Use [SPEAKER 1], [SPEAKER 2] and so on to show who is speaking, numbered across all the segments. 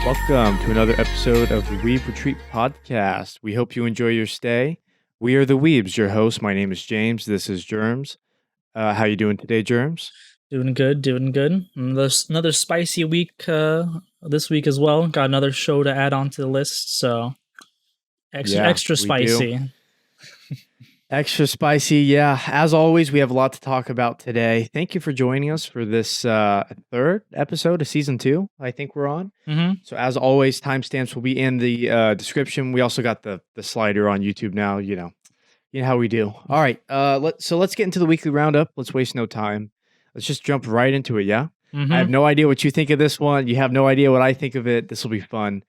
[SPEAKER 1] Welcome to another episode of the Weeb Retreat podcast. We hope you enjoy your stay. We are the Weebs, your host. My name is James. This is Jerms. How you doing today, Jerms?
[SPEAKER 2] Doing good, doing good. Another spicy week this week as well. Got another show to add onto the list, so extra
[SPEAKER 1] We do.
[SPEAKER 2] spicy.
[SPEAKER 1] Extra spicy, yeah. As always, we have a lot to talk about today. Thank you for joining us for this third episode of season 2. I think we're on. So as always, timestamps will be in the description. We also got the slider on YouTube now. You know how we do. All right, let's get into the weekly roundup. Let's waste no time. Let's just jump right into it. Yeah. I have no idea what you think of this one. You have no idea what I think of it. This will be fun.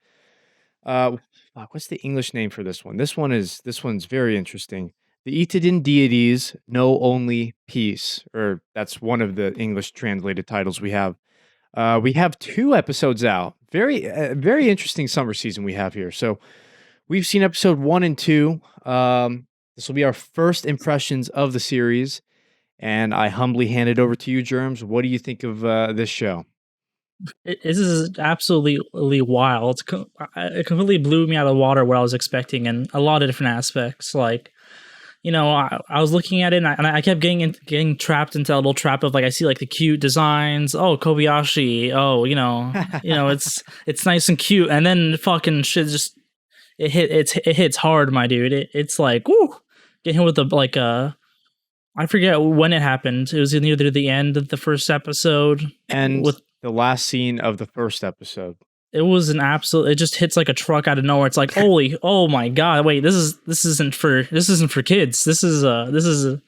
[SPEAKER 1] What's the English name for this one? This one's very interesting. The Itaden Deities know only peace, or that's one of the English translated titles we have. We have 2 episodes out. Very interesting summer season we have here. So we've seen episode 1 and 2. This will be our first impressions of the series, and I humbly hand it over to you, Germs. What do you think of this show?
[SPEAKER 2] This is absolutely wild. It completely blew me out of the water what I was expecting in a lot of different aspects. Like, I was looking at it and I kept getting trapped into a little trap of like I see like the cute designs. Oh, Kobayashi. Oh, it's nice and cute, and then fucking shit just it hits hard, my dude. It's like woo, get hit with I forget when it happened. It was near the end of the first episode
[SPEAKER 1] and with the last scene of the first episode.
[SPEAKER 2] It was an absolute. It just hits like a truck out of nowhere. It's like, oh my god! Wait, this isn't for kids. This is an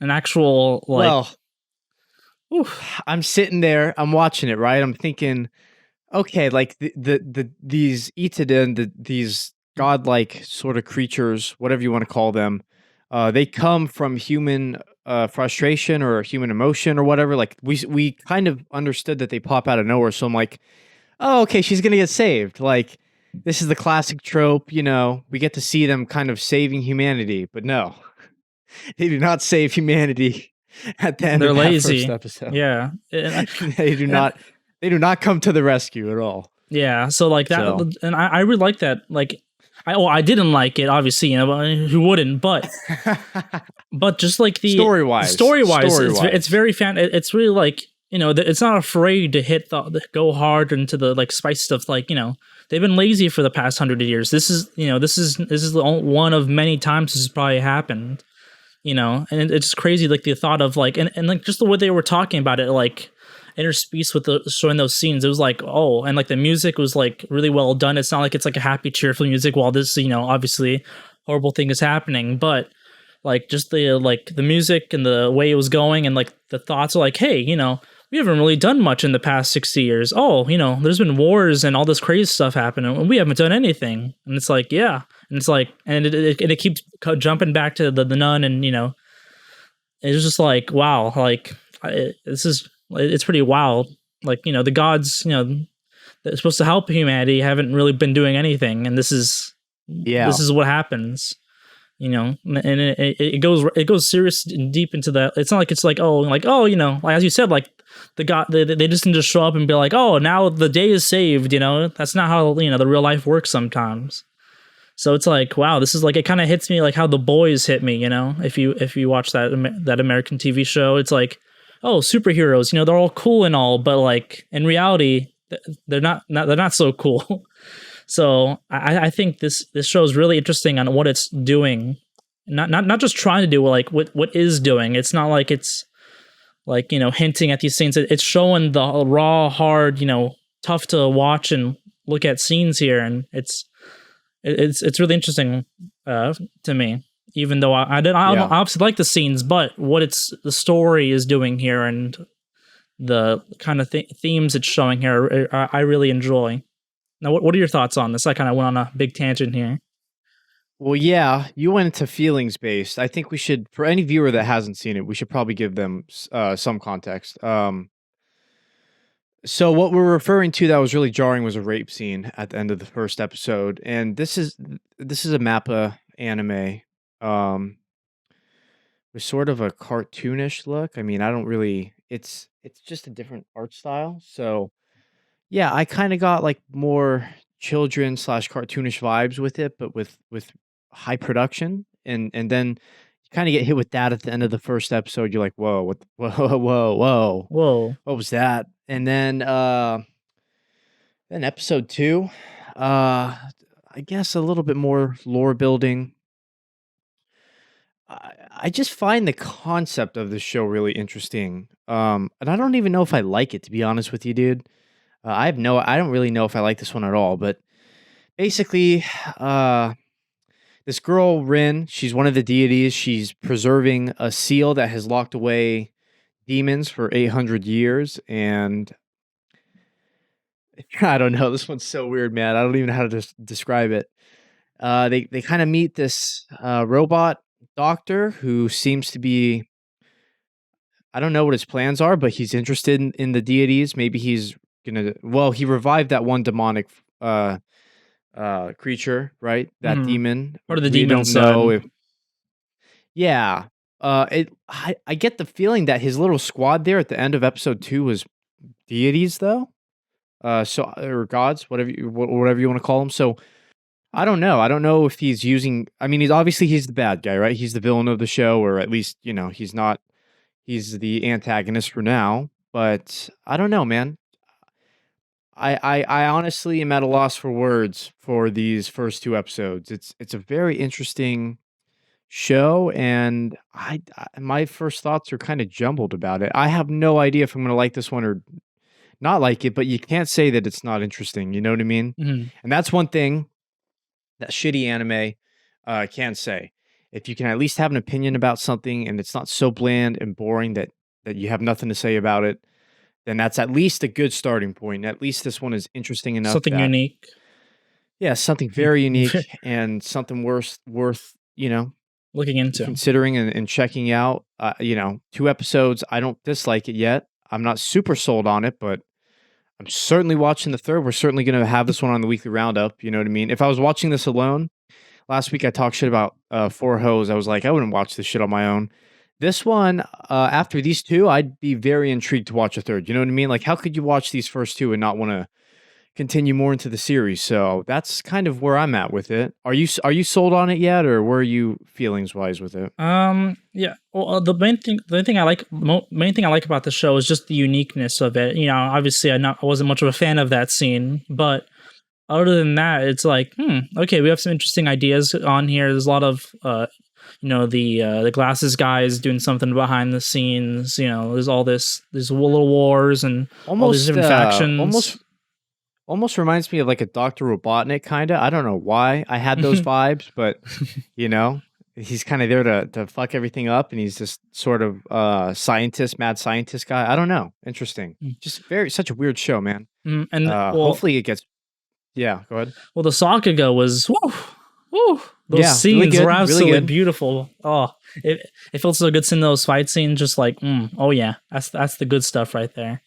[SPEAKER 2] actual like.
[SPEAKER 1] Well, I'm sitting there. I'm watching it. Right. I'm thinking, okay, like these Itaden, these godlike sort of creatures, whatever you want to call them, they come from human frustration or human emotion or whatever. Like we kind of understood that they pop out of nowhere. So I'm like, oh, okay, she's gonna get saved. Like, this is the classic trope, we get to see them kind of saving humanity, but no, they do not save humanity at the end of that first episode.
[SPEAKER 2] Yeah,
[SPEAKER 1] they do not come to the rescue at all.
[SPEAKER 2] Yeah, so like that, and I really like that. Like, I didn't like it, obviously, who wouldn't? But just like the story wise, it's very fan. It's really like. It's not afraid to go hard into the like spice stuff. Like, they've been lazy for the past 100 years. This is one of many times this has probably happened. And it's just crazy, like the thought of like, and like just the way they were talking about it, like interspaced with showing those scenes. It was like, oh, and like the music was like really well done. It's not like it's like a happy, cheerful music while this, obviously horrible thing is happening, but like just the music and the way it was going and like the thoughts are like, hey, we haven't really done much in the past 60 years. Oh, there's been wars and all this crazy stuff happening, and we haven't done anything. And it's like, yeah. And it's like, and it keeps jumping back to the nun, and, it's just like, wow, like, it's pretty wild. Like, the gods, they're supposed to help humanity haven't really been doing anything. And this is what happens. And it goes serious and deep into that. It's not like it's like, like as you said, like the god, they just need to show up and be like, oh, now the day is saved. That's not how the real life works sometimes. So it's like, wow, this is like, it kind of hits me like how The Boys hit me. If you watch that American TV show, it's like, oh, superheroes, they're all cool and all, but like in reality, they're not so cool. So I think this show is really interesting on what it's doing, not just trying to do like what is doing. It's not like it's like hinting at these things. It's showing the raw, hard, tough to watch and look at scenes here, and it's really interesting to me. Even though I obviously like the scenes, but what the story is doing here and the kind of themes it's showing here, I really enjoy. Now, what are your thoughts on this? I kind of went on a big tangent here.
[SPEAKER 1] Well, yeah, you went into feelings based. I think we should, for any viewer that hasn't seen it, we should probably give them some context. So what we're referring to that was really jarring was a rape scene at the end of the first episode, and this is a Mappa anime. With sort of a cartoonish look. I mean, I don't really. It's just a different art style, so. Yeah, I kind of got like more children slash cartoonish vibes with it, but with high production, and then you kind of get hit with that at the end of the first episode. You're like, whoa, what,
[SPEAKER 2] Whoa.
[SPEAKER 1] what was that? And then episode two, I guess a little bit more lore building. I just find the concept of the show really interesting. And I don't even know if I like it, to be honest with you, dude. I don't really know if I like this one at all, but basically, uh, this girl, Rin, she's one of the deities. She's preserving a seal that has locked away demons for 800 years. And I don't know. This one's so weird, man. I don't even know how to describe it. They kind of meet this robot doctor who seems to be, I don't know what his plans are, but he's interested in the deities. Maybe he's gonna, well, he revived that one demonic creature, right? That demon.
[SPEAKER 2] Or the demon don't know if,
[SPEAKER 1] yeah. I get the feeling that his little squad there at the end of episode 2 was deities, though. So, or gods, whatever you want to call them. So I don't know. I don't know if he's using. I mean, he's the bad guy, right? He's the villain of the show, or at least he's not. He's the antagonist for now. But I don't know, man. I honestly am at a loss for words for these first 2 episodes. It's a very interesting show, and my first thoughts are kind of jumbled about it. I have no idea if I'm gonna like this one or not like it, but you can't say that it's not interesting. You know what I mean? And that's one thing that shitty anime can say. If you can at least have an opinion about something and it's not so bland and boring that you have nothing to say about it, then that's at least a good starting point. At least this one is interesting enough.
[SPEAKER 2] Something unique.
[SPEAKER 1] Yeah, something very unique and something worth
[SPEAKER 2] looking into,
[SPEAKER 1] considering and checking out. 2 episodes. I don't dislike it yet. I'm not super sold on it, but I'm certainly watching the third. We're certainly going to have this one on the weekly roundup. You know what I mean? If I was watching this alone, last week I talked shit about Four Hoes. I was like, I wouldn't watch this shit on my own. This one, after these 2, I'd be very intrigued to watch a third. You know what I mean? Like, how could you watch these first 2 and not want to continue more into the series? So that's kind of where I'm at with it. Are you sold on it yet, or where are you feelings wise with it?
[SPEAKER 2] Yeah. Well, the main thing I like about the show is just the uniqueness of it. Obviously I wasn't much of a fan of that scene, but other than that, it's like, okay, we have some interesting ideas on here. There's a lot of the glasses guys doing something behind the scenes. There's all there's little wars and all these different factions.
[SPEAKER 1] Almost reminds me of like a Dr. Robotnik kind of. I don't know why I had those vibes, but he's kind of there to fuck everything up, and he's just sort of mad scientist guy. I don't know. Interesting. Just such a weird show, man.
[SPEAKER 2] And
[SPEAKER 1] hopefully it gets. Yeah, go ahead.
[SPEAKER 2] Well, the Sakuga was woo. Those scenes were absolutely really beautiful. Oh, it felt so good seeing those fight scenes. Just like, oh yeah, that's the good stuff right there.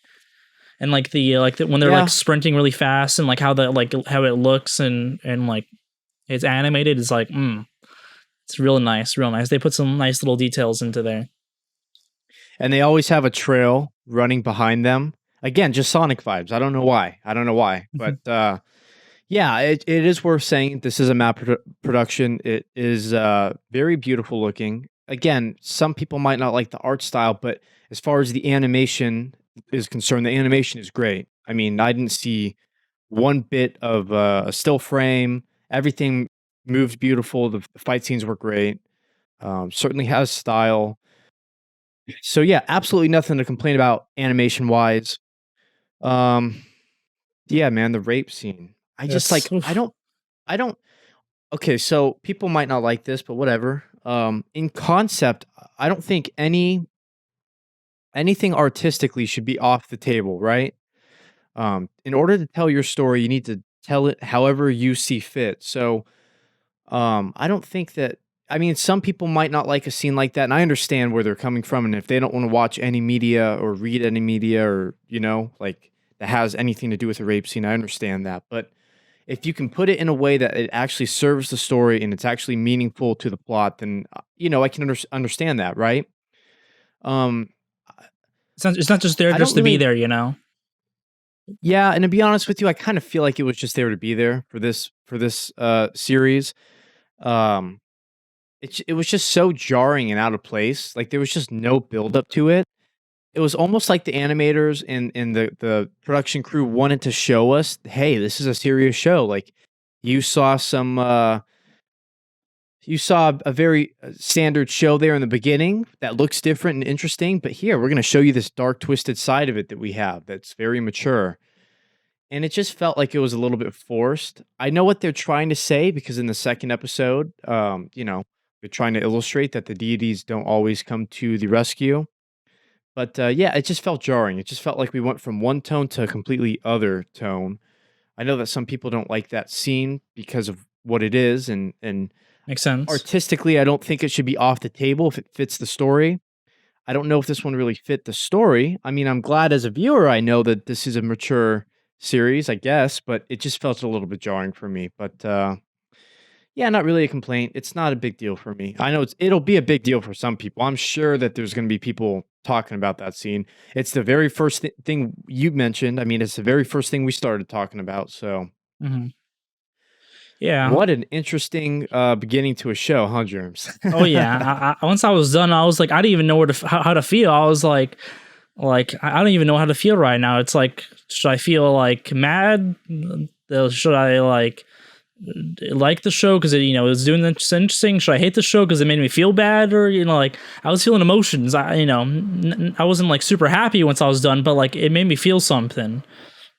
[SPEAKER 2] And like when they're like sprinting really fast, and like how how it looks and like it's animated is like, it's real nice. They put some nice little details into there.
[SPEAKER 1] And they always have a trail running behind them. Again, just Sonic vibes. I don't know why, but yeah, it is worth saying this is a map production. It is very beautiful looking. Again, some people might not like the art style, but as far as the animation is concerned, the animation is great. I mean, I didn't see one bit of a still frame. Everything moved beautiful. The fight scenes were great. Certainly has style. So yeah, absolutely nothing to complain about animation wise. Yeah, man, the rape scene. I just I don't. Okay, so people might not like this, but whatever. In concept, I don't think anything artistically should be off the table, right? In order to tell your story, you need to tell it however you see fit. So, I don't think that. I mean, some people might not like a scene like that, and I understand where they're coming from. And if they don't want to watch any media or read any media, or like that has anything to do with a rape scene, I understand that. But if you can put it in a way that it actually serves the story and it's actually meaningful to the plot, then I can understand that, right?
[SPEAKER 2] It's not just there just to be there,
[SPEAKER 1] Yeah, and to be honest with you, I kind of feel like it was just there to be there for this series. Um, it was just so jarring and out of place. Like there was just no build up to it. It was almost like the animators and the production crew wanted to show us, hey, this is a serious show. Like you saw you saw a very standard show there in the beginning that looks different and interesting, but here we're going to show you this dark, twisted side of it that we have that's very mature. And it just felt like it was a little bit forced. I know what they're trying to say because in the second episode, they're trying to illustrate that the deities don't always come to the rescue. But yeah, it just felt jarring. It just felt like we went from one tone to a completely other tone. I know that some people don't like that scene because of what it is, and
[SPEAKER 2] makes sense.
[SPEAKER 1] Artistically, I don't think it should be off the table if it fits the story. I don't know if this one really fit the story. I mean, I'm glad as a viewer I know that this is a mature series, I guess, but it just felt a little bit jarring for me. But yeah, not really a complaint. It's not a big deal for me. I know it'll be a big deal for some people. I'm sure that there's going to be people talking about that scene. It's the very first thing you mentioned. I mean, it's the very first thing we started talking about. So,
[SPEAKER 2] yeah,
[SPEAKER 1] what an interesting beginning to a show, huh, Jerms?
[SPEAKER 2] Oh yeah. Once I was done, I was like, I didn't even know how to feel. I was like I don't even know how to feel right now. It's like, should I feel like mad? Should I like the show because it was doing this interesting? Should I hate the show because it made me feel bad? Or like I was feeling emotions. I wasn't like super happy once I was done, but like it made me feel something.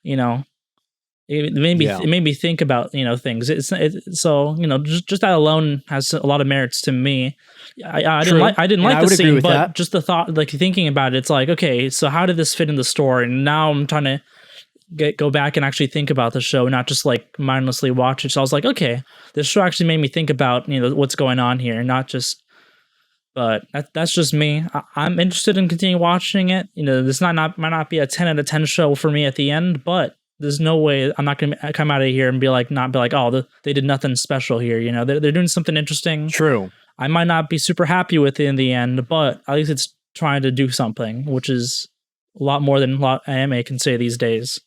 [SPEAKER 2] It made me think about things. So just that alone has a lot of merits to me. I didn't like the scene, but just the thought, like thinking about it, it's like, okay, so how did this fit in the story? And now I'm trying to go back and actually think about the show, not just like mindlessly watch it. So I was like, okay, this show actually made me think about what's going on here, not just. But that's just me. I'm interested in continuing watching it. This might not be a 10 out of 10 show for me at the end, but there's no way I'm not going to come out of here and be like, oh, they did nothing special here. They're doing something interesting.
[SPEAKER 1] True.
[SPEAKER 2] I might not be super happy with it in the end, but at least it's trying to do something, which is a lot more than a lot of anime can say these days.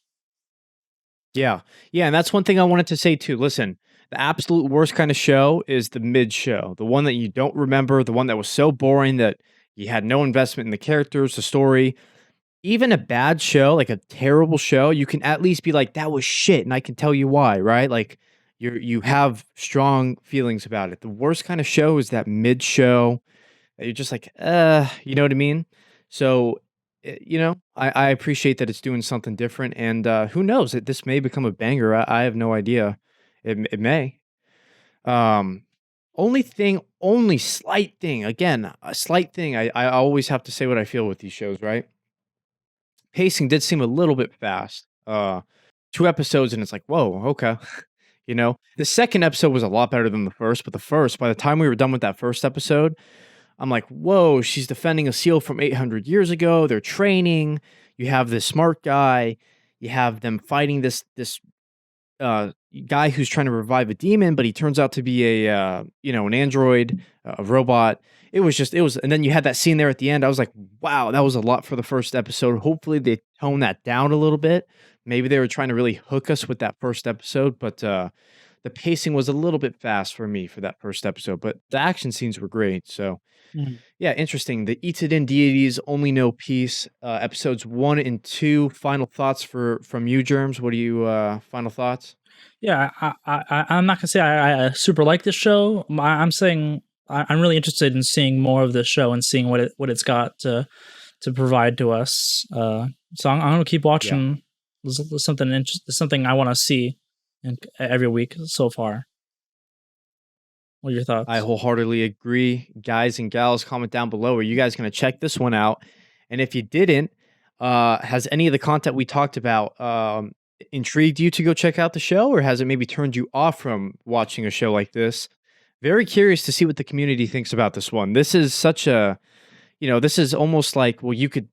[SPEAKER 1] Yeah. Yeah. And that's one thing I wanted to say too. Listen, the absolute worst kind of show is the mid show, the one that you don't remember, the one that was so boring that you had no investment in the characters, the story. Even a bad show, like a terrible show, you can at least be like, that was shit, and I can tell you why, right? Like you have strong feelings about it. The worst kind of show is that mid show that you're just like, you know what I mean? So, I appreciate that it's doing something different, and who knows? This may become a banger. I have no idea. It may. Only slight thing. Again, a slight thing. I always have to say what I feel with these shows, right? Pacing did seem a little bit fast. 2 episodes and it's like, whoa, okay. The second episode was a lot better than the first, but by the time we were done with that first episode, I'm like, whoa, she's defending a seal from 800 years ago. They're training. You have this smart guy. You have them fighting this guy who's trying to revive a demon, but he turns out to be an android, a robot. It was, and then you had that scene there at the end. I was like, wow, that was a lot for the first episode. Hopefully they tone that down a little bit. Maybe they were trying to really hook us with that first episode, but the pacing was a little bit fast for me for that first episode, but the action scenes were great. So yeah, interesting. The Itaden Deities Only Know Peace, episodes 1 and 2. Final thoughts from you, Jerms. What do you final thoughts?
[SPEAKER 2] Yeah, I'm not gonna say I super like this show. I'm saying I'm really interested in seeing more of this show and seeing what it's got to provide to us. So I'm gonna keep watching. Yeah. There's something I want to see every week so far. What are your thoughts?
[SPEAKER 1] I wholeheartedly agree. Guys and gals, comment down below. Are you guys going to check this one out? And if you didn't, has any of the content we talked about intrigued you to go check out the show? Or has it maybe turned you off from watching a show like this? Very curious to see what the community thinks about this one. This is such a, this is almost like, well, you could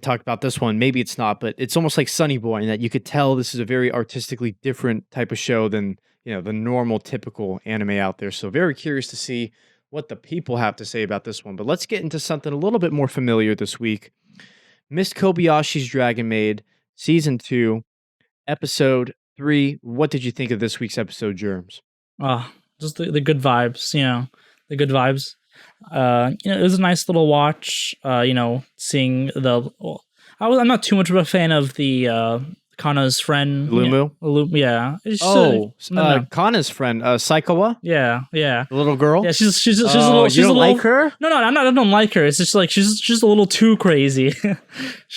[SPEAKER 1] talk about this one. Maybe it's not, but it's almost like Sunny Boy in that you could tell this is a very artistically different type of show than, the normal typical anime out there. So very curious to see what the people have to say about this one. But let's get into something a little bit more familiar this week. Miss Kobayashi's Dragon Maid Season 2, Episode 3. What did you think of this week's episode, Jerms?
[SPEAKER 2] Just the good vibes, the good vibes. It was a nice little watch. Seeing I'm not too much of a fan of the Kana's friend.
[SPEAKER 1] Lumu?
[SPEAKER 2] Yeah.
[SPEAKER 1] Kana's friend, Saikawa?
[SPEAKER 2] Yeah.
[SPEAKER 1] The little girl?
[SPEAKER 2] Yeah, she's a little...
[SPEAKER 1] You don't like her?
[SPEAKER 2] No, I don't like her. It's just like, she's just a little too crazy.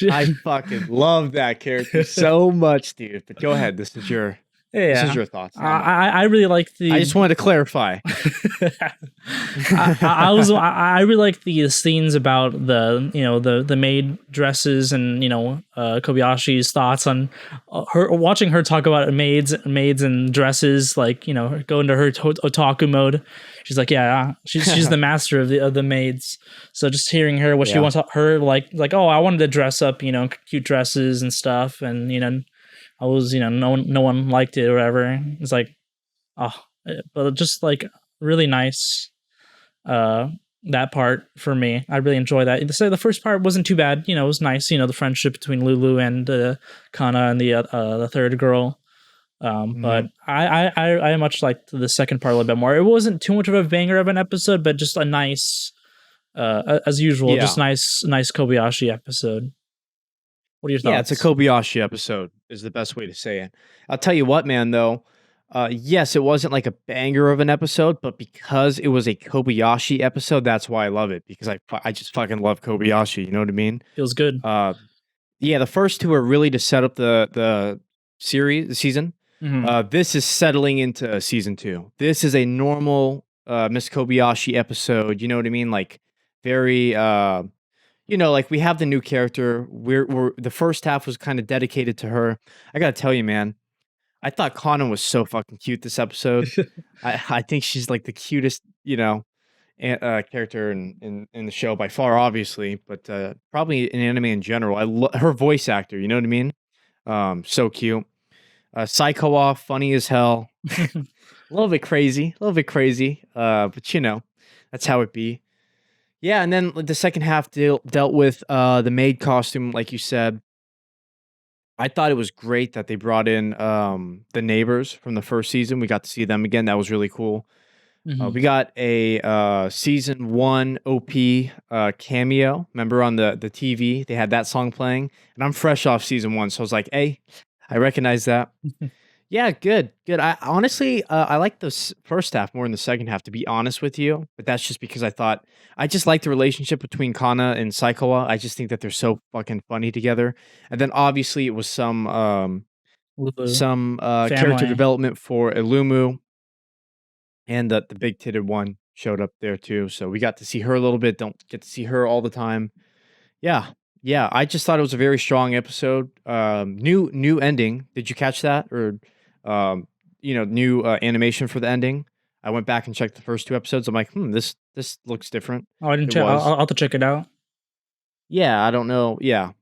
[SPEAKER 1] I fucking love that character so much, dude. But go ahead, this is your thoughts.
[SPEAKER 2] I really like the...
[SPEAKER 1] I just wanted to clarify.
[SPEAKER 2] I really like the scenes about the maid dresses and Kobayashi's thoughts on her, watching her talk about maids and dresses, like go into her otaku mode. She's like, yeah, she's the master of the maids. So just hearing her what she wants, her like oh, I wanted to dress up, cute dresses and stuff, and I was, no one liked it or whatever. It's like, but just like really nice. That part for me, I really enjoy that. The first part wasn't too bad. It was nice. The friendship between Lulu and Kana and the third girl. But I much liked the second part a little bit more. It wasn't too much of a banger of an episode, but just a nice, as usual, just nice Kobayashi episode. What are your thoughts?
[SPEAKER 1] Yeah, it's a Kobayashi episode is the best way to say it. I'll tell you what, man, though. Yes, it wasn't like a banger of an episode, but because it was a Kobayashi episode, that's why I love it. Because I just fucking love Kobayashi. You know what I mean?
[SPEAKER 2] Feels good.
[SPEAKER 1] Yeah, the first two are really to set up the season. Mm-hmm. This is settling into season 2. This is a normal Miss Kobayashi episode. You know what I mean? Like very... like we have the new character. We're the first half was kind of dedicated to her. I gotta tell you, man, I thought Kana was so fucking cute this episode. I think she's like the cutest, character in the show by far, obviously, but probably in anime in general. Her voice actor. You know what I mean? So cute. Saikawa, funny as hell. a little bit crazy. But that's how it be. Yeah, and then the second half dealt with the maid costume, like you said. I thought it was great that they brought in the neighbors from the first season. We got to see them again. That was really cool. Mm-hmm. We got a season 1 OP cameo. Remember on the TV? They had that song playing. And I'm fresh off season 1, so I was like, hey, I recognize that. Yeah, good. I honestly, I like the first half more than the second half, to be honest with you. But that's just because I just like the relationship between Kana and Saikawa. I just think that they're so fucking funny together. And then obviously it was some character development for Illumu, and the big titted one showed up there too. So we got to see her a little bit. Don't get to see her all the time. Yeah. I just thought it was a very strong episode. New ending. Did you catch that? Or new animation for the ending. I went back and checked the first 2 episodes. I'm like, this looks different.
[SPEAKER 2] Oh, I didn't check. I'll have to check it out.
[SPEAKER 1] Yeah, I don't know. Yeah,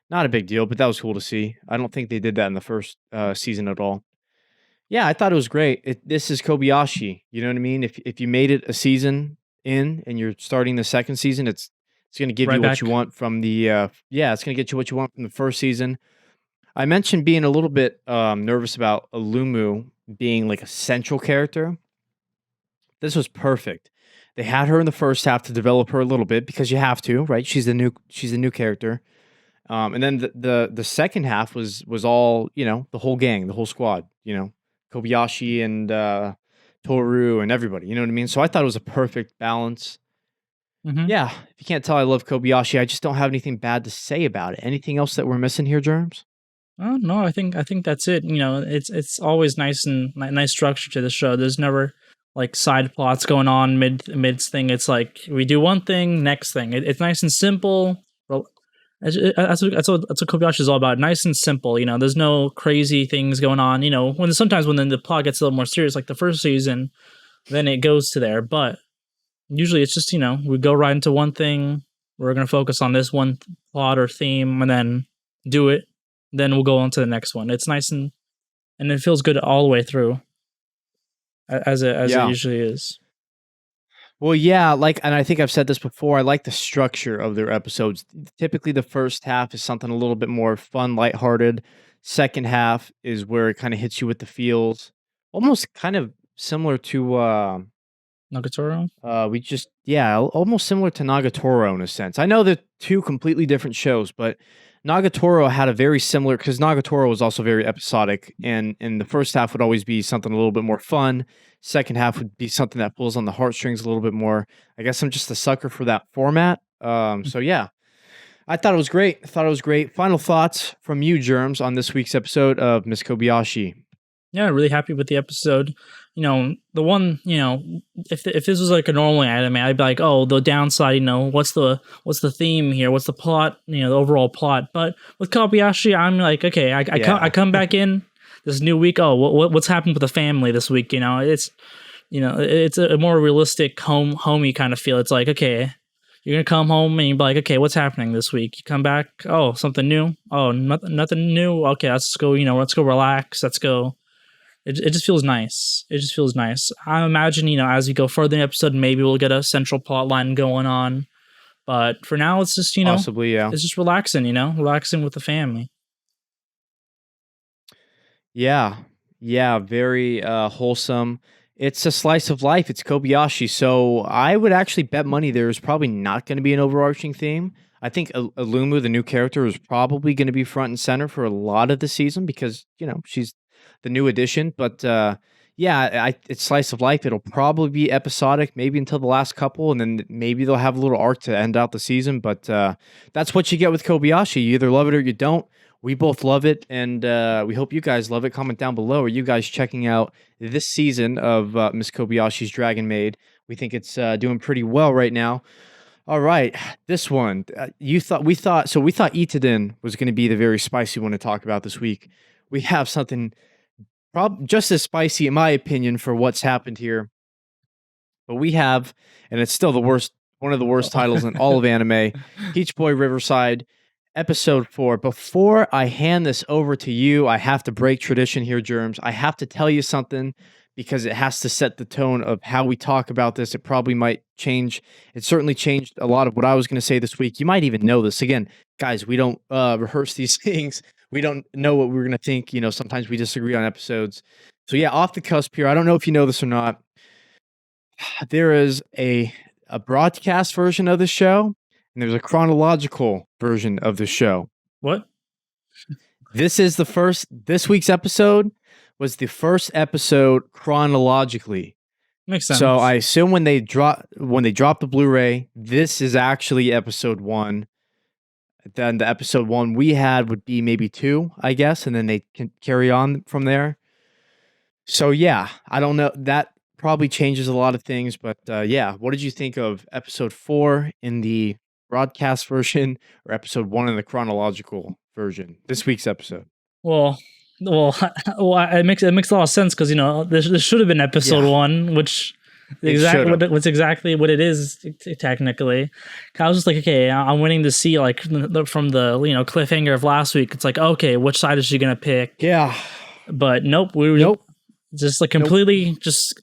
[SPEAKER 1] not a big deal, but that was cool to see. I don't think they did that in the first season at all. Yeah, I thought it was great. This is Kobayashi. You know what I mean? If you made it a season in and you're starting the second season, it's going to give you what you want from the it's going to get you what you want from the first season. I mentioned being a little bit nervous about Illumu being like a central character. This was perfect. They had her in the first half to develop her a little bit because you have to, right? She's a new character. And then the second half was all, the whole gang, the whole squad, Kobayashi and Toru and everybody, you know what I mean? So I thought it was a perfect balance. Mm-hmm. Yeah, if you can't tell, I love Kobayashi. I just don't have anything bad to say about it. Anything else that we're missing here, Jerms?
[SPEAKER 2] Oh no, I think that's it. It's always nice and nice structure to the show. There's never like side plots going on mid thing. It's like we do one thing, next thing. It's nice and simple. Well, that's what Kobayashi is all about. Nice and simple. There's no crazy things going on. Sometimes when the plot gets a little more serious, like the first season, then it goes to there. But usually it's just we go right into one thing. We're gonna focus on this one plot or theme, and then do it. Then we'll go on to the next one. It's nice and it feels good all the way through, as it usually is.
[SPEAKER 1] Well, yeah, and I think I've said this before, I like the structure of their episodes. Typically, the first half is something a little bit more fun, lighthearted. Second half is where it kind of hits you with the feels, almost kind of similar to
[SPEAKER 2] Nagatoro?
[SPEAKER 1] Almost similar to Nagatoro in a sense. I know they're two completely different shows, but Nagatoro had a very similar, because Nagatoro was also very episodic, and the first half would always be something a little bit more fun. Second half would be something that pulls on the heartstrings a little bit more. I guess I'm just a sucker for that format. So yeah, I thought it was great. Final thoughts from you, Jerms, on this week's episode of Miss Kobayashi.
[SPEAKER 2] Yeah, really happy with the episode. The one, if this was like a normal anime, I'd be like, oh, the downside, what's the theme here? What's the plot? The overall plot. But with Kobayashi, I'm like, okay, I come back in this new week. Oh, what's happened with the family this week? It's a more realistic homey kind of feel. It's like, okay, you're gonna come home and you're like, okay, what's happening this week? You come back, oh, something new. Oh, nothing new. Okay, let's go. Let's go relax. Let's go. It just feels nice. It just feels nice. I imagine, as we go further in the episode, maybe we'll get a central plot line going on. But for now, it's just,
[SPEAKER 1] possibly, yeah.
[SPEAKER 2] It's just relaxing, relaxing with the family.
[SPEAKER 1] Yeah. Yeah. Very wholesome. It's a slice of life. It's Kobayashi. So I would actually bet money there's probably not going to be an overarching theme. I think Alumu, the new character, is probably going to be front and center for a lot of the season because, she's the new addition. But it's slice of life. It'll probably be episodic, maybe until the last couple, and then maybe they'll have a little arc to end out the season. But that's what you get with Kobayashi. You either love it or you don't. We both love it, and we hope you guys love it. Comment down below. Are you guys checking out this season of Miss Kobayashi's Dragon Maid? We think it's doing pretty well right now. All right, this one we thought Itaden was going to be the very spicy one to talk about this week. We have something just as spicy, in my opinion, for what's happened here. But we have, and it's still one of the worst titles in all of anime, Peach Boy Riverside, Episode 4. Before I hand this over to you, I have to break tradition here, Jerms. I have to tell you something because it has to set the tone of how we talk about this. It probably might change. It certainly changed a lot of what I was going to say this week. You might even know this. Again, guys, we don't rehearse these things. We don't know what we're going to think. Sometimes we disagree on episodes. So yeah, off the cusp here. I don't know if you know this or not. There is a broadcast version of the show, and there's a chronological version of the show.
[SPEAKER 2] What?
[SPEAKER 1] This week's episode was the first episode chronologically.
[SPEAKER 2] Makes sense.
[SPEAKER 1] So I assume when they drop the Blu-ray, this is actually episode 1. Then the episode 1 we had would be maybe 2, I guess, and then they can carry on from there. So yeah, I don't know. That probably changes a lot of things, but what did you think of episode 4 in the broadcast version or episode 1 in the chronological version? This week's episode.
[SPEAKER 2] Well, it makes a lot of sense because this should have been episode 1, which what's exactly what it is technically. I was just like, okay, I'm waiting to see from the cliffhanger of last week. It's like, okay, which side is she gonna pick?
[SPEAKER 1] Yeah,
[SPEAKER 2] but nope, just like completely just.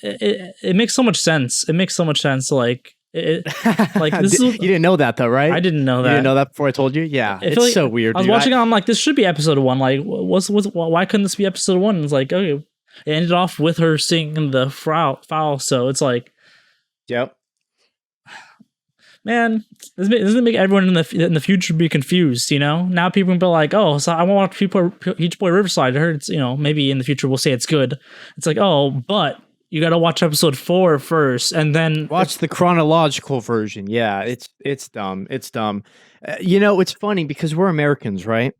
[SPEAKER 2] It makes so much sense. It makes so much sense. Like this
[SPEAKER 1] you didn't know that though, right?
[SPEAKER 2] I didn't know that.
[SPEAKER 1] You didn't know that before I told you. Yeah, it's so weird.
[SPEAKER 2] I was watching it. I'm like, this should be episode 1. Like, why couldn't this be episode 1? It's like, okay. It ended off with her singing the foul, so it's like,
[SPEAKER 1] yep.
[SPEAKER 2] Man, doesn't it make everyone in the future be confused? Now people can be like, oh, so I want to watch Peach Boy Riverside. I heard it's maybe in the future we'll say it's good. It's like, oh, but you got to watch episode 4 first, and then
[SPEAKER 1] watch the chronological version. Yeah, it's dumb. It's dumb. It's funny because we're Americans, right?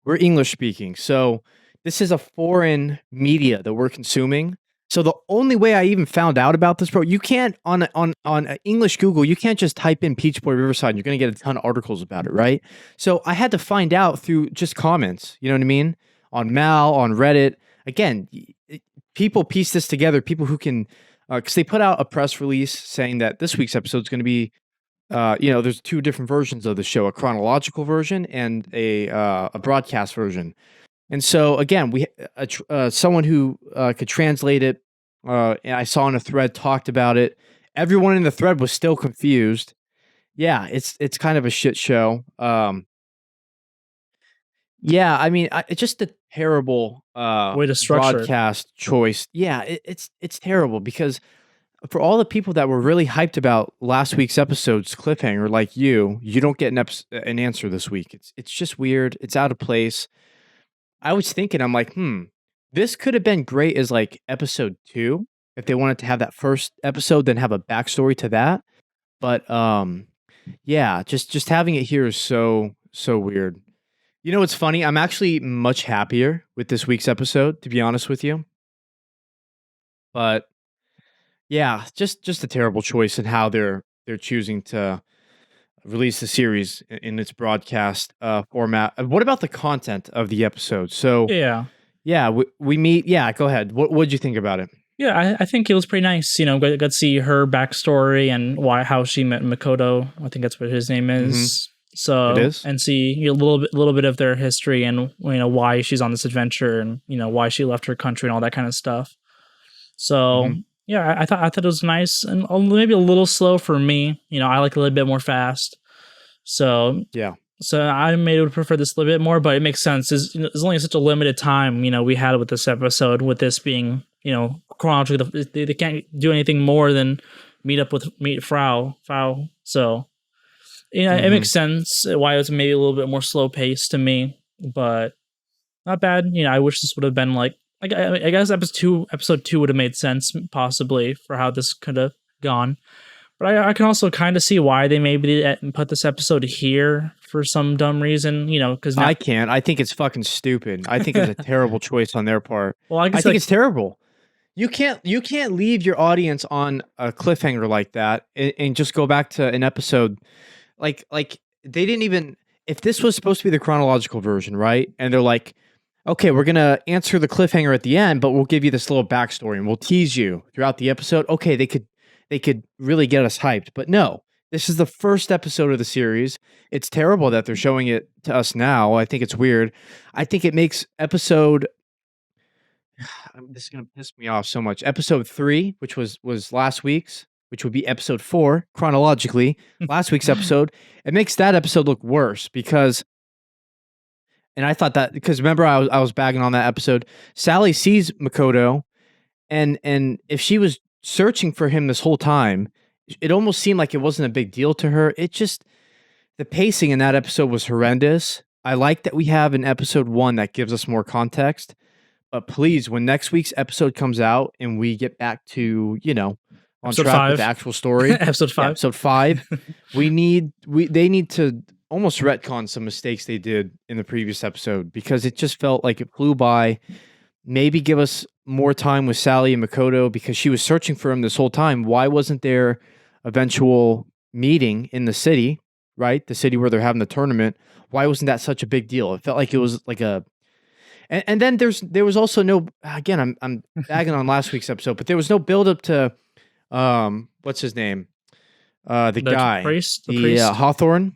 [SPEAKER 1] We're English speaking, so. This is a foreign media that we're consuming. So the only way I even found out about this, bro, you can't on English Google, you can't just type in Peach Boy Riverside and you're going to get a ton of articles about it, right? So I had to find out through just comments, you know what I mean? On Mal, on Reddit. Again, people piece this together, people who can, because they put out a press release saying that this week's episode is going to be, there's 2 different versions of the show, a chronological version and a broadcast version. And so again, we someone who could translate it I saw in a thread talked about it. Everyone in the thread was still confused. Yeah, it's kind of a shit show. Yeah, I mean, it's just a terrible
[SPEAKER 2] way to structure
[SPEAKER 1] broadcast choice. Yeah, it's terrible because for all the people that were really hyped about last week's episode's cliffhanger, like you don't get an answer this week. It's just weird. It's out of place. I was thinking, I'm like, this could have been great as like episode 2 if they wanted to have that first episode, then have a backstory to that. But yeah, just having it here is so weird. You know what's funny? I'm actually much happier with this week's episode, to be honest with you. But yeah, just a terrible choice in how they're choosing to release the series in its broadcast format. What about the content of the episode? So yeah, we meet. Yeah, go ahead. What'd you think about it?
[SPEAKER 2] Yeah, I think it was pretty nice. You know, got to see her backstory and how she met Makoto. I think that's what his name is. Mm-hmm. So
[SPEAKER 1] it is.
[SPEAKER 2] And see a little bit of their history and why she's on this adventure and why she left her country and all that kind of stuff. So yeah, I thought it was nice and maybe a little slow for me. I like a little bit more fast. So
[SPEAKER 1] yeah.
[SPEAKER 2] So I maybe would prefer this a little bit more, but it makes sense. There's only such a limited time we had with this episode. With this being chronologically, they can't do anything more than meet Frau. So. It makes sense why it was maybe a little bit more slow paced to me, but not bad. I wish this would have been like I guess episode 2 would have made sense possibly for how this could have gone. But I can also kind of see why they maybe put this episode here for some dumb reason, because
[SPEAKER 1] I can't. I think it's fucking stupid. I think it's a terrible choice on their part.
[SPEAKER 2] Well, I
[SPEAKER 1] think it's terrible. You can't leave your audience on a cliffhanger like that and just go back to an episode. Like they didn't even, if this was supposed to be the chronological version, right? And they're like, okay, we're going to answer the cliffhanger at the end, but we'll give you this little backstory and we'll tease you throughout the episode. Okay, they could really get us hyped, but no, this is the first episode of the series. It's terrible that they're showing it to us now. I think it's weird. I think it makes episode, this is going to piss me off so much. Episode 3, which was last week's, which would be episode 4 chronologically, last week's episode, it makes that episode look worse because, and I thought that, because remember I was bagging on that episode, Sally sees Makoto, and if she was searching for him this whole time, it almost seemed like it wasn't a big deal to her. It just, the pacing in that episode was horrendous. I like that we have an episode 1 that gives us more context, but please, when next week's episode comes out and we get back to, on
[SPEAKER 2] episode
[SPEAKER 1] track
[SPEAKER 2] 5.
[SPEAKER 1] with the actual story.
[SPEAKER 2] Episode 5.
[SPEAKER 1] Yeah, episode 5. they need to almost retcon some mistakes they did in the previous episode because it just felt like it flew by. Maybe give us more time with Sally and Makoto because she was searching for him this whole time. Why wasn't there eventual meeting in the city, right? The city where they're having the tournament. Why wasn't that such a big deal? It felt like it was like a, and then there was also no, again, I'm bagging on last week's episode, but there was no build up to, what's his name? The guy,
[SPEAKER 2] priest?
[SPEAKER 1] Hawthorne.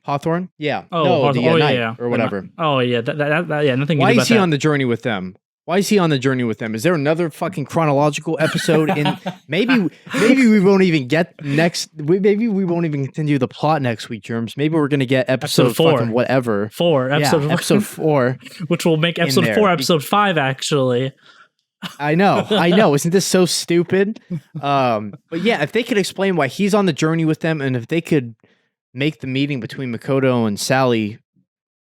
[SPEAKER 1] Yeah.
[SPEAKER 2] Oh,
[SPEAKER 1] no, knight or whatever.
[SPEAKER 2] That yeah. Nothing.
[SPEAKER 1] Why is he on the journey with them? Why is he on the journey with them? Is there another fucking chronological episode? In maybe we won't even get maybe we won't even continue the plot next week, Jerms. Maybe we're gonna get episode 4, fucking whatever.
[SPEAKER 2] 4
[SPEAKER 1] episode 4,
[SPEAKER 2] which will make episode 4 episode 5 actually.
[SPEAKER 1] I know. Isn't this so stupid? But yeah, if they could explain why he's on the journey with them, and if they could make the meeting between Makoto and Sally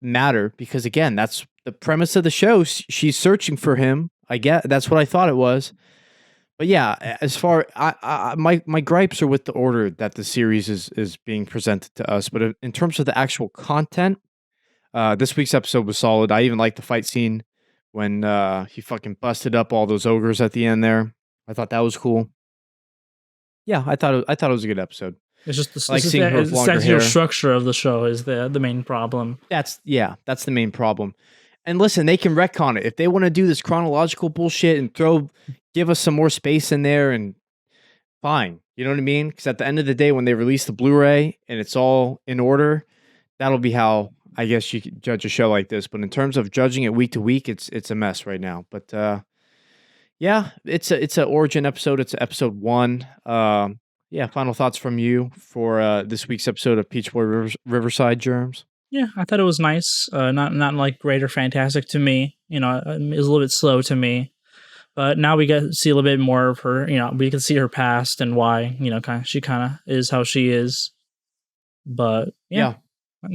[SPEAKER 1] matter, because again, that's the premise of the show. She's searching for him. I get that's what I thought it was. But yeah, as far my gripes are with the order that the series is being presented to us. But in terms of the actual content, this week's episode was solid. I even liked the fight scene when he fucking busted up all those ogres at the end there. I thought that was cool. Yeah, I thought it was a good episode.
[SPEAKER 2] It's just the sexual structure of the show is the main problem.
[SPEAKER 1] That's the main problem. And listen, they can retcon it if they want to do this chronological bullshit and give us some more space in there, and fine. You know what I mean? Because at the end of the day, when they release the Blu-ray and it's all in order, that'll be how I guess you could judge a show like this. But in terms of judging it week to week, it's a mess right now. But Yeah, it's a origin episode. It's episode 1. Yeah, final thoughts from you for this week's episode of Peach Boy Riverside Jerms.
[SPEAKER 2] Yeah, I thought it was nice. Not like great or fantastic to me. You know, it was a little bit slow to me. But now we get to see a little bit more of her. You know, we can see her past and why. You know, she kind of is how she is. But yeah.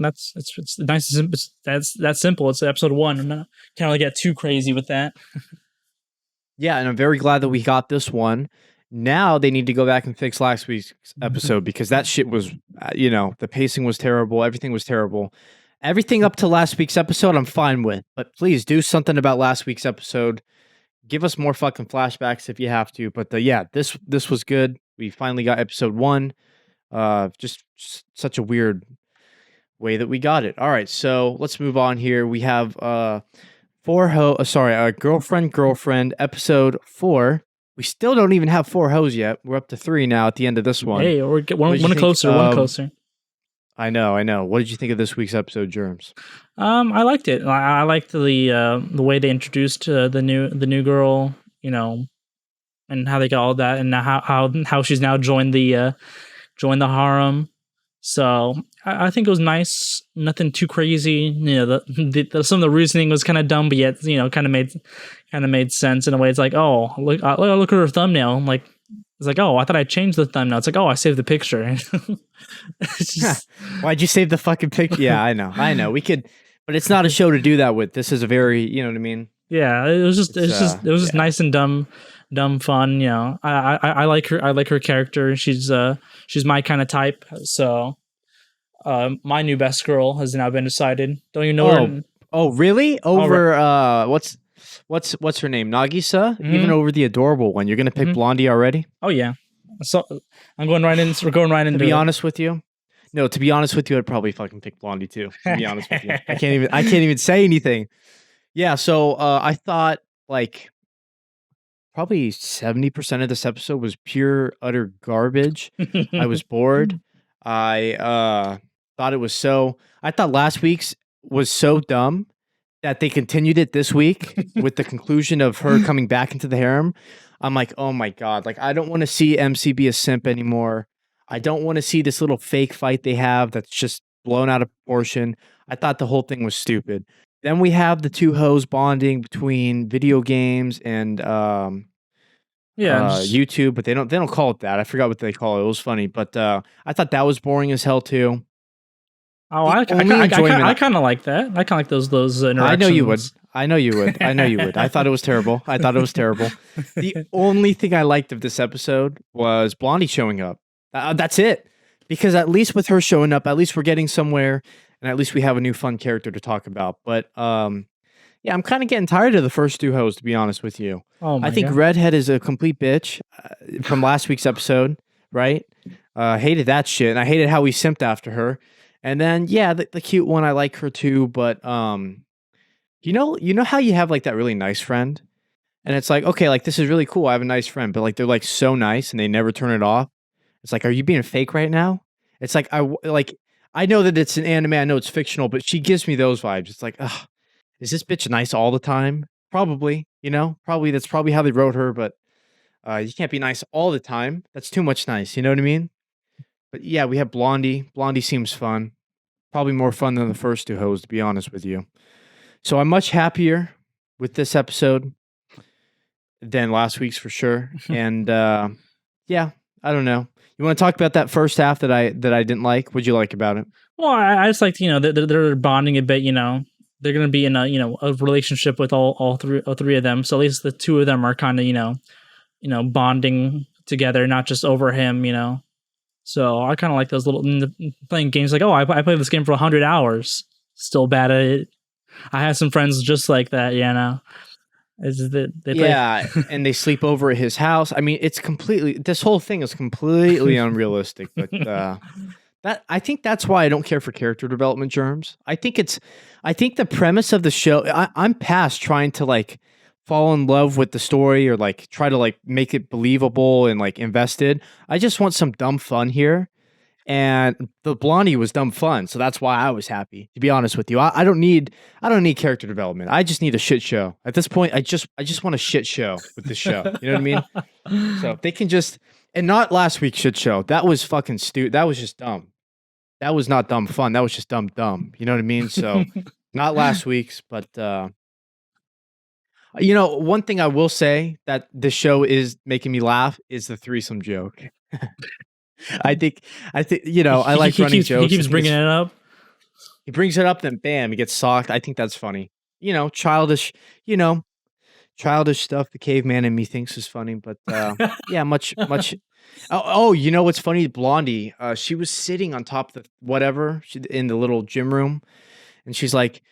[SPEAKER 2] That's it's nice. That's simple. It's episode 1. I'm not can't really get too crazy with that.
[SPEAKER 1] Yeah, and I'm very glad that we got this one. Now they need to go back and fix last week's episode because that shit was, the pacing was terrible. Everything was terrible. Everything up to last week's episode, I'm fine with. But please do something about last week's episode. Give us more fucking flashbacks if you have to. But this was good. We finally got episode 1. Just such a weird way that we got it. All right, so let's move on here. We have girlfriend episode 4. We still don't even have 4 hoes yet. We're up to 3 now at the end of this one.
[SPEAKER 2] Hey, we're one closer.
[SPEAKER 1] I know. What did you think of this week's episode, Jerms?
[SPEAKER 2] I liked it. I liked the way they introduced the new girl, and how they got all that, and how she's now joined the harem. So I think it was nice. Nothing too crazy. Some of the reasoning was kind of dumb, but yet kind of made sense in a way. It's like, oh, look at her thumbnail. I'm like, it's like, oh, I thought I changed the thumbnail. It's like, oh, I saved the picture.
[SPEAKER 1] Why'd you save the fucking picture? Yeah, I know. We could, but it's not a show to do that with. This is a very, you know what I mean?
[SPEAKER 2] Yeah, it was just nice and dumb fun. I like her. I like her character. She's my kind of type. So, my new best girl has now been decided. Don't you know her?
[SPEAKER 1] Oh, really? Over what's her name? Nagisa? Mm-hmm. Even over the adorable one. You're gonna pick Blondie already?
[SPEAKER 2] Oh yeah. So I'm going right in. We're going right into.
[SPEAKER 1] To be honest with you, I'd probably fucking pick Blondie too. To be honest with you, I can't even say anything. Yeah. So I thought like probably 70% of this episode was pure utter garbage. I was bored. I thought it was so. I thought last week's was so dumb that they continued it this week with the conclusion of her coming back into the harem. I'm like, oh my God. Like, I don't want to see MC be a simp anymore. I don't want to see this little fake fight they have that's just blown out of proportion. I thought the whole thing was stupid. Then we have the 2 hoes bonding between video games and YouTube, but they don't call it that. I forgot what they call it. It was funny, but I thought that was boring as hell too.
[SPEAKER 2] Oh, I kind of like that. I kind of like those interactions.
[SPEAKER 1] I know you would. I thought it was terrible. The only thing I liked of this episode was Blondie showing up. That's it. Because at least with her showing up, at least we're getting somewhere, and at least we have a new fun character to talk about. But I'm kind of getting tired of the first 2 hoes, to be honest with you. I think God. Redhead is a complete bitch from last week's episode, right? Hated that shit, and I hated how he simped after her. And then, the cute one, I like her too, but, you know how you have, like, that really nice friend? And it's like, okay, like, this is really cool, I have a nice friend, but, like, they're, like, so nice, and they never turn it off. It's like, are you being fake right now? It's like, I know that it's an anime, I know it's fictional, but she gives me those vibes. It's like, ugh, is this bitch nice all the time? Probably, that's probably how they wrote her, but, you can't be nice all the time. That's too much nice, you know what I mean? But yeah, we have Blondie. Blondie seems fun. Probably more fun than the first 2 hoes, to be honest with you. So I'm much happier with this episode than last week's for sure. And I don't know. You want to talk about that first half that I didn't like? What'd you like about it?
[SPEAKER 2] Well, I just liked, they're bonding a bit, They're going to be in a relationship with all three of them. So at least the 2 of them are kind of, bonding together, not just over him, So I kind of like those little playing games like, oh, I played this game for 100 hours. Still bad at it. I have some friends just like that, They play.
[SPEAKER 1] And they sleep over at his house. I mean, this whole thing is completely unrealistic. But I think that's why I don't care for character development, Jerms. I think the premise of the show, I'm past trying to like fall in love with the story or like try to like make it believable and like invested. I just want some dumb fun here. And the blondie was dumb fun, so that's why I was happy. To be honest with you, I don't need character development. I just need a shit show. At this point, I just want a shit show with this show. You know what I mean? So if they can just, and not last week's shit show. That was fucking stupid. That was just dumb. That was not dumb fun. That was just dumb. You know what I mean? So not last week's, but one thing I will say that this show is making me laugh is the threesome joke. I think, I like running jokes.
[SPEAKER 2] He keeps bringing it up.
[SPEAKER 1] He brings it up, then bam, he gets socked. I think that's funny. Childish stuff the caveman in me thinks is funny, but yeah, much. Oh, you know what's funny? Blondie, she was sitting on top of in the little gym room, and she's like,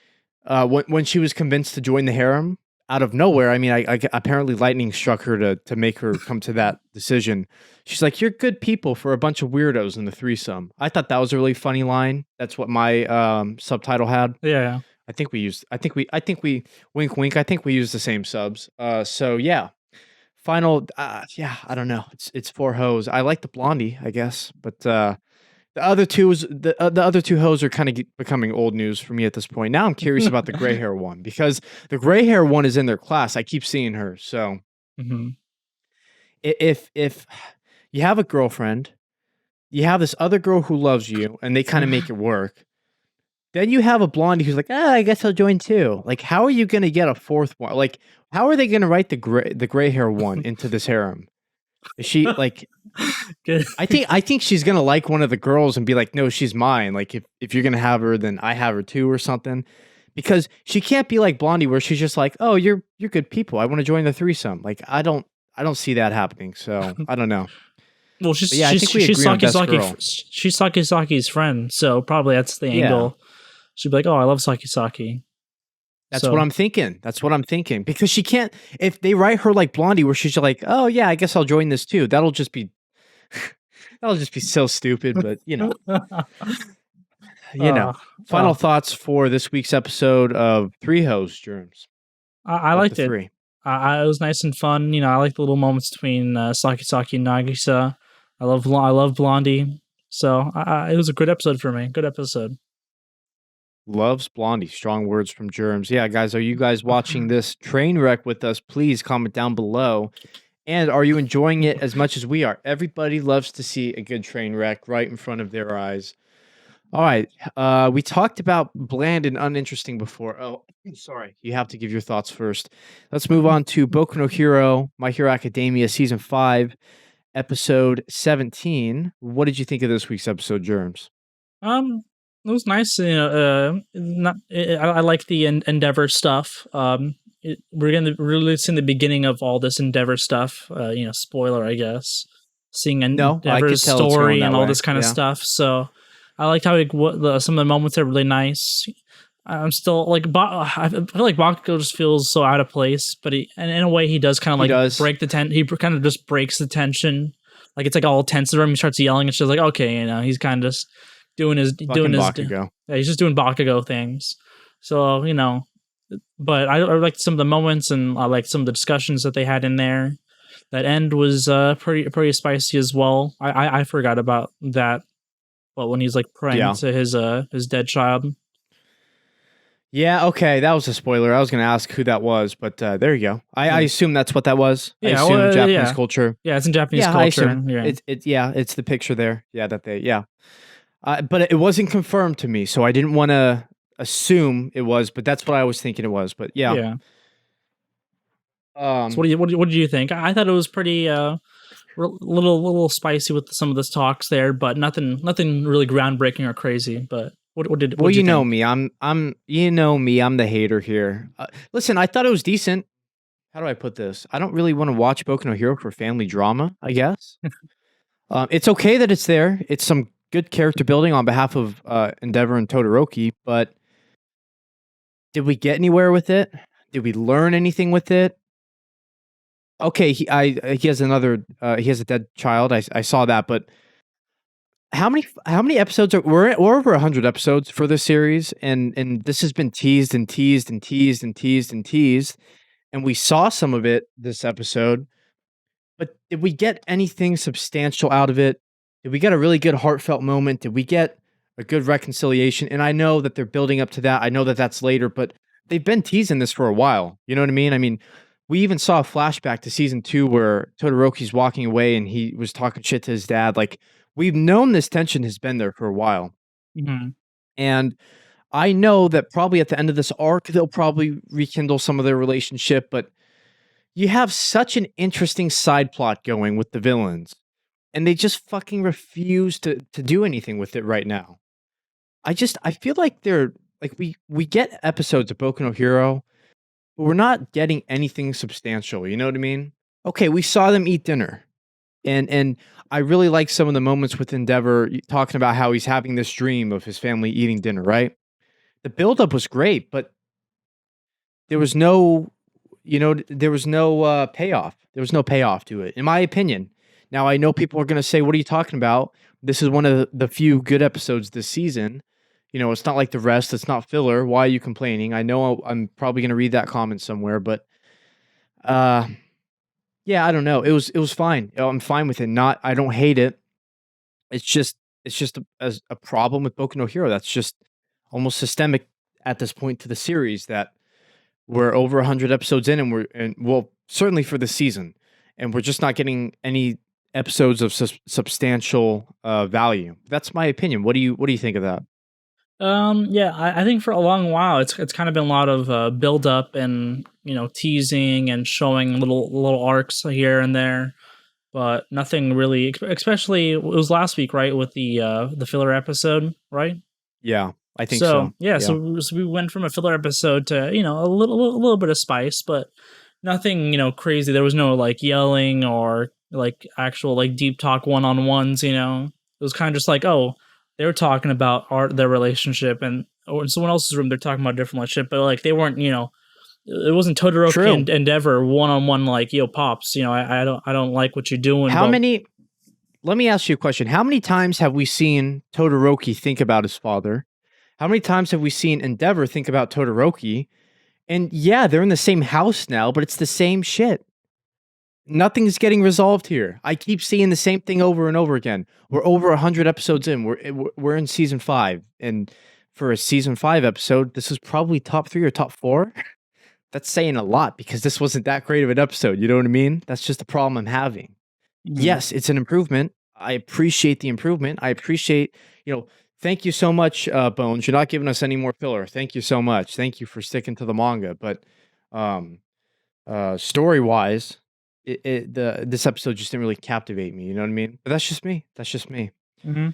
[SPEAKER 1] when she was convinced to join the harem, out of nowhere, I mean, I apparently lightning struck her to make her come to that decision. She's like, "You're good people for a bunch of weirdos in the threesome." I thought that was a really funny line. That's what my subtitle had.
[SPEAKER 2] Yeah.
[SPEAKER 1] I think we wink wink. I think we used the same subs. So yeah. Final yeah, I don't know. It's 4 hoes. I like the blondie, I guess, but the other two hoes are kind of becoming old news for me at this point. Now I'm curious about the gray hair one, because the gray hair one is in their class. I keep seeing her. So if you have a girlfriend, you have this other girl who loves you, and they kind of make it work. Then you have a blondie who's like, I guess I'll join too. Like, how are you going to get a fourth one? Like, how are they going to write the gray hair one into this harem? Is she like? I think she's gonna like one of the girls and be like, no, she's mine. Like, if you're gonna have her, then I have her too, or something. Because she can't be like Blondie, where she's just like, oh, you're good people. I want to join the threesome. Like, I don't see that happening. So I don't know.
[SPEAKER 2] Well, she's Saki's friend, so probably that's the angle. She'd be like, oh, I love Saki.
[SPEAKER 1] That's what I'm thinking. Because she can't, if they write her like Blondie, where she's like, oh yeah, I guess I'll join this too. That'll just be so stupid, but Final thoughts for this week's episode of 3 Hoes, Jerms.
[SPEAKER 2] I liked it. It was nice and fun. I like the little moments between Saki and Nagisa. I love Blondie. So it was a good episode for me. Good episode.
[SPEAKER 1] Loves Blondie. Strong words from Jerms. Yeah, guys, are you guys watching this train wreck with us? Please comment down below. And are you enjoying it as much as we are? Everybody loves to see a good train wreck right in front of their eyes. All right. We talked about bland and uninteresting before. Oh, sorry. You have to give your thoughts first. Let's move on to Boku no Hero, My Hero Academia, Season 5, Episode 17. What did you think of this week's episode, Jerms?
[SPEAKER 2] It was nice. I like the Endeavor stuff. We're really seeing the beginning of all this Endeavor stuff. Spoiler, I guess. Seeing Endeavor's story and all this kind of stuff. So I liked how some of the moments are really nice. I'm still like, I feel like Bakugo just feels so out of place, but in a way he does kind of like break the tension. He kind of just breaks the tension. Like, it's like all tense around him. He starts yelling and she's like, okay, he's kind of just doing his
[SPEAKER 1] Bakugo.
[SPEAKER 2] Yeah, he's just doing Bakugo things. So, but I liked some of the moments, and I liked some of the discussions that they had in there. That end was pretty spicy as well. I forgot about that. But when he's like praying to his dead child.
[SPEAKER 1] Yeah, okay, that was a spoiler. I was going to ask who that was, but there you go. I assume that's what that was.
[SPEAKER 2] Yeah,
[SPEAKER 1] I assume Japanese culture.
[SPEAKER 2] Yeah, it's in Japanese culture.
[SPEAKER 1] It's the picture there. Yeah, but it wasn't confirmed to me, so I didn't want to assume it was, but that's what I was thinking it was. But yeah.
[SPEAKER 2] So what did you think? I thought it was pretty little spicy with some of the talks there, but nothing really groundbreaking or crazy. But what did you think?
[SPEAKER 1] Know me, I'm the hater here. Listen, I thought it was decent. How do I put this? I don't really want to watch Boku no Hero for family drama, I guess. It's okay that it's there. It's some good character building on behalf of Endeavor and Todoroki, but did we get anywhere with it? Did we learn anything with it? Okay, he has he has a dead child. I saw that, but how many episodes we're over 100 episodes for this series, and this has been teased and teased and teased and teased and teased, and we saw some of it this episode, but did we get anything substantial out of it? Did we get a really good heartfelt moment? Did we get a good reconciliation? And I know that they're building up to that. I know that that's later, but they've been teasing this for a while. You know what I mean? I mean, we even saw a flashback to season 2 where Todoroki's walking away and he was talking shit to his dad. Like, we've known this tension has been there for a while.
[SPEAKER 2] Mm-hmm.
[SPEAKER 1] And I know that probably at the end of this arc, they'll probably rekindle some of their relationship, but you have such an interesting side plot going with the villains, and they just fucking refuse to do anything with it right now. I feel like they're like we get episodes of Boku no Hero, but we're not getting anything substantial. You know what I mean? Okay, we saw them eat dinner, and I really like some of the moments with Endeavor talking about how he's having this dream of his family eating dinner. Right? The buildup was great, but there was no, there was no payoff. There was no payoff to it, in my opinion. Now, I know people are going to say, what are you talking about? This is one of the few good episodes this season. It's not like the rest. It's not filler. Why are you complaining? I know I'm probably going to read that comment somewhere, but yeah, I don't know. It was fine. I'm fine with it. I don't hate it. It's just a problem with Boku no Hero that's just almost systemic at this point to the series, that we're over 100 episodes in, and well, certainly for the season, and we're just not getting any episodes of substantial value. That's my opinion. What do you think of that?
[SPEAKER 2] Yeah, I think for a long while it's kind of been a lot of build up and teasing and showing little arcs here and there, but nothing really. Especially it was last week, right, with the filler episode, right?
[SPEAKER 1] Yeah, I think so.
[SPEAKER 2] Yeah, so we went from a filler episode to a little bit of spice, but nothing crazy. There was no like yelling or like actual like deep talk one-on-ones. It was kind of just like, oh, they were talking about their relationship, and or in someone else's room they're talking about different shit, but like they weren't it wasn't Todoroki and Endeavor one-on-one like, yo, pops, I don't like what you're doing.
[SPEAKER 1] Let me ask you a question. How many times have we seen Todoroki think about his father? How many times have we seen Endeavor think about Todoroki? And yeah, they're in the same house now, but it's the same shit. Nothing's getting resolved here. I keep seeing the same thing over and over again. We're over 100 episodes in. We're in season 5. And for a season 5 episode, this is probably top 3 or top 4. That's saying a lot because this wasn't that great of an episode. You know what I mean? That's just the problem I'm having. Mm-hmm. Yes, it's an improvement. I appreciate the improvement. I appreciate, thank you so much, Bones. You're not giving us any more filler. Thank you so much. Thank you for sticking to the manga. But story-wise, this episode just didn't really captivate me. You know what I mean? But that's just me.
[SPEAKER 2] Mm-hmm.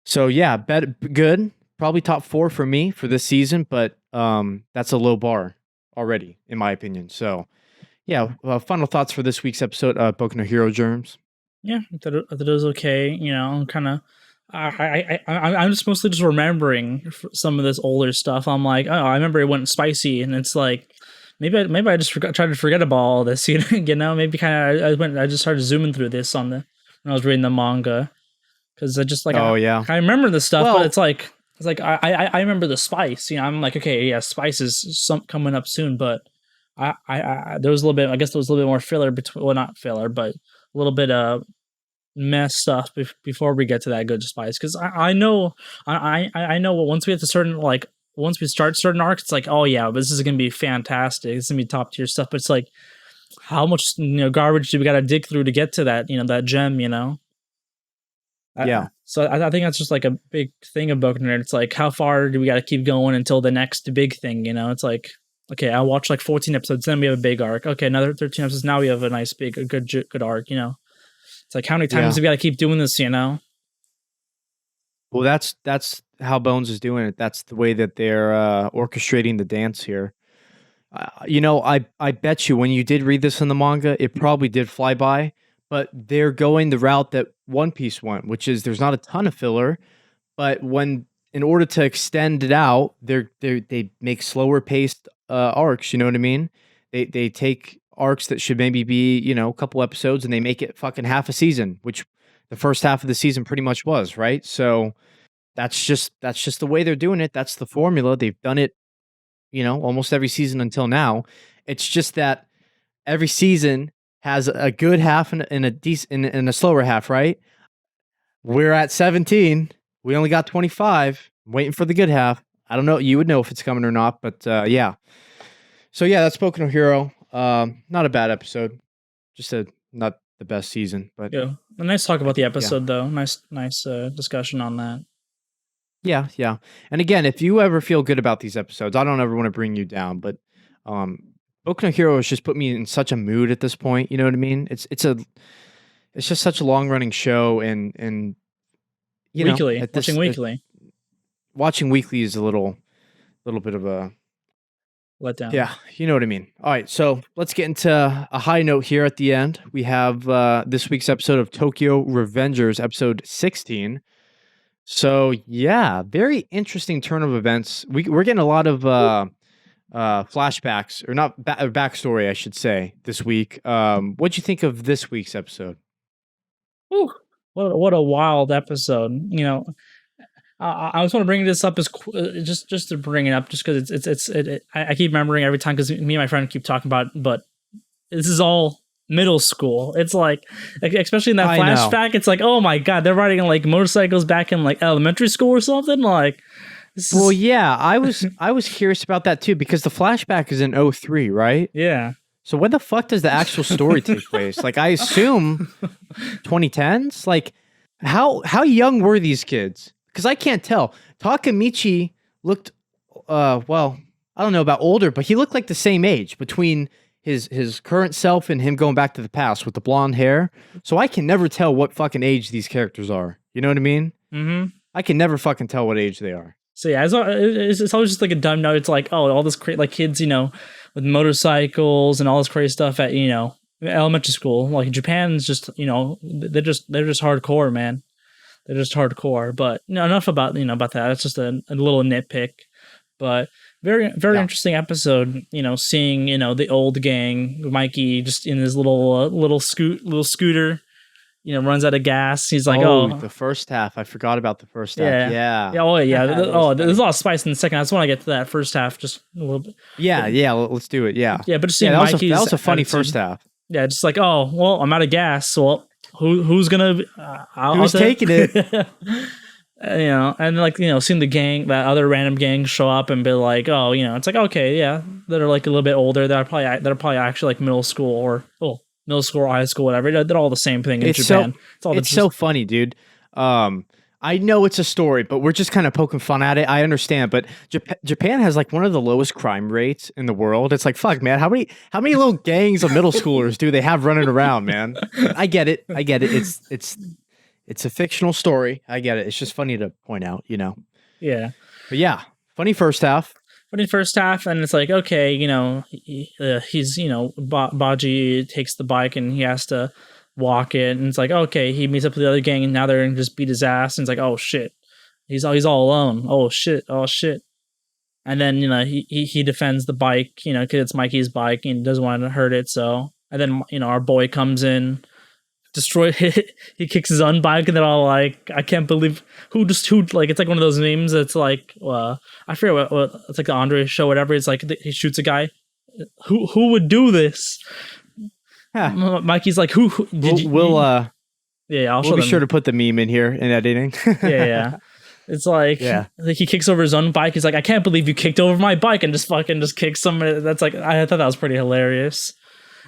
[SPEAKER 1] So yeah, good. Probably top 4 for me for this season, but that's a low bar already, in my opinion. So yeah, final thoughts for this week's episode, Boku no Hero, Jerms.
[SPEAKER 2] Yeah, I thought it was okay. Kind of. I'm just mostly just remembering some of this older stuff. I'm like, oh, I remember it went spicy, and it's like maybe I just tried to forget about all this. Maybe kind of I just started zooming through this when I was reading the manga, because I just like I remember the stuff, but it's like I remember the spice. I'm like, okay, yeah, spice is coming up soon, but I there was a little bit. I guess there was a little bit more filler between. Well, not filler, but a little bit of mess stuff before we get to that good spice. Because I know once we get to once we start certain arcs, it's like, oh yeah, this is gonna be fantastic. It's gonna be top tier stuff. But it's like, how much garbage do we gotta dig through to get to that that gem?
[SPEAKER 1] Yeah.
[SPEAKER 2] So I think that's just like a big thing of Boku no Hero. It's like, how far do we got to keep going until the next big thing? It's like, okay, I watched like 14 episodes, then we have a big arc. Okay, another 13 episodes, now we have a nice big, good arc. It's like, how many times do we got to keep doing this?
[SPEAKER 1] Well, that's how Bones is doing it. That's the way that they're orchestrating the dance here. I bet you when you did read this in the manga, it probably did fly by. But they're going the route that One Piece went, which is there's not a ton of filler, but in order to extend it out, they make slower paced arcs. You know what I mean? They take arcs that should maybe be a couple episodes, and they make it fucking half a season, which the first half of the season pretty much was, right? So that's just the way they're doing it. That's the formula. They've done it, almost every season until now. It's just that every season has a good half and a decent and a slower half, right? we're at 17. We only got 25. I'm waiting for the good half. I don't know. You would know if it's coming or not, but yeah. So yeah, that's Boku no Hero. Not a bad episode. Just not the best season, but
[SPEAKER 2] yeah. A nice talk about the episode though. Nice discussion on that.
[SPEAKER 1] Yeah. And again, if you ever feel good about these episodes, I don't ever want to bring you down, but Boku no Hero has just put me in such a mood at this point. You know what I mean? It's just such a long running show, and you
[SPEAKER 2] weekly.
[SPEAKER 1] know,
[SPEAKER 2] Watching
[SPEAKER 1] weekly is a little bit of a
[SPEAKER 2] letdown.
[SPEAKER 1] Yeah, you know what I mean. All right, so let's get into a high note here at the end. We have this week's episode of Tokyo Revengers, episode 16. So yeah, very interesting turn of events. We're getting a lot of flashbacks, or not backstory, I should say, this week. What'd you think of this week's episode?
[SPEAKER 2] Ooh, what a wild episode! You know, I was want to bring this up as just to bring it up, just because I keep remembering every time, because me and my friend keep talking about it, but this is all middle school. It's like especially in that flashback, it's like, oh my god, they're riding like motorcycles back in like elementary school or something. Like,
[SPEAKER 1] well, yeah, I was curious about that too, because the flashback is in 03, right?
[SPEAKER 2] Yeah.
[SPEAKER 1] So when the fuck does the actual story take place? Like, I assume 2010s. Like, how young were these kids? Because I can't tell. Takemichi looked, well, I don't know about older, but he looked like the same age between his current self and him going back to the past with the blonde hair. So I can never tell what fucking age these characters are. You know what I mean?
[SPEAKER 2] Mm-hmm.
[SPEAKER 1] I can never fucking tell what age they are.
[SPEAKER 2] So yeah, it's always just like a dumb note. It's like, oh, all this like kids, you know, with motorcycles and all this crazy stuff at, you know, elementary school. Like, Japan's just, you know, they're just hardcore, man. They're just hardcore. But you know, enough about that. It's just a little nitpick. But very interesting episode. You know, seeing, you know, the old gang, Mikey just in his little scooter. You know, runs out of gas. He's like,
[SPEAKER 1] the first half. I forgot about the first half. Yeah.
[SPEAKER 2] There's a lot of spice in the second. I just want to get to that first half just a little bit.
[SPEAKER 1] Yeah. Let's do it. Yeah.
[SPEAKER 2] Yeah, but just seeing
[SPEAKER 1] that was a funny first half.
[SPEAKER 2] Yeah, just like, oh, well, I'm out of gas. Well, who's gonna?
[SPEAKER 1] Who's taking it?
[SPEAKER 2] You know, and like, you know, seeing the gang, that other random gang show up and be like, oh, you know, it's like, okay, yeah, that are like a little bit older. They're probably actually like middle school or middle school or high school, whatever. They're all the same thing in Japan.
[SPEAKER 1] It's so funny, dude. I know it's a story, but we're just kind of poking fun at it. I understand, but Japan has like one of the lowest crime rates in the world. It's like, fuck, man, how many little gangs of middle schoolers do they have running around, man? I get it. It's a fictional story. I get it. It's just funny to point out, you know.
[SPEAKER 2] Yeah.
[SPEAKER 1] But yeah, funny first half.
[SPEAKER 2] And it's like, okay, you know, he's, you know, Baji takes the bike and he has to walk it, and it's like, okay, he meets up with the other gang and now they're gonna just beat his ass, and it's like, oh shit, he's all alone. Oh shit. And then, you know, he defends the bike, you know, because it's Mikey's bike and doesn't want to hurt it. So, and then, you know, our boy comes in, destroy it. He kicks his own bike, and they're all like, I can't believe who like, it's like one of those memes that's like, I forget what it's like the Andre show, whatever. It's like he shoots a guy. Who would do this? Huh. Mikey's like, who did
[SPEAKER 1] we'll be sure
[SPEAKER 2] to
[SPEAKER 1] put the meme in here in editing.
[SPEAKER 2] yeah. It's like, like he kicks over his own bike. He's like, I can't believe you kicked over my bike, and just kicks somebody. That's like, I thought that was pretty hilarious.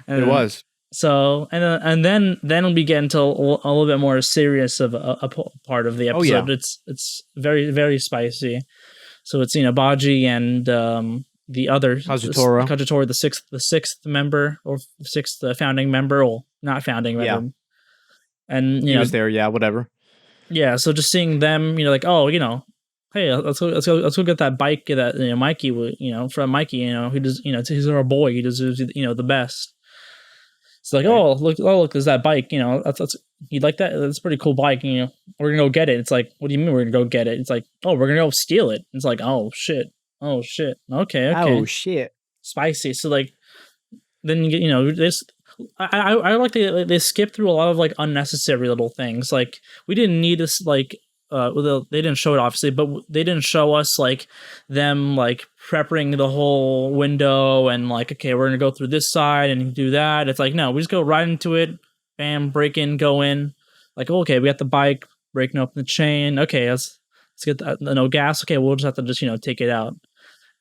[SPEAKER 2] And
[SPEAKER 1] it was.
[SPEAKER 2] So, and then we get into a little bit more serious of a part of the episode. It's very, very spicy. So it's, you know, Baji and the other Kajitora, the sixth member, or sixth founding member, or not founding member. And
[SPEAKER 1] he was there, whatever.
[SPEAKER 2] Yeah, so just seeing them, you know, like, oh, you know, hey, let's go get that bike that, you know, Mikey, you know, from Mikey, you know, he does, you know, he's our boy, he deserves, you know, the best. It's like, oh look, there's that bike, you know, that's you like that? That's a pretty cool bike, you know, we're gonna go get it. It's like, what do you mean we're gonna go get it? It's like, oh, we're gonna go steal it. It's like, oh shit, okay,
[SPEAKER 1] oh shit,
[SPEAKER 2] spicy. So like, then you get, you know, this. I like they skip through a lot of like unnecessary little things. Like, we didn't need this, like, they didn't show it obviously, but they didn't show us like them like prepping the whole window and like, okay, we're gonna go through this side and do that. It's like, no, we just go right into it, bam, break in, go in. Like, okay, we got the bike, breaking open the chain. Okay, let's get that, no gas. Okay, we'll just have to just take it out.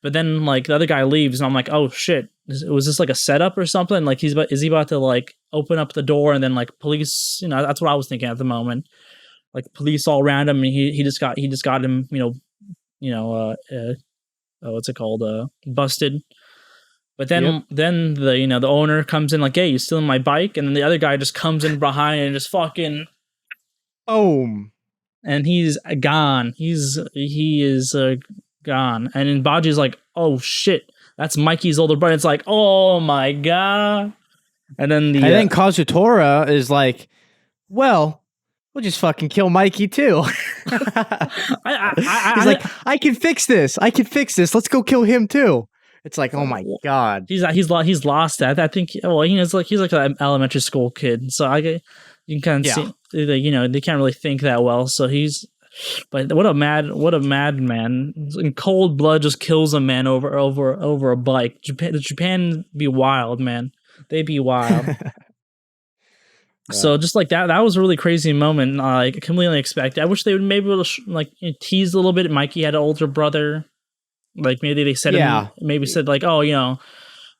[SPEAKER 2] But then like the other guy leaves, and I'm like, oh shit, was this like a setup or something? Like is he about to like open up the door and then like police? That's what I was thinking at the moment. Like police all around him, and he just got him, what's it called, busted. But then the owner comes in like, hey, you stealing my bike? And then the other guy just comes in behind and just fucking
[SPEAKER 1] boom,
[SPEAKER 2] and he's gone. He is gone. And then Baji's like, oh shit, that's Mikey's older brother. It's like, oh my god. And then
[SPEAKER 1] Kazutora is like, well, we'll just fucking kill Mikey too. He's like, I can fix this. Let's go kill him too. It's like, oh my god.
[SPEAKER 2] He's lost that. I think. Well, he's like an elementary school kid. So you can kind of see, they can't really think that well. So he's. But what a madman in cold blood just kills a man over a bike. Japan be wild, man. They be wild. Yeah. So just like that was a really crazy moment. Like completely unexpected. I wish they would maybe tease a little bit. Mikey had an older brother. Like maybe they said said like, oh,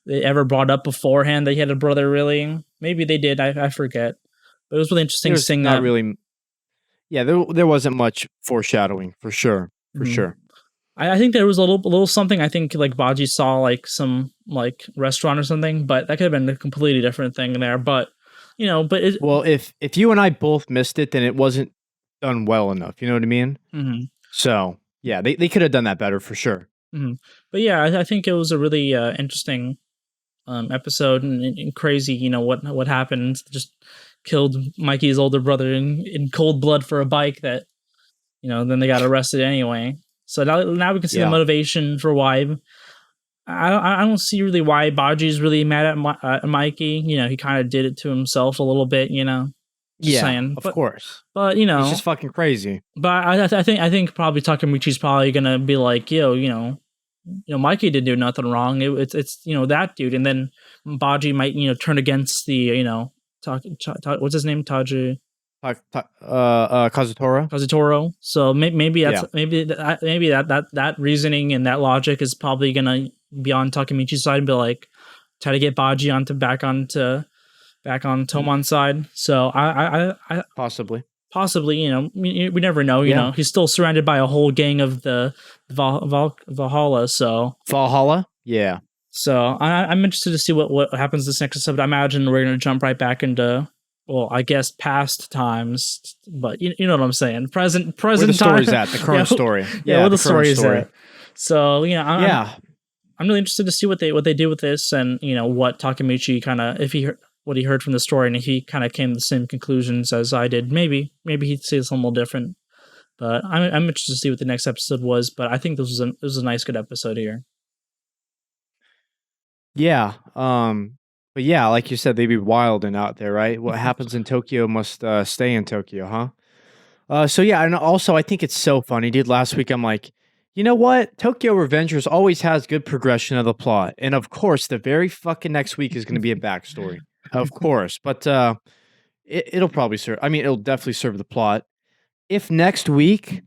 [SPEAKER 2] they ever brought up beforehand that he had a brother. Really, maybe they did. I forget. But it was really interesting seeing that.
[SPEAKER 1] Really. Yeah, there wasn't much foreshadowing for sure.
[SPEAKER 2] I think there was a little something. I think like Baji saw like some like restaurant or something, but that could have been a completely different thing there. But
[SPEAKER 1] if you and I both missed it, then it wasn't done well enough. You know what I mean?
[SPEAKER 2] Mm-hmm.
[SPEAKER 1] So yeah, they could have done that better for sure.
[SPEAKER 2] Mm-hmm. But yeah, I think it was a really interesting episode and crazy. What happened? Just killed Mikey's older brother in cold blood for a bike that, then they got arrested anyway. So now we can see the motivation for why. I don't see really why Baji's really mad at Mikey. He kind of did it to himself a little bit. Just saying.
[SPEAKER 1] Of course.
[SPEAKER 2] But
[SPEAKER 1] he's just fucking crazy.
[SPEAKER 2] But I think probably Takemichi's probably gonna be like, Mikey didn't do nothing wrong. It's that dude, and then Baji might turn against the what's his name? Kazutora. Kazutora. So maybe that reasoning and that logic is probably gonna be on Takemichi's side and be like try to get Baji back on Tomon's side. So I
[SPEAKER 1] possibly
[SPEAKER 2] we never know. He's still surrounded by a whole gang of the Valhalla. So
[SPEAKER 1] Valhalla, yeah.
[SPEAKER 2] So I'm interested to see what happens this next episode. I imagine we're going to jump right back into, well, I guess past times, but you know what I'm saying. Present
[SPEAKER 1] where the
[SPEAKER 2] time.
[SPEAKER 1] Story's at the current story.
[SPEAKER 2] Yeah, where the story is at. So I'm really interested to see what they do with this, and what Takemichi kind of what he heard from the story, and if he kind of came to the same conclusions as I did. Maybe he'd say something a little different. But I'm interested to see what the next episode was. But I think this was a nice, good episode here.
[SPEAKER 1] Yeah. But yeah, like you said, they'd be wild and out there, right? What happens in Tokyo must stay in Tokyo, huh? So yeah, and also I think it's so funny, dude. Last week I'm like, you know what? Tokyo Revengers always has good progression of the plot. And of course, the very fucking next week is going to be a backstory. Of course. But it'll probably serve. I mean, it'll definitely serve the plot. If next week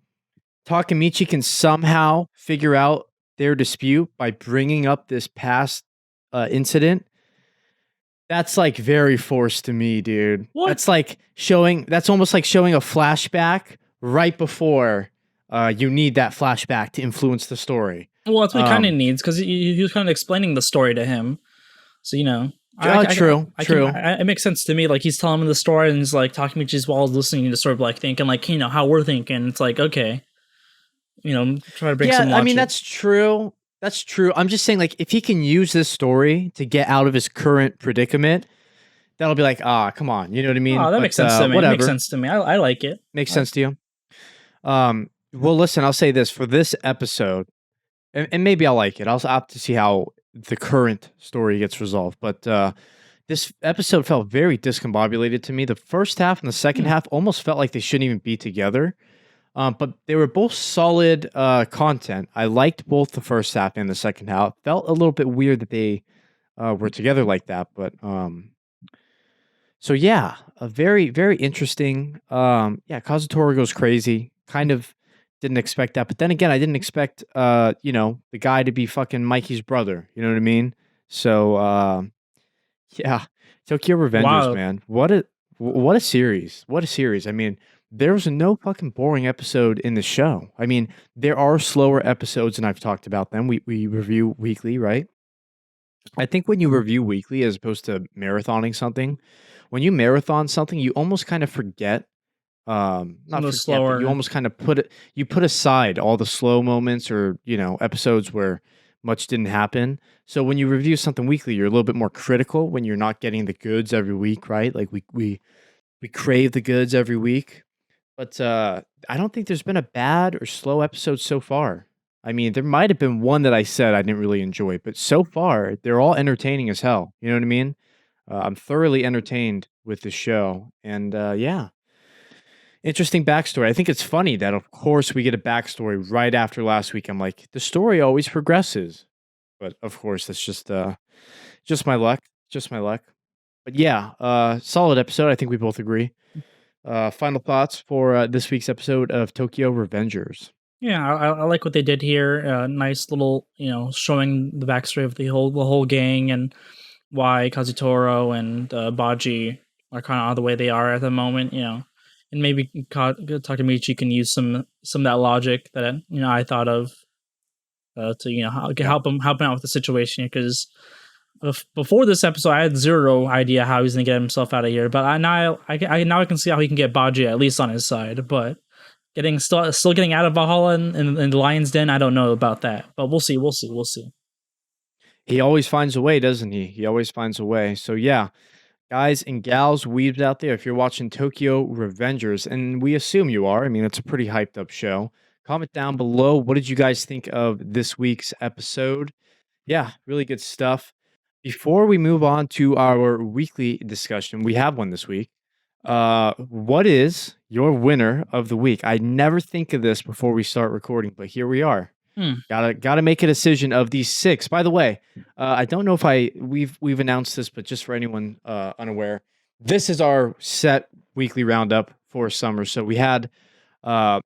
[SPEAKER 1] Takemichi can somehow figure out their dispute by bringing up this past incident, that's like very forced to me, dude.
[SPEAKER 2] What?
[SPEAKER 1] That's almost like showing a flashback right before you need that flashback to influence the story.
[SPEAKER 2] Well, that's what he kind of needs, because he was kind of explaining the story to him. So,
[SPEAKER 1] true.
[SPEAKER 2] It makes sense to me. Like, he's telling him the story, and he's like Takemichi's while listening to sort of like thinking, like, how we're thinking. It's like, okay, try to bring some logic.
[SPEAKER 1] I mean, that's true. That's true. I'm just saying, like, if he can use this story to get out of his current predicament, that'll be like, come on. You know what I mean?
[SPEAKER 2] Oh, that makes sense to me.
[SPEAKER 1] Whatever.
[SPEAKER 2] It makes sense to me. I like it.
[SPEAKER 1] Makes sense to you? Well, listen, I'll say this. For this episode, and maybe I'll like it. I'll have to see how the current story gets resolved. But this episode felt very discombobulated to me. The first half and the second half almost felt like they shouldn't even be together. But they were both solid content. I liked both the first half and the second half. Felt a little bit weird that they were together like that. But So yeah, a very, very interesting. Yeah, Kazutora goes crazy. Kind of didn't expect that, but then again, I didn't expect the guy to be fucking Mikey's brother. You know what I mean? So yeah, Tokyo Revengers,
[SPEAKER 2] Wow.
[SPEAKER 1] man. What a series. What a series. I mean, there was no fucking boring episode in the show. I mean, there are slower episodes, and I've talked about them. We review weekly, right? I think when you review weekly as opposed to marathoning something, when you marathon something, you almost kind of forget, not forget, but you almost kind of you put aside all the slow moments or, episodes where much didn't happen. So when you review something weekly, you're a little bit more critical when you're not getting the goods every week, right? Like we crave the goods every week. But I don't think there's been a bad or slow episode so far. I mean, there might have been one that I said I didn't really enjoy, but so far they're all entertaining as hell. You know what I mean? I'm thoroughly entertained with the show, and yeah, interesting backstory. I think it's funny that, of course, we get a backstory right after last week. I'm like, the story always progresses, but of course, that's just my luck, just my luck. But yeah, solid episode. I think we both agree. Final thoughts for this week's episode of Tokyo Revengers.
[SPEAKER 2] Yeah, I like what they did here. Nice little, showing the backstory of the whole gang and why Kazutoro and Baji are kind of the way they are at the moment. And maybe Takamichi can use some of that logic that I thought of to help him out with the situation, because before this episode, I had zero idea how he's gonna get himself out of here. But now I can see how he can get Baji at least on his side. But still getting out of Valhalla and the Lion's Den, I don't know about that. But we'll see.
[SPEAKER 1] He always finds a way, doesn't he? He always finds a way. So yeah, guys and gals, weebs out there, if you're watching Tokyo Revengers, and we assume you are, I mean, it's a pretty hyped up show. Comment down below. What did you guys think of this week's episode? Yeah, really good stuff. Before we move on to our weekly discussion, we have one this week. What is your winner of the week? I never think of this before we start recording, but here we are. Gotta make a decision of these 6. By the way, I don't know if we've announced this, but just for anyone unaware, this is our set weekly roundup for summer. So we had Tokyo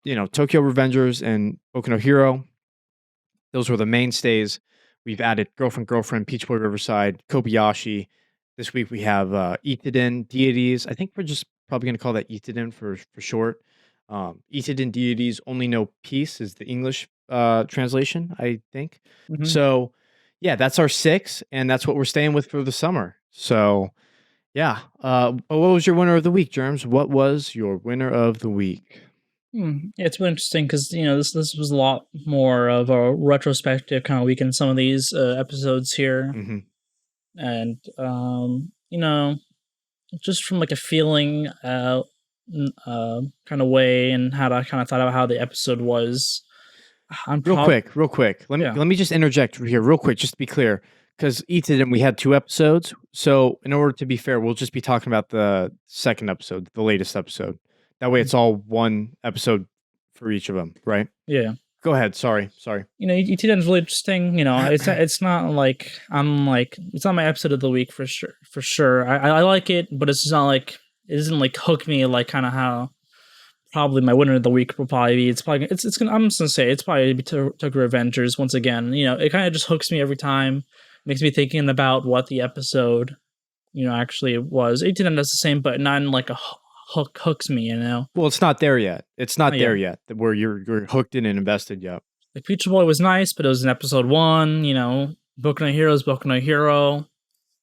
[SPEAKER 1] Revengers and Boku no Hero. Those were the mainstays. We've added Girlfriend, Peach Boy Riverside, Kobayashi. This week we have Itaden, Deities. I think we're just probably going to call that Itaden for short. Itaden, Deities, Only Know Peace is the English translation, I think. Mm-hmm. So, yeah, that's our 6, and that's what we're staying with for the summer. So, yeah. What was your winner of the week, Jerms? What was your winner of the week?
[SPEAKER 2] Yeah, it's really interesting because this was a lot more of a retrospective kind of week in some of these episodes here, and just from like a feeling kind of way, and how I kind of thought about how the episode was.
[SPEAKER 1] Real quick. Let me just interject here, real quick, just to be clear, because Itaden we had 2 episodes, so in order to be fair, we'll just be talking about the second episode, the latest episode. That way, it's all one episode for each of them, right?
[SPEAKER 2] Yeah.
[SPEAKER 1] Go ahead. Sorry.
[SPEAKER 2] Itaden is really interesting. It's not like it's not my episode of the week for sure. I like it, but it's not like it doesn't like hook me like kind of how probably my winner of the week will probably be. I'm just gonna say it's probably Tokyo Revengers once again. It kind of just hooks me every time. Makes me thinking about what the episode actually was. Itaden does the same, but not in like a hooks me,
[SPEAKER 1] Well, it's not there yet. It's not there yet where you're hooked in and invested yet.
[SPEAKER 2] Like Peach Boy was nice, but it was in episode 1. Boku no Hero is Boku no Hero.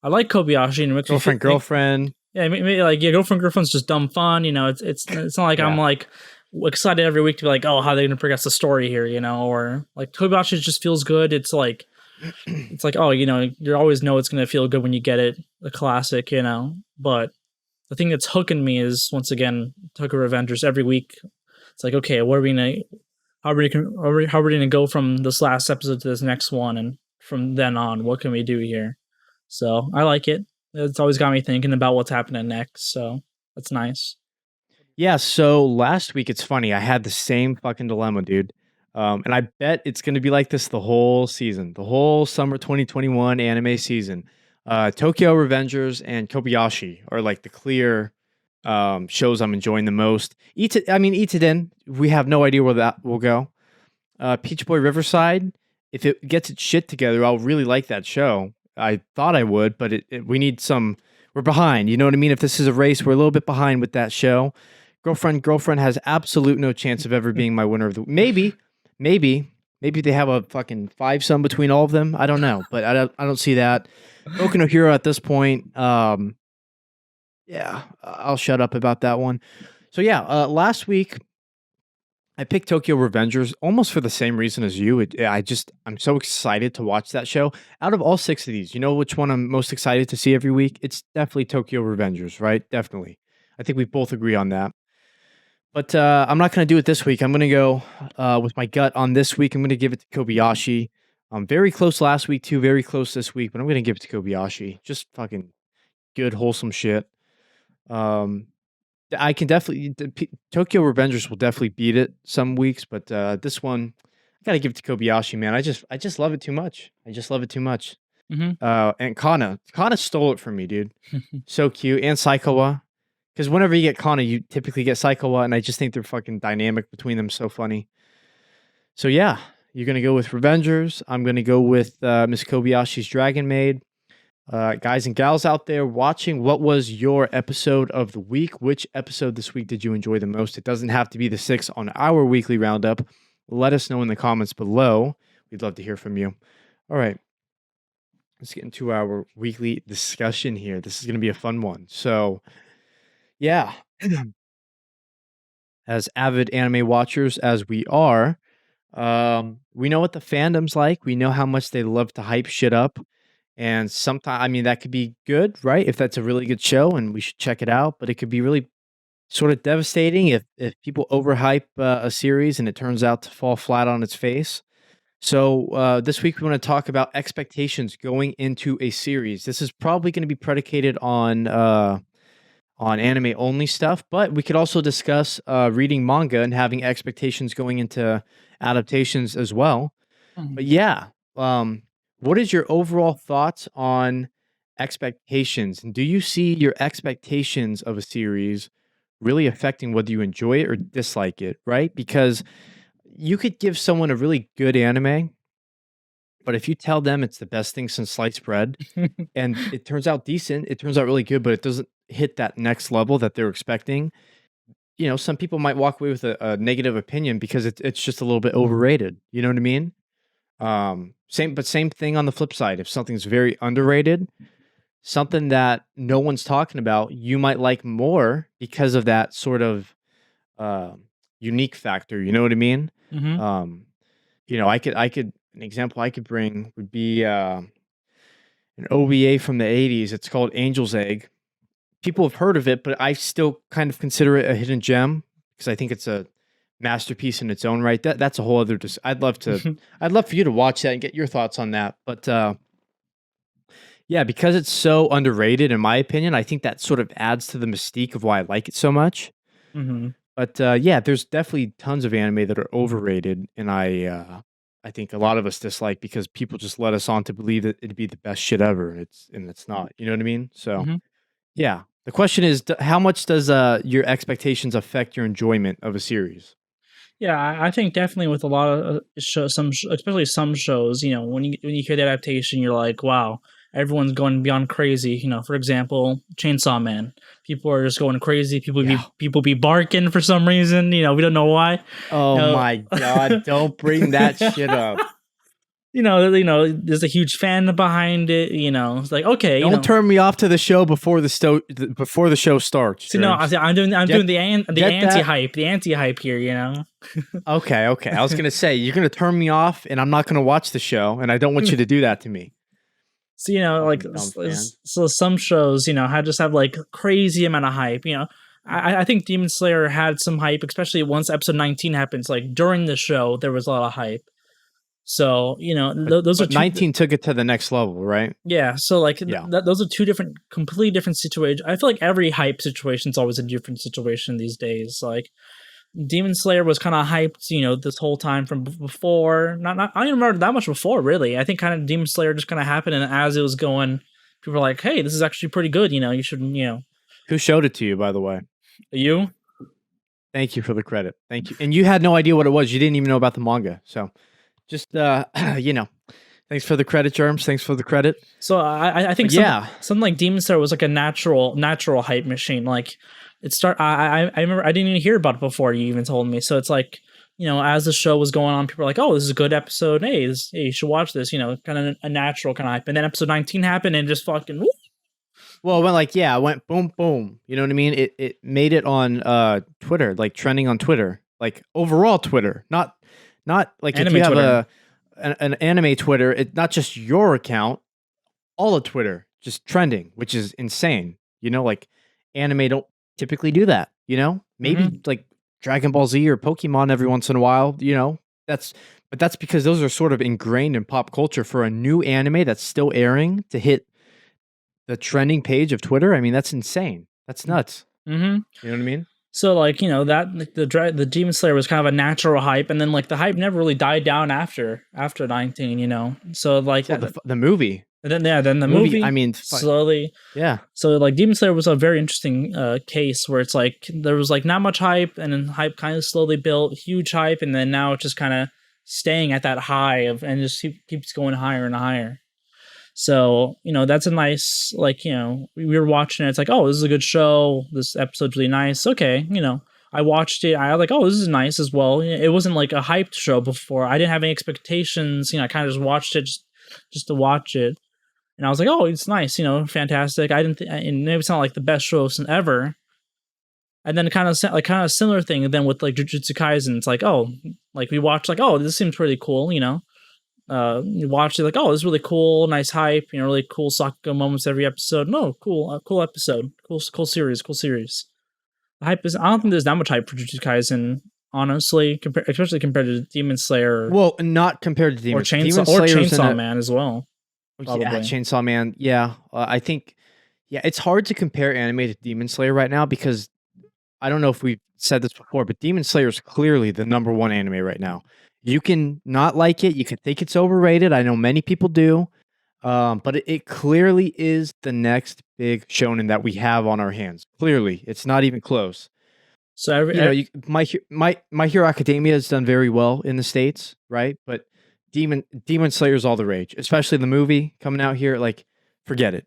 [SPEAKER 2] I like Kobayashi and
[SPEAKER 1] Girlfriend.
[SPEAKER 2] Yeah, maybe Girlfriend's just dumb fun. It's not like I'm like excited every week to be like, oh, how are they gonna progress the story here? Or like Kobayashi just feels good. It's like oh, you always know it's gonna feel good when you get it, a classic, but. The thing that's hooking me is once again Tokyo Revengers every week. It's like, okay, how are we gonna go from this last episode to this next one, and from then on, what can we do here? So I like it. It's always got me thinking about what's happening next. So that's nice.
[SPEAKER 1] Yeah. So last week, it's funny. I had the same fucking dilemma, dude. And I bet it's gonna be like this the whole season, the whole summer 2021 anime season. Tokyo Revengers and Kobayashi are like the clear shows I'm enjoying the most. Itaden, we have no idea where that will go. Peach Boy Riverside, if it gets its shit together, I'll really like that show. I thought I would, but we need some. We're behind. You know what I mean? If this is a race, we're a little bit behind with that show. Girlfriend has absolute no chance of ever being my winner of the. Maybe they have a fucking 5-sum between all of them. I don't know, but I don't see that. Boku no Hero at this point. Yeah, I'll shut up about that one. So yeah, last week I picked Tokyo Revengers almost for the same reason as you. I'm so excited to watch that show. Out of all 6 of these, you know which one I'm most excited to see every week? It's definitely Tokyo Revengers, right? Definitely. I think we both agree on that. But I'm not going to do it this week. I'm going to go with my gut on this week. I'm going to give it to Kobayashi. Very close last week, too. Very close this week. But I'm going to give it to Kobayashi. Just fucking good, wholesome shit. I can definitely... Tokyo Revengers will definitely beat it some weeks. But this one, I got to give it to Kobayashi, man. I just love it too much. I just love it too much. Mm-hmm. And Kana stole it from me, dude. So cute. And Saikawa. Because whenever you get Kana, you typically get Saikawa, and I just think they're fucking dynamic between them. So funny. So yeah, you're going to go with Revengers. I'm going to go with Miss Kobayashi's Dragon Maid. Guys and gals out there watching, what was your episode of the week? Which episode this week did you enjoy the most? It doesn't have to be the 6 on our weekly roundup. Let us know in the comments below. We'd love to hear from you. All right. Let's get into our weekly discussion here. This is going to be a fun one. So... yeah, as avid anime watchers as we are, we know what the fandom's like. We know how much they love to hype shit up. And sometimes, that could be good, right? If that's a really good show and we should check it out. But it could be really sort of devastating if people overhype a series and it turns out to fall flat on its face. So this week we want to talk about expectations going into a series. This is probably going to be predicated on anime only stuff, but we could also discuss reading manga and having expectations going into adaptations as well. Mm-hmm. But yeah, what is your overall thoughts on expectations? And do you see your expectations of a series really affecting whether you enjoy it or dislike it, right? Because you could give someone a really good anime, but if you tell them it's the best thing since sliced bread and it turns out decent, it turns out really good, but it doesn't hit that next level that they're expecting, some people might walk away with a negative opinion because it's just a little bit overrated. You know what I mean? Same thing on the flip side. If something's very underrated, something that no one's talking about, you might like more because of that sort of unique factor. You know what I mean? Mm-hmm. An example I could bring would be an OVA from the 80s. It's called Angel's Egg. People have heard of it, but I still kind of consider it a hidden gem because I think it's a masterpiece in its own right. That's a whole other. I'd love for you to watch that and get your thoughts on that. But yeah, because it's so underrated, in my opinion, I think that sort of adds to the mystique of why I like it so much. Mm-hmm. But yeah, there's definitely tons of anime that are overrated, and I think a lot of us dislike because people just let us on to believe that it'd be the best shit ever, and it's not. You know what I mean? So. Mm-hmm. Yeah. The question is, how much does your expectations affect your enjoyment of a series?
[SPEAKER 2] Yeah, I think definitely with a lot of especially some shows, when you hear the adaptation, you're like, wow, everyone's going beyond crazy. For example, Chainsaw Man. People are just going crazy. People be barking for some reason. We don't know why.
[SPEAKER 1] Oh my God! Don't bring that shit up.
[SPEAKER 2] There's a huge fan behind it. It's like, okay,
[SPEAKER 1] don't turn me off to the show before the show starts.
[SPEAKER 2] So, no, I'm doing the anti-hype here.
[SPEAKER 1] Okay. I was gonna say you're gonna turn me off, and I'm not gonna watch the show, and I don't want you to do that to me.
[SPEAKER 2] So so some shows just have like crazy amount of hype. I think Demon Slayer had some hype, especially once episode 19 happens. Like during the show, there was a lot of hype. So, those are
[SPEAKER 1] 19 took it to the next level, right?
[SPEAKER 2] Yeah. So those are two completely different situations. I feel like every hype situation is always a different situation these days. Like Demon Slayer was kind of hyped, this whole time from before. I don't remember that much before, really. I think kind of Demon Slayer just kind of happened, and as it was going people are like, hey, this is actually pretty good. You should,
[SPEAKER 1] Who showed it to you, by the way?
[SPEAKER 2] You.
[SPEAKER 1] Thank you for the credit. Thank you. And you had no idea what it was. You didn't even know about the manga. So just, thanks for the credit, Jerms. Thanks for the credit.
[SPEAKER 2] So I think something like Demon Slayer was like a natural hype machine. Like I remember I didn't even hear about it before you even told me. So it's like, as the show was going on, people were like, oh, this is a good episode. Hey, you should watch this, kind of a natural kind of hype. And then episode 19 happened and just fucking whoop.
[SPEAKER 1] Well, it went boom, boom. You know what I mean? It made it on Twitter, like trending on Twitter, like overall Twitter, not like anime if you have Twitter. An anime Twitter, it's not just your account, all of Twitter just trending, which is insane. Like anime don't typically do that. Maybe like Dragon Ball Z or Pokemon every once in a while. That's because those are sort of ingrained in pop culture. For a new anime that's still airing to hit the trending page of Twitter, I mean, that's insane. That's nuts.
[SPEAKER 2] Mm-hmm.
[SPEAKER 1] You know what I mean?
[SPEAKER 2] So like, that like, the Demon Slayer was kind of a natural hype, and then like the hype never really died down after 19. So like
[SPEAKER 1] the movie.
[SPEAKER 2] And then the movie.
[SPEAKER 1] I mean,
[SPEAKER 2] slowly.
[SPEAKER 1] Yeah.
[SPEAKER 2] So like Demon Slayer was a very interesting case where it's like there was like not much hype, and then hype kind of slowly built, huge hype, and then now it's just kind of staying at that high and just keeps going higher and higher. So, that's a nice, like, we were watching it. It's like, oh, this is a good show. This episode's really nice. Okay. I watched it. I was like, oh, this is nice as well. It wasn't like a hyped show before. I didn't have any expectations. I kind of just watched it just to watch it. And I was like, oh, it's nice, fantastic. I didn't and maybe it's not like the best show ever. And then kind of similar thing. And then with like Jujutsu Kaisen, it's like, oh, like we watched like, oh, this seems pretty cool, you watch it like, oh, this is really cool, nice hype, really cool Sakuga moments every episode. No, cool episode, cool series. The hype is, I don't think there's that much hype for Jujutsu Kaisen, honestly, especially compared to Demon Slayer.
[SPEAKER 1] Well, not compared to Demon Slayer.
[SPEAKER 2] Chainsaw Man as well.
[SPEAKER 1] Probably. Yeah, Chainsaw Man. Yeah, I think, it's hard to compare anime to Demon Slayer right now because I don't know if we've said this before, but Demon Slayer is clearly the #1 anime right now. You can not like it. You can think it's overrated. I know many people do. But it clearly is the next big shonen that we have on our hands. Clearly. It's not even close.
[SPEAKER 2] So,
[SPEAKER 1] My Hero Academia has done very well in the States, right? But Demon Slayer is all the rage, especially the movie coming out here. Like, forget it.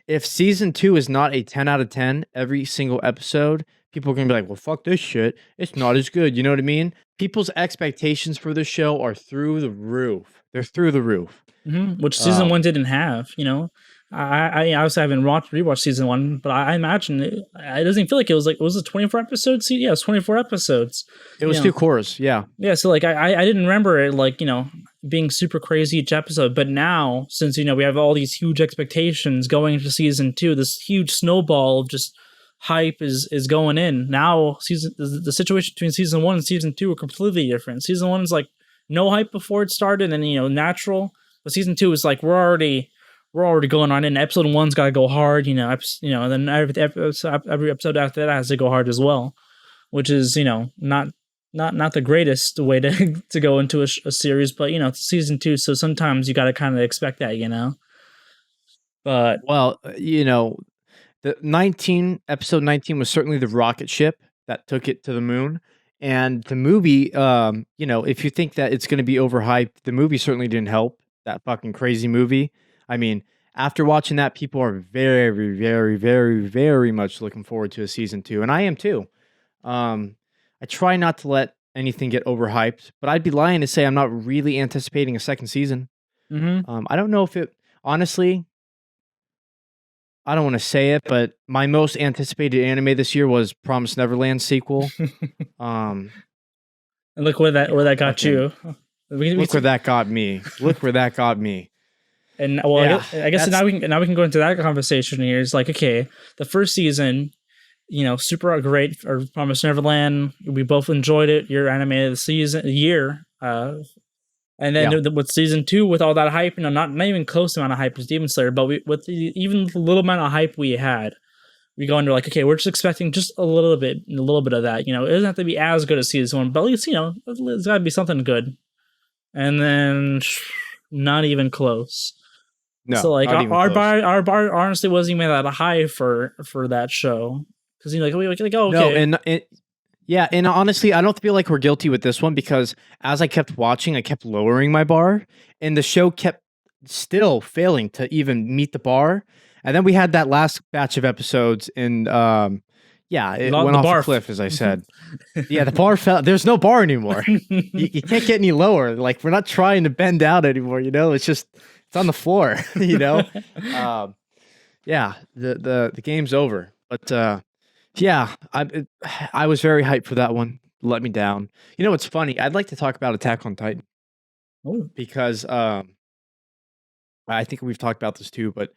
[SPEAKER 1] If season 2 is not a 10 out of 10 every single episode, people are going to be like, well, fuck this shit. It's not as good. You know what I mean? People's expectations for this show are through the roof. They're through the roof.
[SPEAKER 2] Mm-hmm. Which season 1 didn't have, I obviously haven't rewatched season 1, but I imagine it doesn't feel like it was a 24 episodes. Yeah, it was 24 episodes.
[SPEAKER 1] It was 2 cores. Yeah.
[SPEAKER 2] Yeah. So like, I didn't remember it like, being super crazy each episode, but now since, we have all these huge expectations going into season 2, this huge snowball of just hype is going in. Now the situation between season 1 and season 2 are completely different. Season 1 is like no hype before it started, and then natural. But season 2 is like we're already going on in. Episode 1's got to go hard, and then every episode after that has to go hard as well, which is not the greatest way to go into a series. But it's season 2, so sometimes you got to kind of expect that, But
[SPEAKER 1] the episode 19 was certainly the rocket ship that took it to the moon. And the movie, if you think that it's going to be overhyped, the movie certainly didn't help. That fucking crazy movie. I mean, after watching that, people are very, very, very, very much looking forward to a season 2. And I am too. I try not to let anything get overhyped, but I'd be lying to say I'm not really anticipating a second season.
[SPEAKER 2] Mm-hmm.
[SPEAKER 1] I don't know if it, honestly, I don't want to say it, but my most anticipated anime this year was Promised Neverland sequel.
[SPEAKER 2] And look where that got you.
[SPEAKER 1] Look where that got me. Look where that got me.
[SPEAKER 2] And I guess now we can go into that conversation here. It's like, okay, the first season, super great for Promised Neverland. We both enjoyed it. Your anime of the year. And then with season 2, with all that hype, not even close amount of hype as Demon Slayer, but with even the little amount of hype we had, we go into like, okay, we're just expecting just a little bit of that. It doesn't have to be as good as season 1, but at least there's got to be something good. And then not even close.
[SPEAKER 1] No,
[SPEAKER 2] so like our bar honestly wasn't even that high for that show because you know, like oh okay.
[SPEAKER 1] No, and honestly, I don't feel like we're guilty with this one because as I kept watching, I kept lowering my bar, and the show kept still failing to even meet the bar. And then we had that last batch of episodes, and it went off a cliff, as I said. Yeah, the bar fell. There's no bar anymore. You can't get any lower. Like, we're not trying to bend out anymore. You know, it's on the floor. You know, the game's over. But yeah, I was very hyped for that one. Let me down. You know what's funny? I'd like to talk about Attack on Titan. Because I think we've talked about this too, but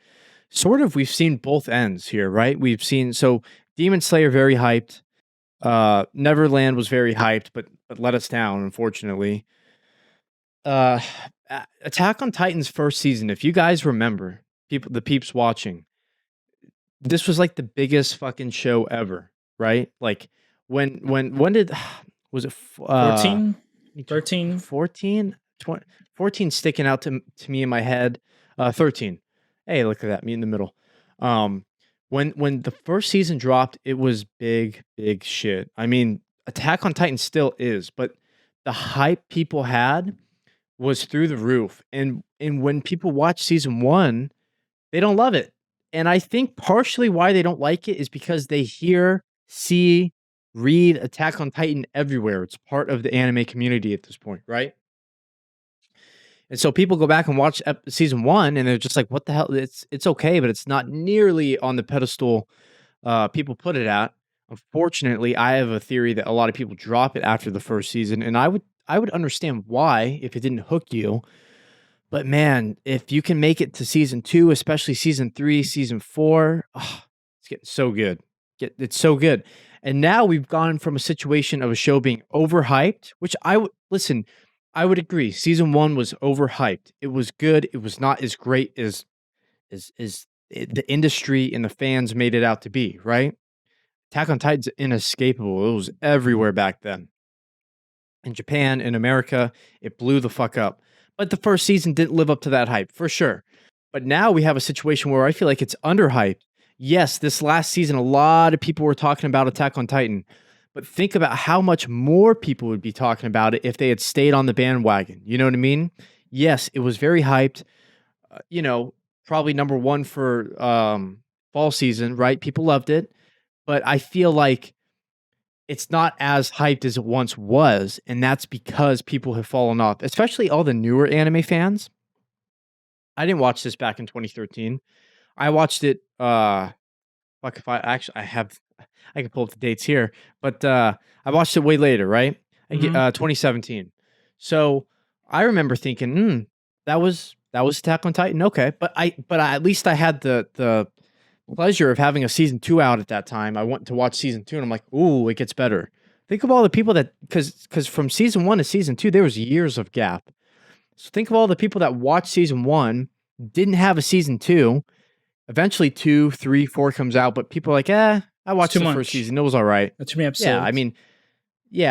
[SPEAKER 1] sort of we've seen both ends here, right? We've seen Demon Slayer very hyped. Neverland was very hyped, but let us down, unfortunately. Attack on Titan's first season, if you guys remember, the peeps watching, this was like the biggest fucking show ever, right? Like when did was it
[SPEAKER 2] 14? 13?
[SPEAKER 1] 14? 14 sticking out to me in my head. 13. Hey, look at that, me in the middle. When the first season dropped, it was big shit. I mean, Attack on Titan still is, but the hype people had was through the roof. And when people watch season 1, they don't love it. And I think partially why they don't like it is because they hear, see, read Attack on Titan everywhere. It's part of the anime community at this point, right? And so people go back and watch season 1, and they're just like, "What the hell? It's okay, but it's not nearly on the pedestal people put it at." Unfortunately, I have a theory that a lot of people drop it after the first season, and I would understand why if it didn't hook you. But man, if you can make it to season 2, especially season 3, season 4, it's getting so good. It's so good. And now we've gone from a situation of a show being overhyped, which I would agree. Season 1 was overhyped. It was good. It was not as great as the industry and the fans made it out to be, right? Attack on Titan's inescapable. It was everywhere back then. In Japan, in America, it blew the fuck up. But the first season didn't live up to that hype, for sure. But now we have a situation where I feel like it's underhyped. Yes, this last season, a lot of people were talking about Attack on Titan. But think about how much more people would be talking about it if they had stayed on the bandwagon. You know what I mean? Yes, it was very hyped. Probably number 1 for fall season, right? People loved it. But I feel like it's not as hyped as it once was, and that's because people have fallen off, especially all the newer anime fans. I didn't watch this back in 2013. I watched it, I can pull up the dates here, but I watched it way later, right? 2017. So I remember thinking, that was Attack on Titan, okay. But at least I had the pleasure of having a season 2 out at that time. I went to watch season 2, and I'm like, ooh, it gets better. Think of all the people that, because from season 1 to season 2, there was years of gap. So think of all the people that watched season 1, didn't have a season 2. Eventually 2, 3, 4 comes out, but people are like, I watched the first season. It was all right.
[SPEAKER 2] Too many episodes.
[SPEAKER 1] Yeah, I mean,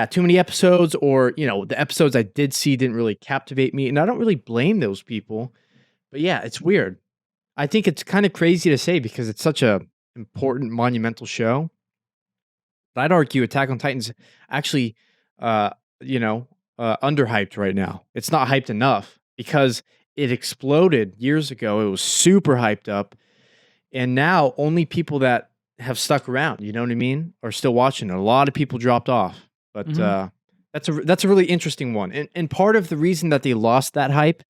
[SPEAKER 1] too many episodes, or, the episodes I did see didn't really captivate me. And I don't really blame those people. But yeah, it's weird. I think it's kind of crazy to say because it's such a important, monumental show. But I'd argue Attack on Titan's actually, underhyped right now. It's not hyped enough because it exploded years ago. It was super hyped up. And now only people that have stuck around, you know what I mean, are still watching it. A lot of people dropped off. But that's a really interesting one. And part of the reason that they lost that hype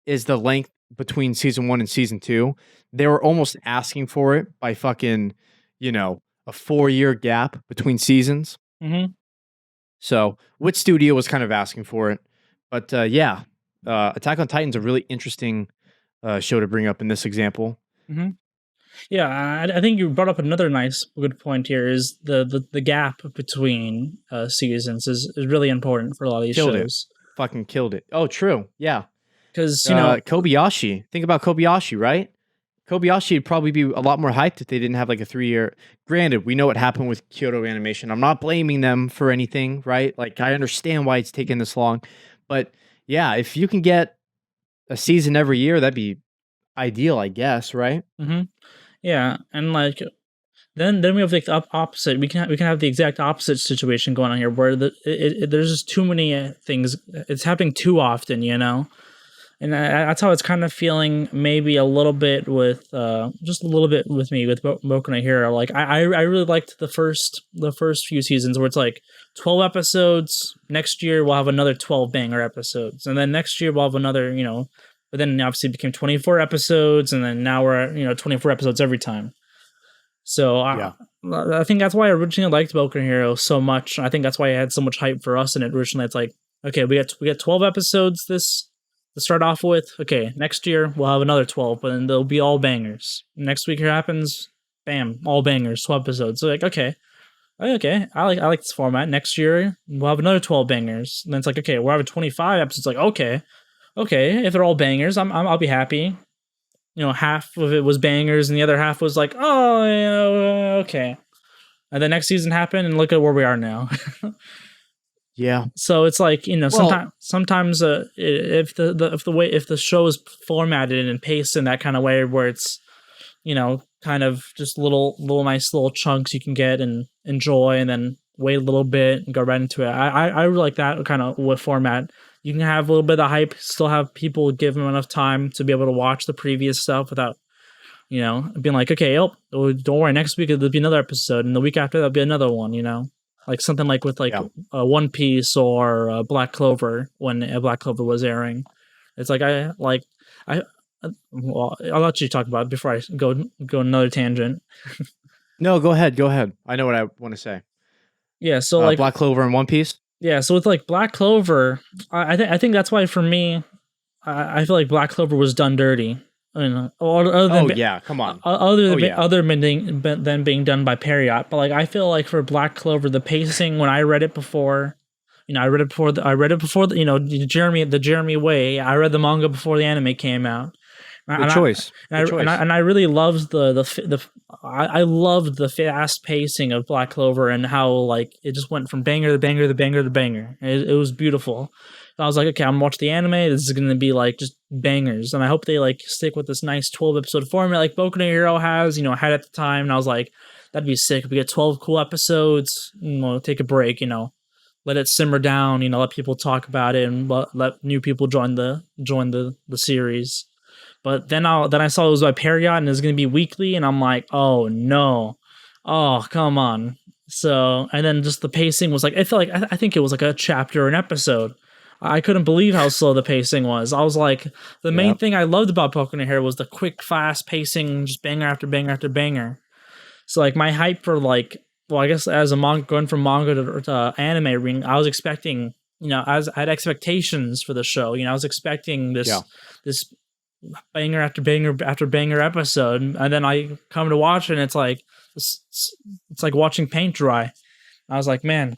[SPEAKER 1] is the length between season 1 and season 2. They were almost asking for it by fucking, a 4-year gap between seasons. So which studio was kind of asking for it. But Attack on Titan's a really interesting show to bring up in this example.
[SPEAKER 2] Yeah, I think you brought up another good point here is the gap between seasons is really important for a lot of these shows.
[SPEAKER 1] Fucking killed it. Oh, true. Yeah.
[SPEAKER 2] Because,
[SPEAKER 1] Kobayashi. Think about Kobayashi, right? Kobayashi would probably be a lot more hyped if they didn't have like a 3-year. Granted, we know what happened with Kyoto Animation. I'm not blaming them for anything, right? Like, I understand why it's taken this long. But yeah, if you can get a season every year, that'd be ideal, I guess, right?
[SPEAKER 2] Yeah, and like then we have like the opposite. We can have the exact opposite situation going on here, where there's just too many things. It's happening too often, you know. And that's how it's kind of feeling, maybe a little bit with, just a little bit with me with Boku no Hero. Like I really liked the first few seasons, where it's like 12 episodes. Next year we'll have another 12 banger episodes, and then next year we'll have another, you know. But then obviously it became 24 episodes, and then now we're at, 24 episodes every time. So I think that's why I originally liked Boku no Hero so much. I think that's why I had so much hype for us in it originally. It's like, okay, we got 12 episodes to start off with. Okay, next year we'll have another 12, but then they'll be all bangers. Next week here happens, bam, all bangers, 12 episodes. So like, okay, I like this format. Next year we'll have another 12 bangers, and then it's like, okay, we're having 25 episodes. Like, okay, if they're all bangers, I'll be happy. Half of it was bangers, and the other half was like, oh, yeah, okay. And the next season happened, and look at where we are now.
[SPEAKER 1] Yeah.
[SPEAKER 2] So it's like, sometimes if the show is formatted and paced in that kind of way, where it's, kind of just little nice little chunks you can get and enjoy, and then wait a little bit and go right into it. I really like that kind of format. You can have a little bit of hype, still have people give them enough time to be able to watch the previous stuff without, being like, okay, don't worry, next week there'll be another episode, and the week after there'll be another one, like something like with One Piece or Black Clover, when Black Clover was airing. It's like well, I'll let you talk about it before I go another tangent.
[SPEAKER 1] No, go ahead. I know what I want to say.
[SPEAKER 2] Yeah, so like
[SPEAKER 1] Black Clover and One Piece.
[SPEAKER 2] Yeah, so with like Black Clover, I think that's why for me, I feel like Black Clover was done dirty. Come
[SPEAKER 1] on.
[SPEAKER 2] Other than being done by Period, but like I feel like for Black Clover, the pacing, when I read it before, I read it before the Jeremy way. I read the manga before the anime came out.
[SPEAKER 1] Good choice.
[SPEAKER 2] I really loved I loved the fast pacing of Black Clover, and how like it just went from banger to banger to banger to banger. It was beautiful. I was like, okay, I'm gonna watch the anime. This is gonna be like just bangers, and I hope they like stick with this nice 12 episode format like Boku no Hero had at the time. And I was like, that'd be sick. We get 12 cool episodes. Take a break. Let it simmer down. Let people talk about it, and let new people join the series. But then I saw it was by Period, and it was going to be weekly, and I'm like, oh no, oh come on. So, and then just the pacing was like, I feel like I think it was like a chapter, an episode. I couldn't believe how slow the pacing was. I was like, the main thing I loved about Boku no Hero was the quick, fast pacing, just banger after banger after banger. So like my hype for like, well, I guess as a manga, going from manga to anime ring, I was expecting, I had expectations for the show. I was expecting this banger after banger after banger episode, and then I come to watch it, and it's like watching paint dry. I was like, man,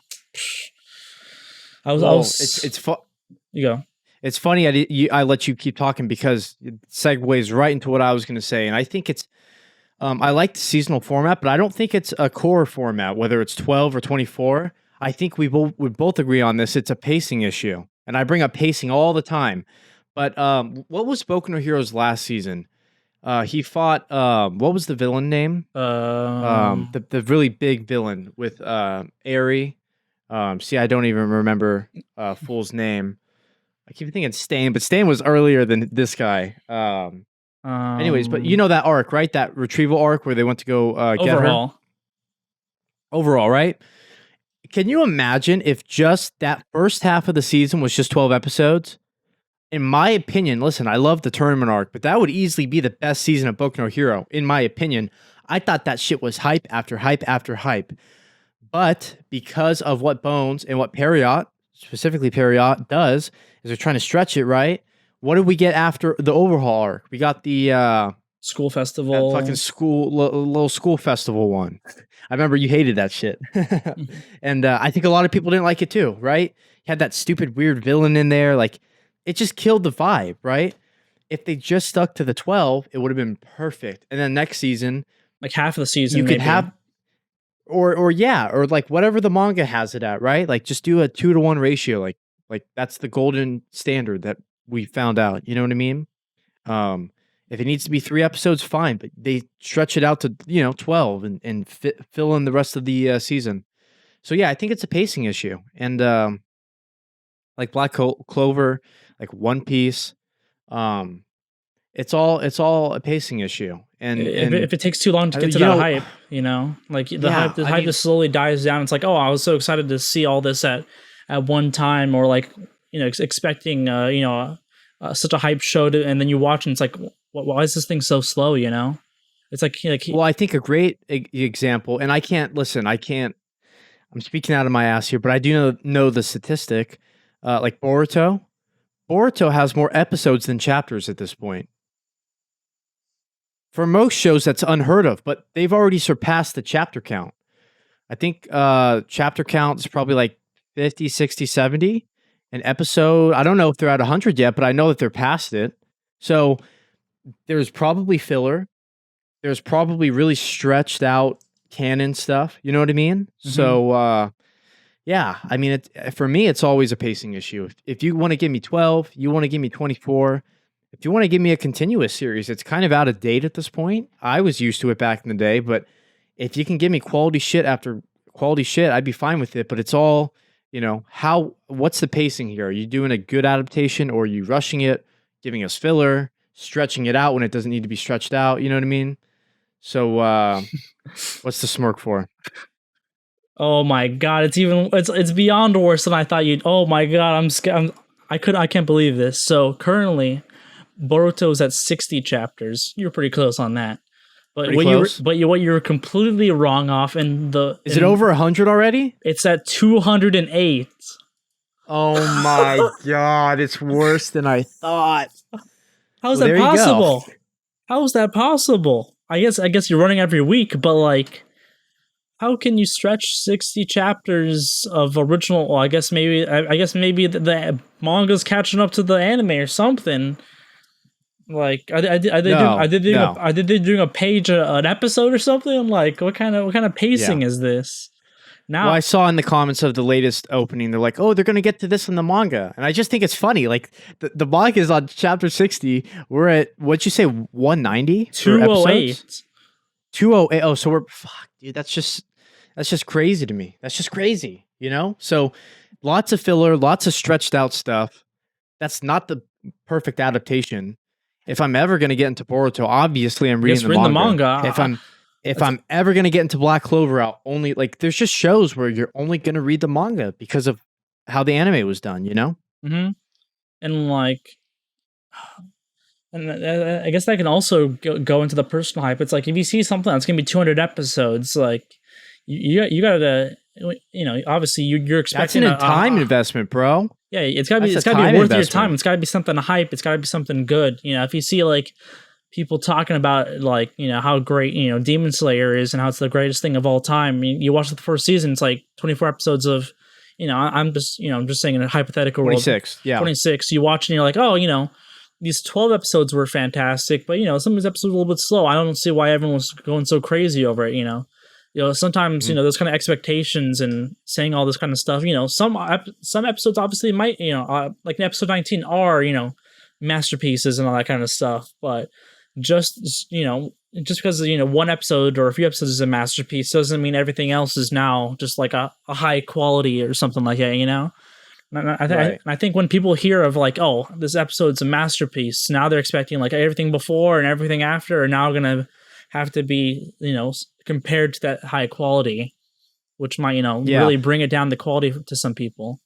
[SPEAKER 1] it's fun.
[SPEAKER 2] You go.
[SPEAKER 1] It's funny I let you keep talking, because it segues right into what I was going to say, and I think it's I like the seasonal format, but I don't think it's a core format, whether it's 12 or 24. I think we both agree on this. It's a pacing issue, and I bring up pacing all the time. But what was Boku no Hero's last season? He fought what was the villain name? The really big villain with Eri. See, I don't even remember Fool's name. I keep thinking Stain, but Stain was earlier than this guy. Anyways, but that arc, right? That retrieval arc where they went to go get her. Overall, right? Can you imagine if just that first half of the season was just 12 episodes? In my opinion, listen, I love the tournament arc, but that would easily be the best season of Boku no Hero. In my opinion, I thought that shit was hype after hype after hype. But because of what Bones and what Period, specifically Period, does, is they're trying to stretch it, right? What did we get after the overhaul arc? We got the
[SPEAKER 2] school festival,
[SPEAKER 1] fucking little school festival one. I remember you hated that shit, and I think a lot of people didn't like it too, right? You had that stupid weird villain in there, like. It just killed the vibe, right? If they just stuck to the 12, it would have been perfect. And then next season,
[SPEAKER 2] like half of the season,
[SPEAKER 1] you could have, or like whatever the manga has it at, right? Like just do a 2-to-1 ratio. Like that's the golden standard that we found out. You know what I mean? If it needs to be 3 episodes, fine, but they stretch it out to 12 and fill in the rest of the season. So yeah, I think it's a pacing issue, and like Black Clover, like One Piece, it's all a pacing issue. And
[SPEAKER 2] if it takes too long to get to that hype, like the hype just slowly dies down. It's like, oh, I was so excited to see all this at one time, or like expecting such a hype show and then you watch and it's like, why is this thing so slow? It's like
[SPEAKER 1] well, I think a great example, and I'm speaking out of my ass here, but I do know the statistic. Like Boruto has more episodes than chapters at this point. For most shows, that's unheard of, but they've already surpassed the chapter count. I think chapter count is probably like 50, 60, 70. An episode, I don't know if they're at 100 yet, but I know that they're past it. So there's probably filler. There's probably really stretched out canon stuff. You know what I mean? Mm-hmm. So, yeah, I mean, for me, it's always a pacing issue. If you want to give me 12, you want to give me 24. If you want to give me a continuous series, it's kind of out of date at this point. I was used to it back in the day, but if you can give me quality shit after quality shit, I'd be fine with it. But it's all, what's the pacing here? Are you doing a good adaptation, or are you rushing it, giving us filler, stretching it out when it doesn't need to be stretched out? You know what I mean? So what's the smirk for?
[SPEAKER 2] Oh my god, it's beyond worse than I thought you'd. Oh my god, I'm scared. I can't believe this. So currently, Boruto's at 60 chapters. You're pretty close on that. But what you're completely wrong off
[SPEAKER 1] Is it over 100 already?
[SPEAKER 2] It's at 208.
[SPEAKER 1] Oh my god, it's worse than I thought.
[SPEAKER 2] How's that possible? How is that possible? I guess you're running every week, but like, how can you stretch 60 chapters of original? Well, I guess maybe the manga's catching up to the anime or something. Like, are they doing a page an episode or something? Like, what kind of pacing is this? Now,
[SPEAKER 1] I saw in the comments of the latest opening, they're like, "Oh, they're gonna get to this in the manga," and I just think it's funny. Like, the manga is on chapter 60. We're at, what'd you say, 190?
[SPEAKER 2] 208.
[SPEAKER 1] 208. Oh, so we're dude. That's just crazy to me. That's just crazy. So lots of filler, lots of stretched out stuff. That's not the perfect adaptation. If I'm ever going to get into Boruto, obviously I'm reading the manga. If I'm ever going to get into Black Clover, I'll only, like, there's just shows where you're only going to read the manga because of how the anime was done,
[SPEAKER 2] Mm-hmm. And like, and I guess that can also go into the personal hype. It's like, if you see something that's going to be 200 episodes, like, you gotta, obviously you're expecting
[SPEAKER 1] that's a time investment, bro.
[SPEAKER 2] Yeah, it's gotta be worth your time. It's gotta be something hype. It's gotta be something good. If you see like people talking about like how great Demon Slayer is and how it's the greatest thing of all time. I mean, you watch the first season, it's like 24 episodes of, I'm just saying in a hypothetical
[SPEAKER 1] 26,
[SPEAKER 2] world, 26. You watch and you're like, oh, these 12 episodes were fantastic, but some of these episodes were a little bit slow. I don't see why everyone was going so crazy over it. Sometimes those kind of expectations and saying all this kind of stuff. Some episodes obviously might like in episode 19 are masterpieces and all that kind of stuff. But just because one episode or a few episodes is a masterpiece doesn't mean everything else is now just like a high quality or something like that. And I think when people hear of like, oh, this episode's a masterpiece, now they're expecting like everything before and everything after are now gonna have to be compared to that high quality, which might really bring it down the quality to some people.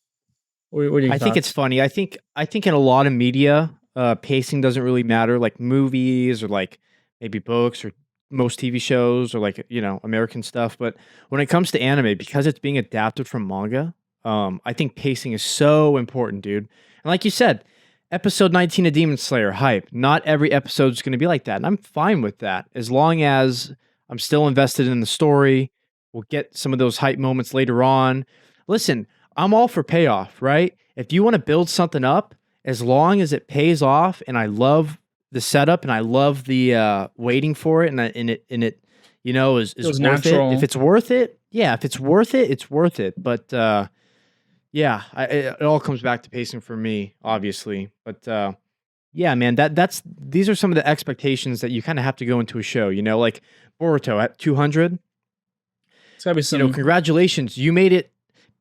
[SPEAKER 2] What do you
[SPEAKER 1] think it's funny. I think in a lot of media, pacing doesn't really matter, like movies or like maybe books or most TV shows or like American stuff. But when it comes to anime, because it's being adapted from manga, I think pacing is so important, dude. And like you said, episode 19 of Demon Slayer, hype. Not every episode is going to be like that. And I'm fine with that. As long as I'm still invested in the story, we'll get some of those hype moments later on. Listen, I'm all for payoff, right? If you want to build something up, as long as it pays off, and I love the setup and I love the waiting for it, and it is worth it. If it's worth it, it's worth it. But it all comes back to pacing for me, obviously. But Yeah, man, these are some of the expectations that you kind of have to go into a show, like Boruto at 200.
[SPEAKER 2] It's gotta be some.
[SPEAKER 1] Congratulations, you made it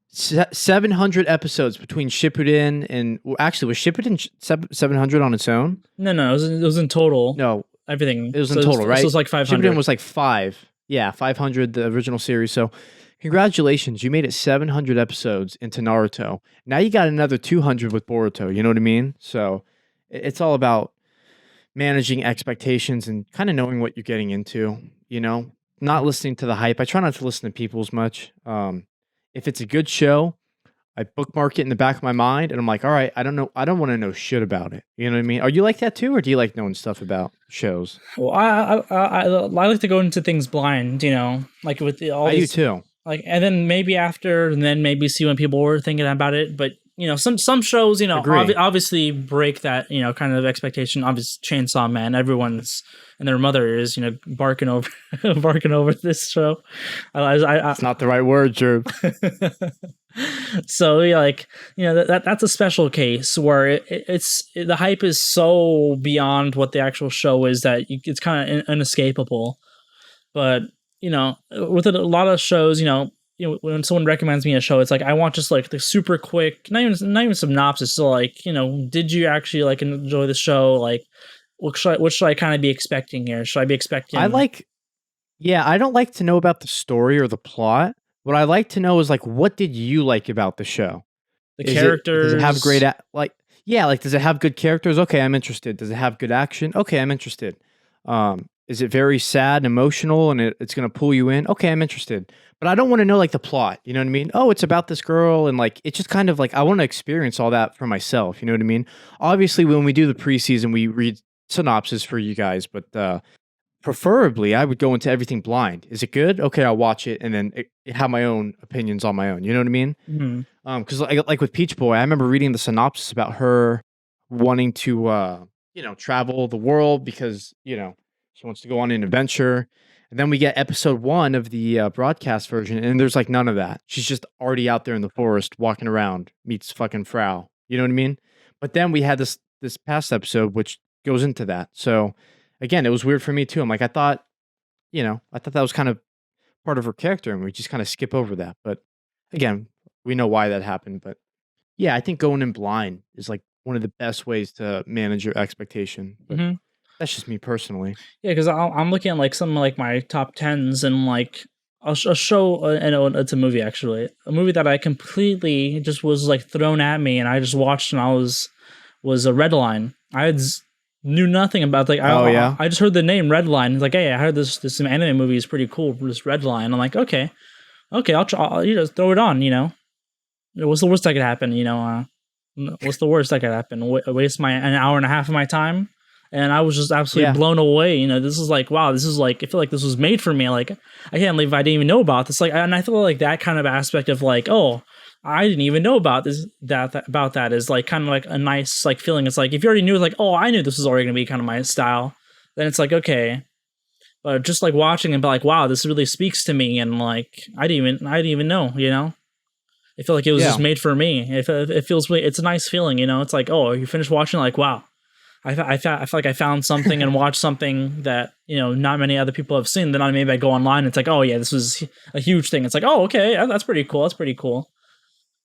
[SPEAKER 1] 700 episodes between Shippuden and actually was Shippuden 700 on its own?
[SPEAKER 2] No, it was in total.
[SPEAKER 1] No,
[SPEAKER 2] everything.
[SPEAKER 1] It was in total, right?
[SPEAKER 2] So it was like 500.
[SPEAKER 1] Shippuden was like 5. Yeah, 500 the original series. So congratulations, you made it 700 episodes into Naruto. Now you got another 200 with Boruto. You know what I mean? So it's all about managing expectations and kind of knowing what you're getting into. Not listening to the hype. I try not to listen to people as much. If it's a good show, I bookmark it in the back of my mind, and I'm like, all right, I don't know. I don't want to know shit about it. You know what I mean? Are you like that too, or do you like knowing stuff about shows?
[SPEAKER 2] Well, I like to go into things blind, like with all
[SPEAKER 1] these, do too.
[SPEAKER 2] Like, and then maybe after, and then maybe see when people were thinking about it. But some shows, obviously break that, kind of expectation. Obviously, Chainsaw Man, everyone's and their mother is, barking over this show.
[SPEAKER 1] It's not the right word, Drew.
[SPEAKER 2] So that's a special case where it's the hype is so beyond what the actual show is that it's kind of inescapable. But with a lot of shows, when someone recommends me a show, it's like I want just like the super quick, not even synopsis. So like, did you actually like enjoy the show? Like, what should I kind of be expecting here? Should I be expecting?
[SPEAKER 1] I don't like to know about the story or the plot. What I like to know is like, what did you like about the show?
[SPEAKER 2] The characters.
[SPEAKER 1] Does it have great does it have good characters? Okay, I'm interested. Does it have good action? Okay, I'm interested. Is it very sad and emotional and it's going to pull you in? Okay, I'm interested. But I don't want to know like the plot. You know what I mean? Oh, it's about this girl. And like, it's just kind of like, I want to experience all that for myself. You know what I mean? Obviously, when we do the preseason, we read synopsis for you guys, but preferably I would go into everything blind. Is it good? Okay, I'll watch it and then have my own opinions on my own. You know what I mean?
[SPEAKER 2] Mm-hmm.
[SPEAKER 1] Because like with Peach Boy, I remember reading the synopsis about her wanting to, travel the world because, she wants to go on an adventure. And then we get episode 1 of the broadcast version, and there's like none of that. She's just already out there in the forest walking around, meets fucking Frau. You know what I mean? But then we had this past episode, which goes into that. So again, it was weird for me too. I'm like, I thought that was kind of part of her character, and we just kind of skip over that. But again, we know why that happened. But yeah, I think going in blind is like one of the best ways to manage your expectation. But that's just me personally.
[SPEAKER 2] Yeah, because I'm looking at like some like my top 10s and like a show, and it's a movie actually, a movie that I completely just was like thrown at me, and I just watched, and I was a Redline. I knew nothing about I just heard the name Redline. It's like, hey, I heard this anime movie is pretty cool. This Redline. I'm like, okay, I'll throw it on. What's the worst that could happen? What's the worst that could happen? Waste an hour and a half of my time. And I was just absolutely blown away. This is like, wow, this is like, I feel like this was made for me. Like, I can't believe I didn't even know about this. Like, and I feel like that kind of aspect of like, oh, I didn't even know about this, about that is like kind of like a nice like feeling. It's like, if you already knew, like, oh, I knew this was already going to be kind of my style, then it's like, okay. But just like watching and be like, wow, this really speaks to me. And like, I didn't even know, I feel like it was just made for me. It feels, it's a nice feeling, It's like, oh, you finish watching, like, wow. I feel like I found something and watched something that, not many other people have seen. Then maybe I go online and it's like, oh yeah, this was a huge thing. It's like, oh, okay, that's pretty cool.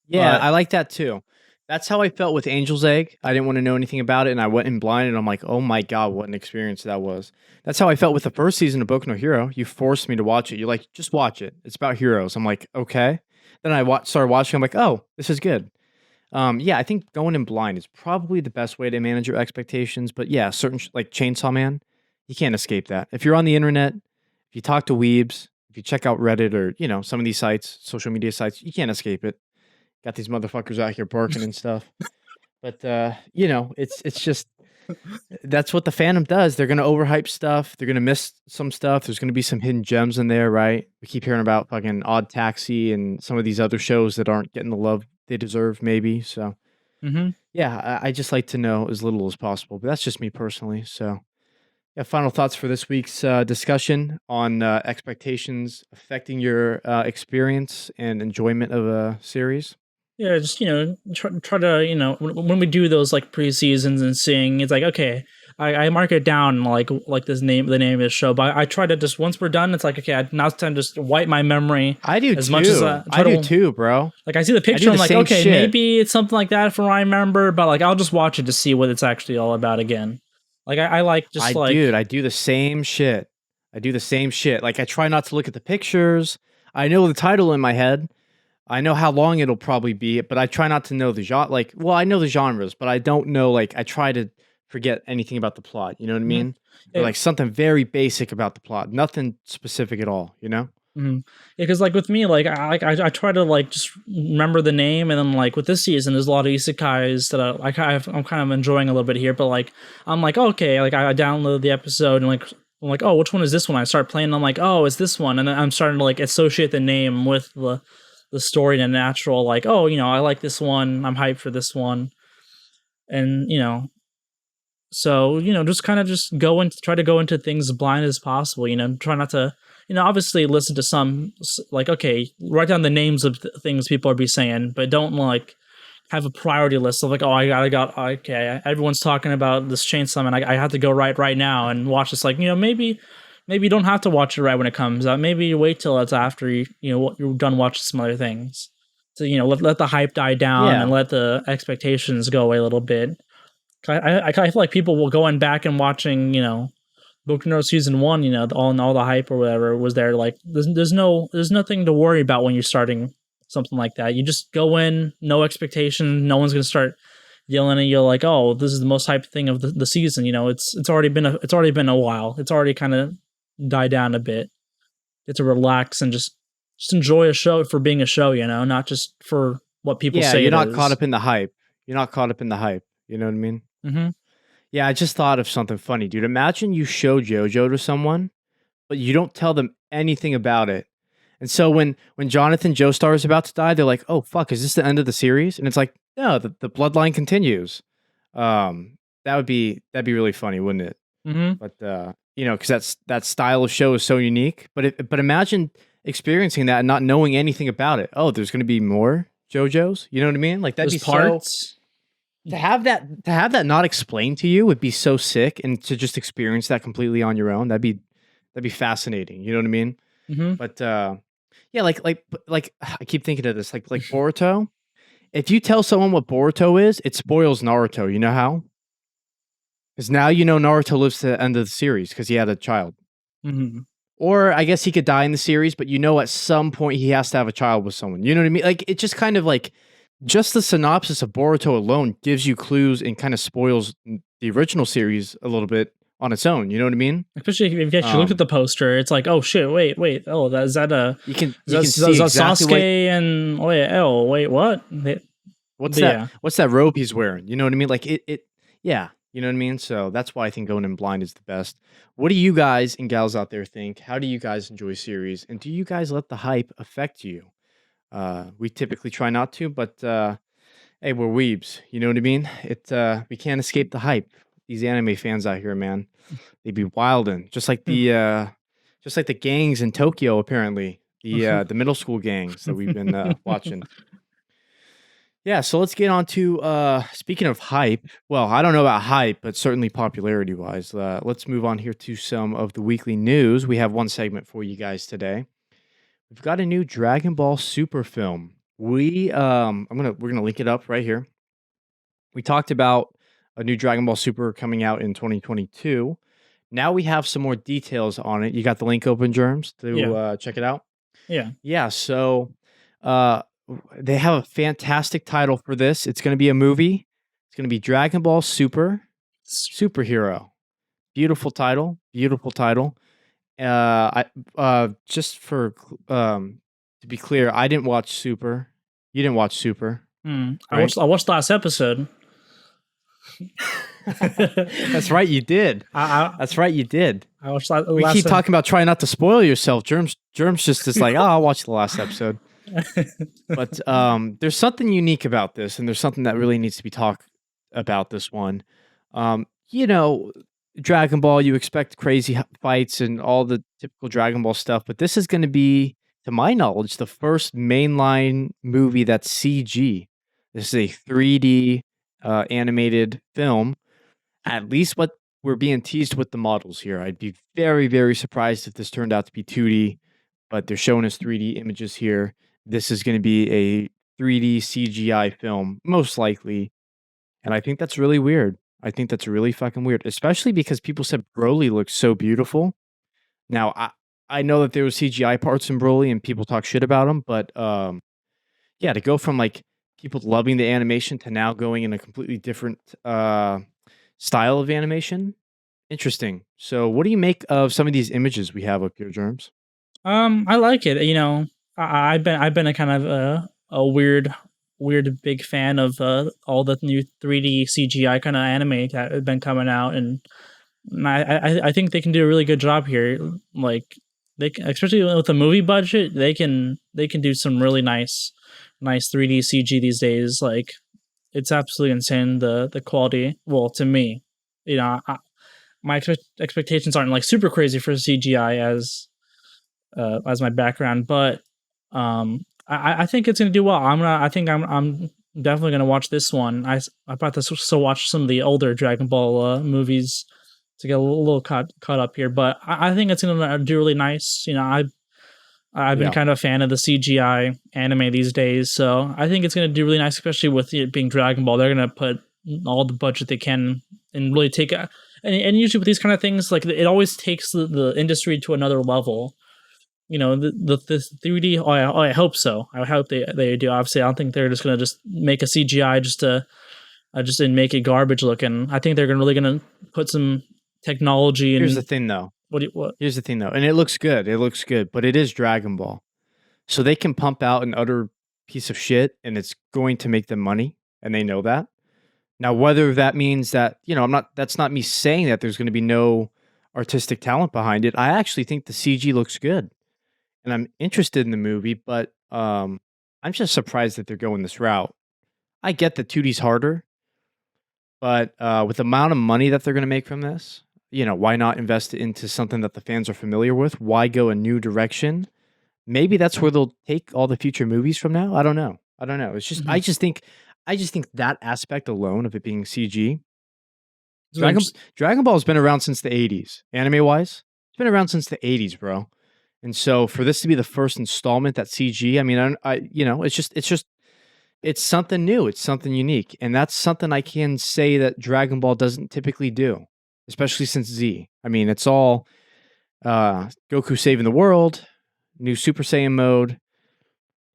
[SPEAKER 1] Yeah, I like that too. That's how I felt with Angel's Egg. I didn't want to know anything about it, and I went in blind, and I'm like, oh my god, what an experience that was. That's how I felt with the first season of Boku no Hero. You forced me to watch it. You're like, just watch it. It's about heroes. I'm like, okay. Then I started watching. I'm like, oh, this is good. Yeah, I think going in blind is probably the best way to manage your expectations. But yeah, certain like Chainsaw Man, you can't escape that. If you're on the internet, if you talk to weebs, if you check out Reddit or some of these sites, social media sites, you can't escape it. Got these motherfuckers out here barking and stuff. But it's just that's what the fandom does. They're gonna overhype stuff. They're gonna miss some stuff. There's gonna be some hidden gems in there, right? We keep hearing about fucking Odd Taxi and some of these other shows that aren't getting the love they deserve, maybe. So yeah, I just like to know as little as possible, but that's just me personally. So yeah, final thoughts for this week's discussion on expectations affecting your experience and enjoyment of a series.
[SPEAKER 2] Yeah, just try to when we do those like pre-seasons and seeing, it's like, okay, I mark it down like the name of the show, but I try to just, once we're done, it's like, okay, now it's time to just wipe my memory.
[SPEAKER 1] I do as much as I do too, bro.
[SPEAKER 2] Like I see the picture, I'm like, okay, maybe it's something like that from what I remember, but like I'll just watch it to see what it's actually all about again. Like
[SPEAKER 1] dude, I do the same shit. Like I try not to look at the pictures. I know the title in my head. I know how long it'll probably be, but I try not to know the genre. Like, well, I know the genres, but I don't know. Like, I try to forget anything about the plot. You know what I mean? Or like something very basic about the plot, nothing specific at all. You know?
[SPEAKER 2] Mm-hmm. Yeah, because like with me, like I try to like just remember the name, and then like with this season, there's a lot of isekais that I'm kind of enjoying a little bit here. But like I'm like, okay, like I download the episode and like I'm like, oh, which one is this one? I start playing, and I'm like, oh, it's this one, and then I'm starting to like associate the name with the story in a natural, like, oh, I like this one, I'm hyped for this one. And so just kind of just try to go into things as blind as possible, try not to obviously listen to some, like, okay, write down the names of things people are be saying, but don't like have a priority list of like, oh, okay, everyone's talking about this Chainsaw Man, I have to go right now and watch this. Like, maybe you don't have to watch it right when it comes out. Maybe you wait till it's after you're done watching some other things. So let the hype die down and let the expectations go away a little bit. I feel like people will going back and watching Boku no season 1. All the hype or whatever was there. Like there's nothing to worry about when you're starting something like that. You just go in, no expectation. No one's gonna start yelling at you like, oh, this is the most hyped thing of the season. It's already been a while. It's already kind of die down a bit. Get to relax and just enjoy a show for being a show, not just for what people say.
[SPEAKER 1] You're not caught up in the hype. You know what I mean?
[SPEAKER 2] Mm-hmm.
[SPEAKER 1] Yeah, I just thought of something funny, dude. Imagine you show JoJo to someone, but you don't tell them anything about it. And so when Jonathan Joestar is about to die, they're like, "Oh fuck, is this the end of the series?" And it's like, no, the bloodline continues. That'd be really funny, wouldn't it?
[SPEAKER 2] Mm-hmm.
[SPEAKER 1] But because that style of show is so unique. But imagine experiencing that and not knowing anything about it. Oh, there's going to be more JoJo's. You know what I mean? Like that'd be parts. To have that not explained to you would be so sick, and to just experience that completely on your own, that'd be fascinating. You know what I mean?
[SPEAKER 2] Mm-hmm.
[SPEAKER 1] But yeah, like I keep thinking of this, like Boruto. If you tell someone what Boruto is, it spoils Naruto. You know how? Because now Naruto lives to the end of the series because he had a child.
[SPEAKER 2] Mm-hmm.
[SPEAKER 1] Or I guess he could die in the series, but at some point he has to have a child with someone. You know what I mean? Like it just kind of like, just the synopsis of Boruto alone gives you clues and kind of spoils the original series a little bit on its own. You know what I mean?
[SPEAKER 2] Especially if you actually look at the poster, it's like, oh shit, wait, oh, is that Sasuke and wait, what?
[SPEAKER 1] What's that robe he's wearing? You know what I mean? Like yeah. You know what I mean? So that's why I think going in blind is the best. What do you guys and gals out there think? How do you guys enjoy series? And do you guys let the hype affect you? We typically try not to, but hey, we're weebs. You know what I mean? We can't escape the hype. These anime fans out here, man, they be wildin'. Just like the gangs in Tokyo, apparently. The middle school gangs that we've been watching. Yeah, so let's get on to speaking of hype. Well, I don't know about hype, but certainly popularity wise. Let's move on here to some of the weekly news. We have one segment for you guys today. We've got a new Dragon Ball Super film. We're gonna link it up right here. We talked about a new Dragon Ball Super coming out in 2022. Now we have some more details on it. You got the link open, Jerms, to check it out?
[SPEAKER 2] Yeah.
[SPEAKER 1] Yeah, so they have a fantastic title for this. It's going to be a movie. It's going to be Dragon Ball Super Superhero. Beautiful title. Just for to be clear, I didn't watch Super. You didn't watch Super.
[SPEAKER 2] Right? I watched the last episode.
[SPEAKER 1] That's right, you did. That's right, you did.
[SPEAKER 2] I watched that.
[SPEAKER 1] We keep talking about trying not to spoil yourself. Germs just is like, I'll watch the last episode. But there's something unique about this, and there's something that really needs to be talked about this one. Dragon Ball, you expect crazy fights and all the typical Dragon Ball stuff, but this is going to be, to my knowledge, the first mainline movie that's CG. This is a 3D animated film. At least what we're being teased with the models here. I'd be very, very surprised if this turned out to be 2D, but they're showing us 3D images here. This is going to be a 3D CGI film, most likely. And I think that's really weird. I think that's really fucking weird, especially because people said Broly looks so beautiful. Now, I know that there was CGI parts in Broly and people talk shit about them, but yeah, to go from like people loving the animation to now going in a completely different style of animation, interesting. So, what do you make of some of these images we have up here, Jerms?
[SPEAKER 2] I like it. You know, I've been a kind of a weird big fan of all the new 3D CGI kind of anime that have been coming out, and I think they can do a really good job here. Like they can, especially with the movie budget, they can do some really nice 3D CG these days. Like it's absolutely insane the quality. Well, to me, you know, my expectations aren't like super crazy for CGI as my background, but I think it's gonna do well. I think I'm definitely gonna watch this one. I about to still watch some of the older Dragon Ball movies to get a little caught up here, but I think it's gonna do really nice. You know, I've been kind of a fan of the CGI anime these days, so I think it's gonna do really nice, especially with it being Dragon Ball. They're gonna put all the budget they can and really take a and usually with these kind of things, like it always takes the industry to another level. You know, the 3D. I hope so. I hope they do. Obviously, I don't think they're just gonna just make a CGI just to and make it garbage looking. I think they're really gonna put some technology.
[SPEAKER 1] Here's the thing, though.
[SPEAKER 2] What?
[SPEAKER 1] Here's the thing, though, and it looks good. It looks good, but it is Dragon Ball, so they can pump out an utter piece of shit, and it's going to make them money, and they know that. Now, whether that means that that's not me saying that there's going to be no artistic talent behind it. I actually think the CG looks good. And I'm interested in the movie, but I'm just surprised that they're going this route. I get that 2D's harder, but with the amount of money that they're going to make from this, why not invest it into something that the fans are familiar with? Why go a new direction? Maybe that's where they'll take all the future movies from now. I don't know. It's just I just think that aspect alone of it being CG. Dragon Ball has been around since the 80s, anime wise. It's been around since the 80s, bro. And so for this to be the first installment that CG, I mean, it's something new. It's something unique. And that's something I can say that Dragon Ball doesn't typically do, especially since Z. I mean, it's all Goku saving the world, new Super Saiyan mode.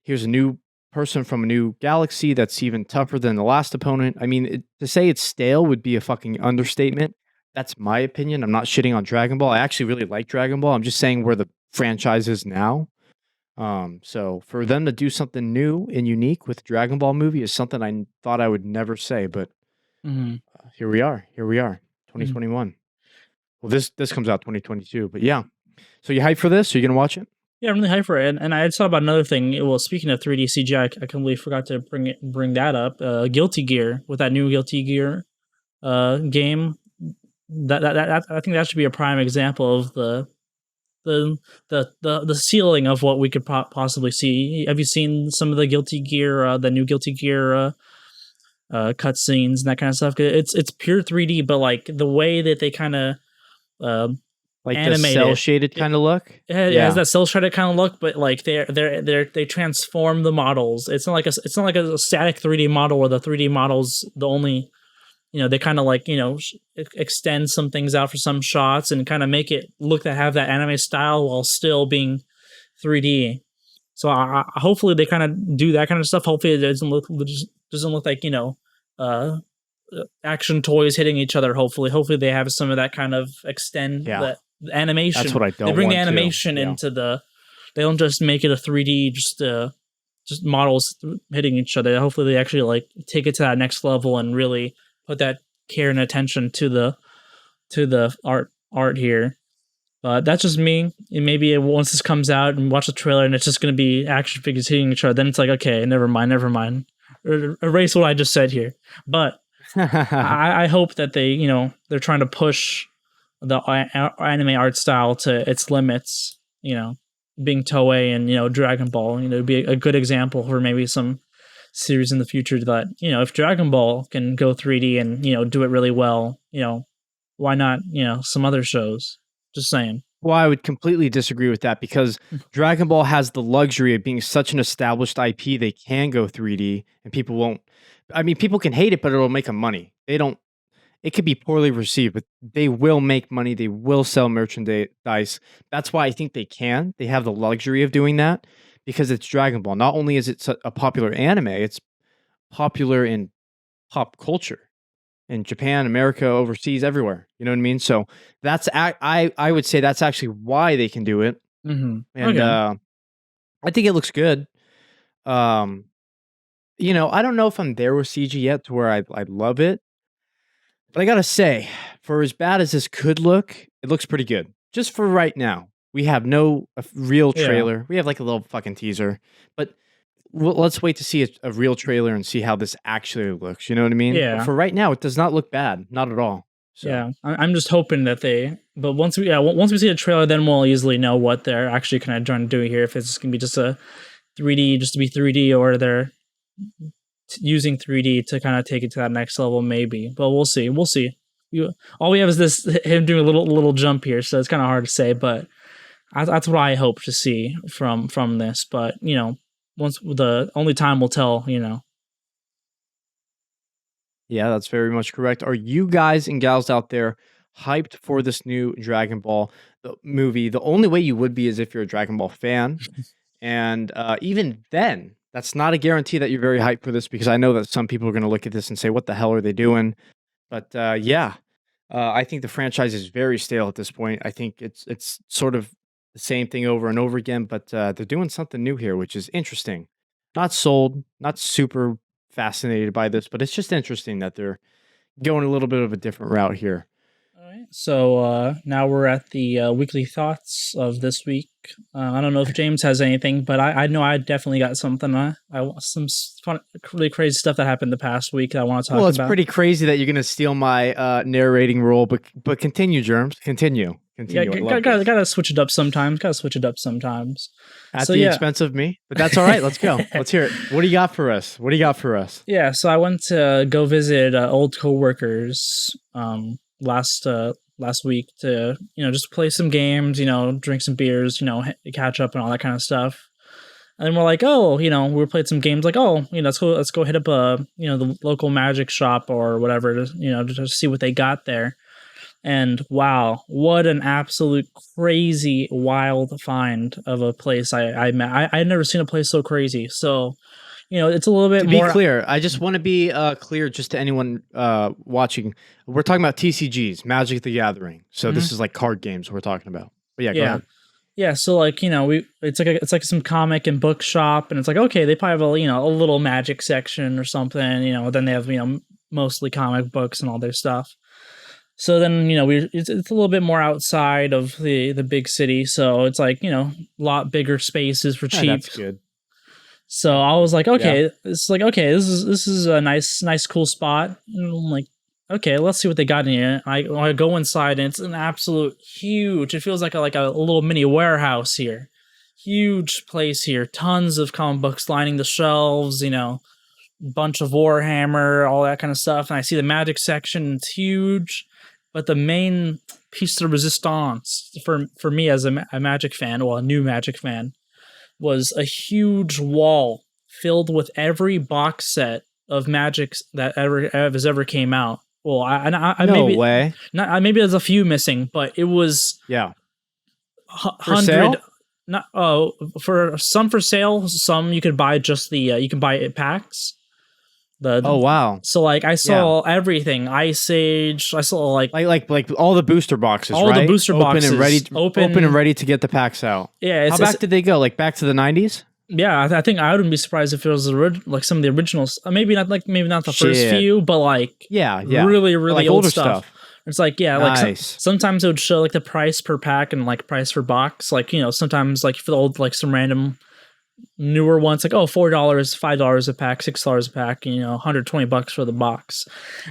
[SPEAKER 1] Here's a new person from a new galaxy that's even tougher than the last opponent. I mean, to say it's stale would be a fucking understatement. That's my opinion. I'm not shitting on Dragon Ball. I actually really like Dragon Ball. I'm just saying where the franchise is now. So for them to do something new and unique with Dragon Ball movie is something I thought I would never say, but here we are. 2021. Well, this comes out 2022, but yeah. So you hyped for this? Are you gonna watch it?
[SPEAKER 2] Yeah, I'm really hyped for it. And I thought about another thing. Well, speaking of 3D CGI, I completely forgot to bring that up. Guilty Gear, with that new Guilty Gear game. That I think that should be a prime example of the ceiling of what we could possibly see. Have you seen some of the Guilty Gear, the new Guilty Gear cutscenes and that kind of stuff? It's pure 3D, but like the way that they kind of
[SPEAKER 1] like the cell shaded kind of look.
[SPEAKER 2] It has that cell shaded kind of look, but like they transform the models. It's not like a static 3D model where the 3D models the only. They kind of like, extend some things out for some shots and kind of make it look to have that anime style while still being 3D. So hopefully they kind of do that kind of stuff. Hopefully it doesn't look like, action toys hitting each other. Hopefully they have some of that kind of extend the animation.
[SPEAKER 1] That's what I don't.
[SPEAKER 2] They bring the animation into they don't just make it a 3D, just models hitting each other. Hopefully they actually like take it to that next level and really put that care and attention to the art here. But that's just me. And maybe once this comes out and watch the trailer and it's just going to be action figures hitting each other, then it's like, okay, never mind. Erase what I just said here. But I hope that they're trying to push the anime art style to its limits, being Toei and, Dragon Ball, it'd be a good example for maybe some series in the future that, if Dragon Ball can go 3D and, do it really well, why not, some other shows? Just saying.
[SPEAKER 1] Well, I would completely disagree with that because Dragon Ball has the luxury of being such an established IP, they can go 3D and people won't. I mean, people can hate it, but it'll make them money. They don't. It could be poorly received, but they will make money. They will sell merchandise. That's why I think they can. They have the luxury of doing that because it's Dragon Ball. Not only is it a popular anime, it's popular in pop culture. In Japan, America, overseas, everywhere. You know what I mean? So that's I would say that's actually why they can do it.
[SPEAKER 2] Mm-hmm.
[SPEAKER 1] And I think it looks good. I don't know if I'm there with CG yet to where I love it. But I gotta say, for as bad as this could look, it looks pretty good. Just for right now. We have no real trailer. Yeah. We have like a little fucking teaser. But let's wait to see a real trailer and see how this actually looks. You know what I mean?
[SPEAKER 2] Yeah.
[SPEAKER 1] But for right now, it does not look bad. Not at all.
[SPEAKER 2] So. Yeah. I'm just hoping that but once we see a trailer, then we'll easily know what they're actually kind of trying to do here. If it's going to be just a 3D, just to be 3D, or they're using 3D to kind of take it to that next level, maybe. But we'll see. All we have is him doing a little jump here, so it's kind of hard to say. But that's what I hope to see from this. But once the only time will tell,
[SPEAKER 1] Yeah, that's very much correct. Are you guys and gals out there hyped for this new Dragon Ball movie? The only way you would be is if you're a Dragon Ball fan. And even then, that's not a guarantee that you're very hyped for this because I know that some people are going to look at this and say, what the hell are they doing? But I think the franchise is very stale at this point. I think it's sort of the same thing over and over again, but they're doing something new here, which is interesting. Not sold, not super fascinated by this, but it's just interesting that they're going a little bit of a different route here.
[SPEAKER 2] All right. So now we're at the weekly thoughts of this week. I don't know if James has anything, but I know I definitely got something. Some fun, really crazy stuff that happened the past week that I want to talk about.
[SPEAKER 1] Well, it's pretty crazy that you're going to steal my narrating role, but continue, Jerms. Continue.
[SPEAKER 2] Yeah, gotta switch it up sometimes.
[SPEAKER 1] At the expense of me, but that's all right. Let's go. Let's hear it. What do you got for us?
[SPEAKER 2] Yeah, so I went to go visit old coworkers last week to just play some games, drink some beers, catch up and all that kind of stuff. And then we're like, we played some games. Like, let's go hit up the local magic shop or whatever to to see what they got there. And wow, what an absolute crazy, wild find of a place I met. I'd never seen a place so crazy. So, it's a little bit more...
[SPEAKER 1] To be clear, I just want to be clear just to anyone watching. We're talking about TCGs, Magic the Gathering. So this is like card games we're talking about. But go ahead.
[SPEAKER 2] Yeah, so like, it's like some comic and book shop, and it's like, okay, they probably have a little magic section or something, then they have, mostly comic books and all their stuff. So then, it's a little bit more outside of the big city. So it's like, a lot bigger spaces for cheap.
[SPEAKER 1] That's good.
[SPEAKER 2] So I was like, okay, this is a nice, cool spot. And I'm like, okay, let's see what they got in here. I go inside and it's an absolute huge, it feels like a little mini warehouse here. Huge place here. Tons of comic books lining the shelves, bunch of Warhammer, all that kind of stuff. And I see the magic section, it's huge. But the main piece de resistance for me as a Magic fan, a new Magic fan, was a huge wall filled with every box set of Magic that ever came out. Well,
[SPEAKER 1] no way.
[SPEAKER 2] Maybe there's a few missing, but it was 100. For some for sale, some you could buy just you can buy it packs.
[SPEAKER 1] Oh wow!
[SPEAKER 2] So like I saw everything, Ice Age. I saw like
[SPEAKER 1] all the booster boxes,
[SPEAKER 2] all the booster boxes,
[SPEAKER 1] open and ready to get the packs out.
[SPEAKER 2] Yeah,
[SPEAKER 1] how back did they go? Like back to the 90s?
[SPEAKER 2] Yeah, I think I wouldn't be surprised if it was like some of the originals. Maybe not the first few, but like really
[SPEAKER 1] like
[SPEAKER 2] old
[SPEAKER 1] older
[SPEAKER 2] stuff. It's like
[SPEAKER 1] nice.
[SPEAKER 2] Sometimes it would show like the price per pack and like price per box. Like sometimes like for the old some random newer ones like $4, $5 a pack, $6 a pack, $120 for the box.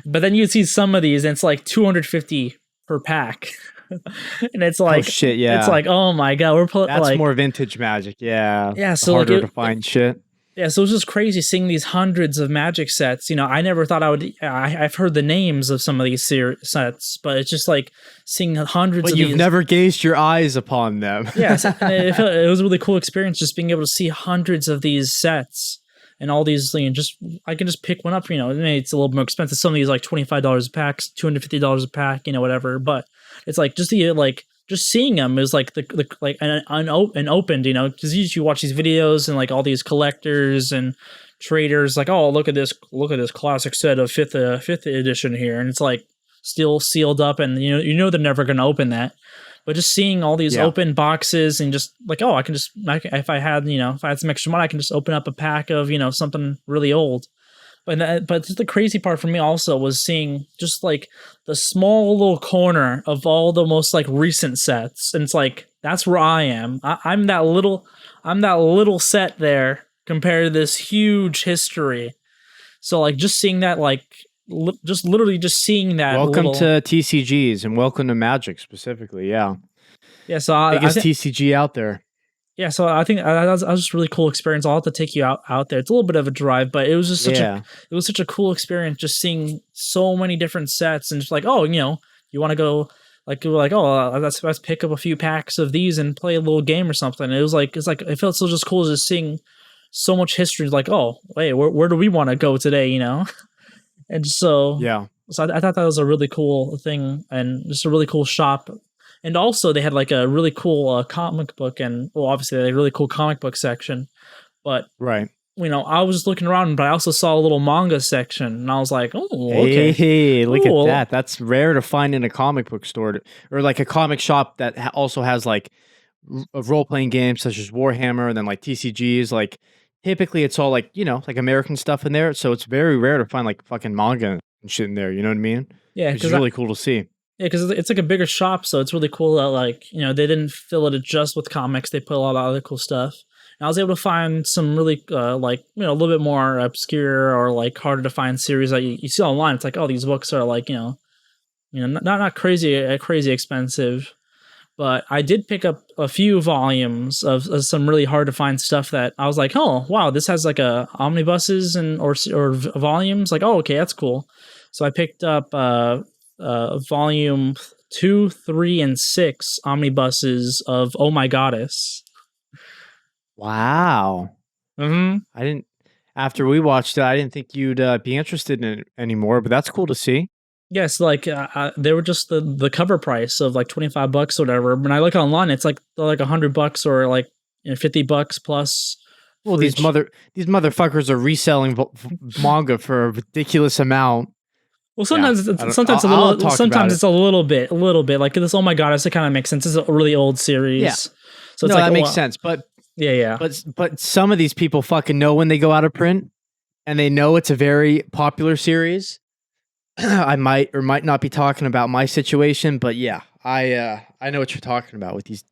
[SPEAKER 2] But then you see some of these and it's like $250 per pack. And it's like it's like, oh my god,
[SPEAKER 1] that's like more vintage Magic. So
[SPEAKER 2] harder
[SPEAKER 1] to find shit.
[SPEAKER 2] Yeah, so it was just crazy seeing these hundreds of Magic sets. You know, I never thought I would. I've heard the names of some of these sets, but it's just like seeing hundreds.
[SPEAKER 1] But you've never gazed your eyes upon them.
[SPEAKER 2] Yes, and it was a really cool experience just being able to see hundreds of these sets and all these. You know, I can just pick one up. You know, it's a little more expensive. Some of these like $25 a pack, $250 a pack. You know, whatever. But it's like just just seeing them is like the like an opened, you know, because you watch these videos and like all these collectors and traders like, oh, look at this classic set of fifth edition here, and it's like still sealed up, and you know they're never going to open that. But just seeing all these open boxes and just like, oh, if I had some extra money, I can just open up a pack of something really old. But just the crazy part for me also was seeing just like the small little corner of all the most like recent sets, and it's like that's where I am. I'm that little set there compared to this huge history. So like just seeing that, like just literally just seeing that.
[SPEAKER 1] Welcome to TCGs and welcome to Magic specifically. Yeah.
[SPEAKER 2] So
[SPEAKER 1] biggest TCG out there.
[SPEAKER 2] Yeah, so I think that was just a really cool experience. I'll have to take you out there. It's a little bit of a drive, but it was just such a cool experience just seeing so many different sets and just like, oh, you want to go let's pick up a few packs of these and play a little game or something. And it felt so just cool just seeing so much history. Like, oh, wait, where do we want to go today? And so I thought that was a really cool thing and just a really cool shop. And also, they had like a really cool comic book, and obviously they had a really cool comic book section. But
[SPEAKER 1] right,
[SPEAKER 2] I was just looking around, but I also saw a little manga section, and I was like, oh, okay,
[SPEAKER 1] hey, look at that! That's rare to find in a comic book store or like a comic shop that also has like role playing games such as Warhammer, and then like TCGs. Like typically, it's all like like American stuff in there, so it's very rare to find like fucking manga and shit in there. You know what I mean?
[SPEAKER 2] Yeah,
[SPEAKER 1] it's really cool to see.
[SPEAKER 2] Yeah, because it's like a bigger shop, so it's really cool that like they didn't fill it just with comics; they put a lot of other cool stuff. And I was able to find some really a little bit more obscure or like harder to find series that you see online. It's like, oh, these books are like not crazy expensive, but I did pick up a few volumes of some really hard to find stuff that I was like, oh wow, this has like a omnibuses or volumes. Like, oh okay, that's cool. So I picked up volume 2, 3, and 6 omnibuses of Oh My Goddess.
[SPEAKER 1] Wow.
[SPEAKER 2] Mm-hmm.
[SPEAKER 1] After we watched it, I didn't think you'd be interested in it anymore, but that's cool to see.
[SPEAKER 2] Yes, like they were just the cover price of like $25 or whatever. When I look online, it's like $100 or like $50 plus.
[SPEAKER 1] Well, these motherfuckers are reselling manga for a ridiculous amount.
[SPEAKER 2] Well, sometimes it's a little bit like this. Oh my god, it kind of makes sense. It's a really old series.
[SPEAKER 1] Yeah. So it's that makes sense. But
[SPEAKER 2] yeah.
[SPEAKER 1] But some of these people fucking know when they go out of print, and they know it's a very popular series. I might or might not be talking about my situation, but yeah, I know what you're talking about with these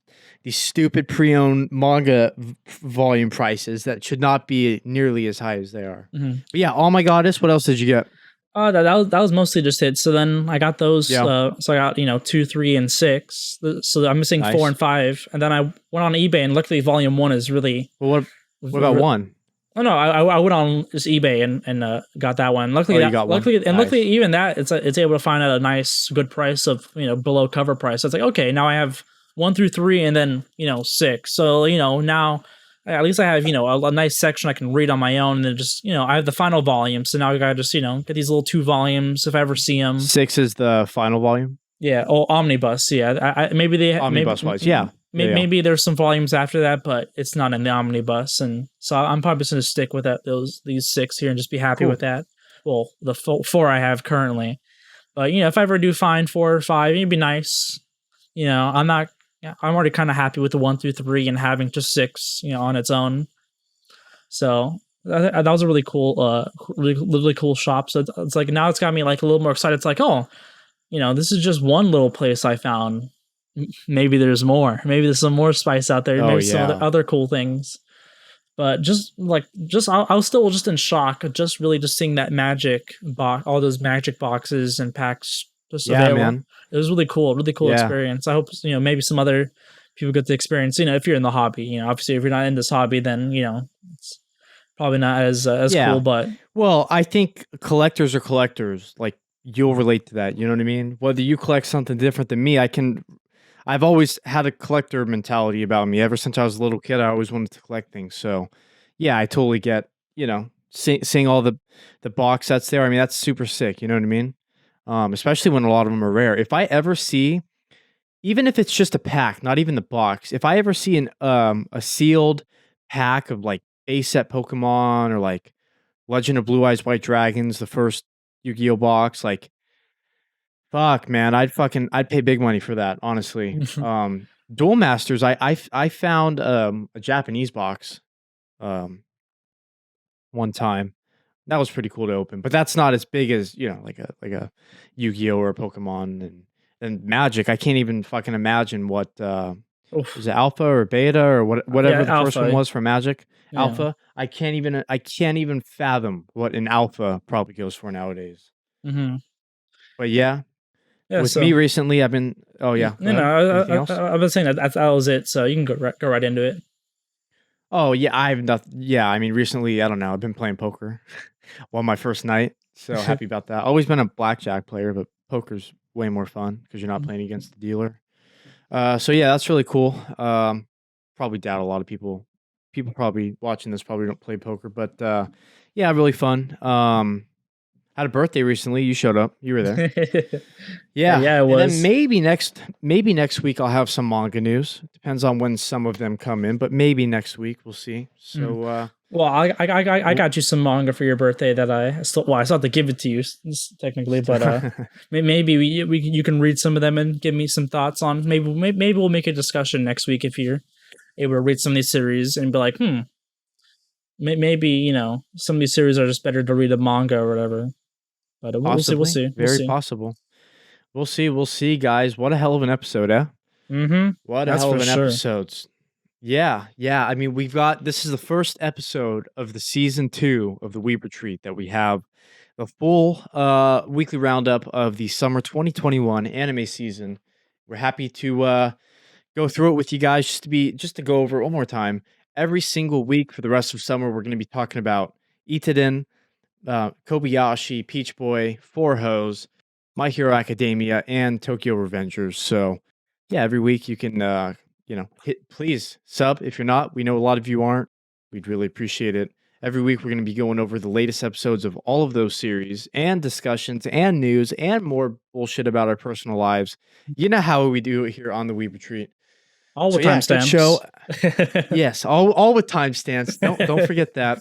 [SPEAKER 1] stupid pre-owned manga volume prices that should not be nearly as high as they are.
[SPEAKER 2] Mm-hmm.
[SPEAKER 1] But yeah, oh my goddess, what else did you get?
[SPEAKER 2] That was mostly just it. So then I got those. So I got 2, 3, and 6. So I'm missing 4 and 5. And then I went on eBay, and luckily Volume 1 is really.
[SPEAKER 1] Well, what about 1?
[SPEAKER 2] Oh no, I went on just eBay and got that one. Luckily, luckily even that it's able to find at a nice good price of below cover price. So it's like, okay, now I have 1 through 3 and then 6. So now. At least I have, a nice section I can read on my own, and then just, I have the final volume. So now I gotta just, get these little 2 volumes if I ever see them.
[SPEAKER 1] 6 is the final volume?
[SPEAKER 2] Yeah. Oh, omnibus. Yeah. Maybe they
[SPEAKER 1] omnibus wise. Yeah.
[SPEAKER 2] Maybe there's some volumes after that, but it's not in the omnibus. And so I'm probably just gonna stick with these 6 here and just be happy with that. Well, the 4 I have currently. But, if I ever do find 4 or 5, it'd be nice. I'm already kind of happy with the 1 through 3 and having just 6, on its own. So that was a really cool, really cool shop. So it's like now it's got me like a little more excited. It's like, oh, this is just one little place I found. Maybe there's more. Maybe there's some more spice out there. Maybe some other cool things. But I was still just in shock. Just seeing that magic box, all those magic boxes and packs.
[SPEAKER 1] Yeah, man.
[SPEAKER 2] It was really cool experience. I hope maybe some other people get the experience. If you're in the hobby, obviously if you're not in this hobby, then probably not as cool. But
[SPEAKER 1] well, I think collectors are collectors. Like, you'll relate to that. You know what I mean? Whether you collect something different than me, I've always had a collector mentality about me. Ever since I was a little kid, I always wanted to collect things. So, yeah, I totally get, seeing all the box sets there. I mean, that's super sick. You know what I mean? Especially when a lot of them are rare. If I ever see, even if it's just a pack, not even the box, if I ever see a sealed pack of like base set Pokemon or like Legend of Blue Eyes White Dragons, the first Yu-Gi-Oh box, like, fuck, man, I'd pay big money for that, honestly. Duel Masters, I found a Japanese box one time. That was pretty cool to open, but that's not as big as, like a Yu-Gi-Oh or a Pokemon and Magic. I can't even fucking imagine what is it, Alpha or Beta or whatever the first one was for Magic. Yeah. Alpha. I can't even fathom what an Alpha probably goes for nowadays. But yeah, with me recently, I've been. Oh yeah,
[SPEAKER 2] I've been saying that was it. So you can go right into it.
[SPEAKER 1] Oh yeah, I've nothing. Yeah, I mean, recently, I don't know. I've been playing poker. Well, my first night, so happy about that. Always been a blackjack player, but poker's way more fun because you're not playing against the dealer. So yeah, that's really cool. Probably doubt a lot of people probably watching this probably don't play poker, but yeah, really fun. Had a birthday recently. You showed up. You were there. Yeah, it was. And then maybe next week I'll have some manga news. Depends on when some of them come in, but maybe next week we'll see. So,
[SPEAKER 2] well, I got you some manga for your birthday that I still have to give it to you technically, but maybe you can read some of them and give me some thoughts on. Maybe we'll make a discussion next week if you're able to read some of these series and be like, maybe some of these series are just better to read a manga or whatever. But we'll see.
[SPEAKER 1] Very possible. We'll see, guys. What a hell of an episode, eh? What a hell of an episode. Yeah. I mean, this is the first episode of the season 2 of the Weeb Retreat that we have the full weekly roundup of the summer 2021 anime season. We're happy to go through it with you guys just to go over it one more time. Every single week for the rest of summer, we're going to be talking about Itaden, Kobayashi, Peach Boy, Four Hose, My Hero Academia, and Tokyo Revengers. So, yeah, every week you can, please sub if you're not. We know a lot of you aren't. We'd really appreciate it. Every week we're going to be going over the latest episodes of all of those series and discussions and news and more bullshit about our personal lives. You know how we do it here on the Weeb Retreat.
[SPEAKER 2] All with timestamps.
[SPEAKER 1] Show. Yes, all with timestamps. Don't forget that.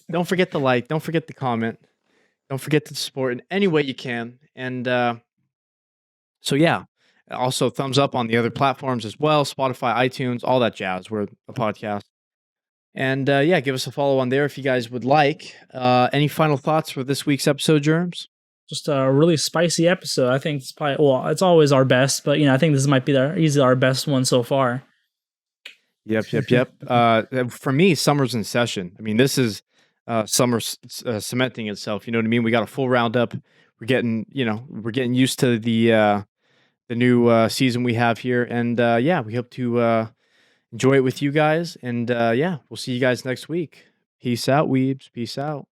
[SPEAKER 1] Don't forget the like. Don't forget the comment. Don't forget to support in any way you can. And so yeah, also thumbs up on the other platforms as well: Spotify, iTunes, all that jazz. We're a podcast. And yeah, give us a follow on there if you guys would like. Any final thoughts for this week's episode, Jerms?
[SPEAKER 2] Just a really spicy episode. I think it's probably, it's always our best, but I think this might be easily our best one so far.
[SPEAKER 1] Yep. For me, summer's in session. I mean, this is summer cementing itself. You know what I mean? We got a full roundup. We're getting used to the new season we have here, and yeah, we hope to enjoy it with you guys. And yeah, we'll see you guys next week. Peace out, weebs. Peace out.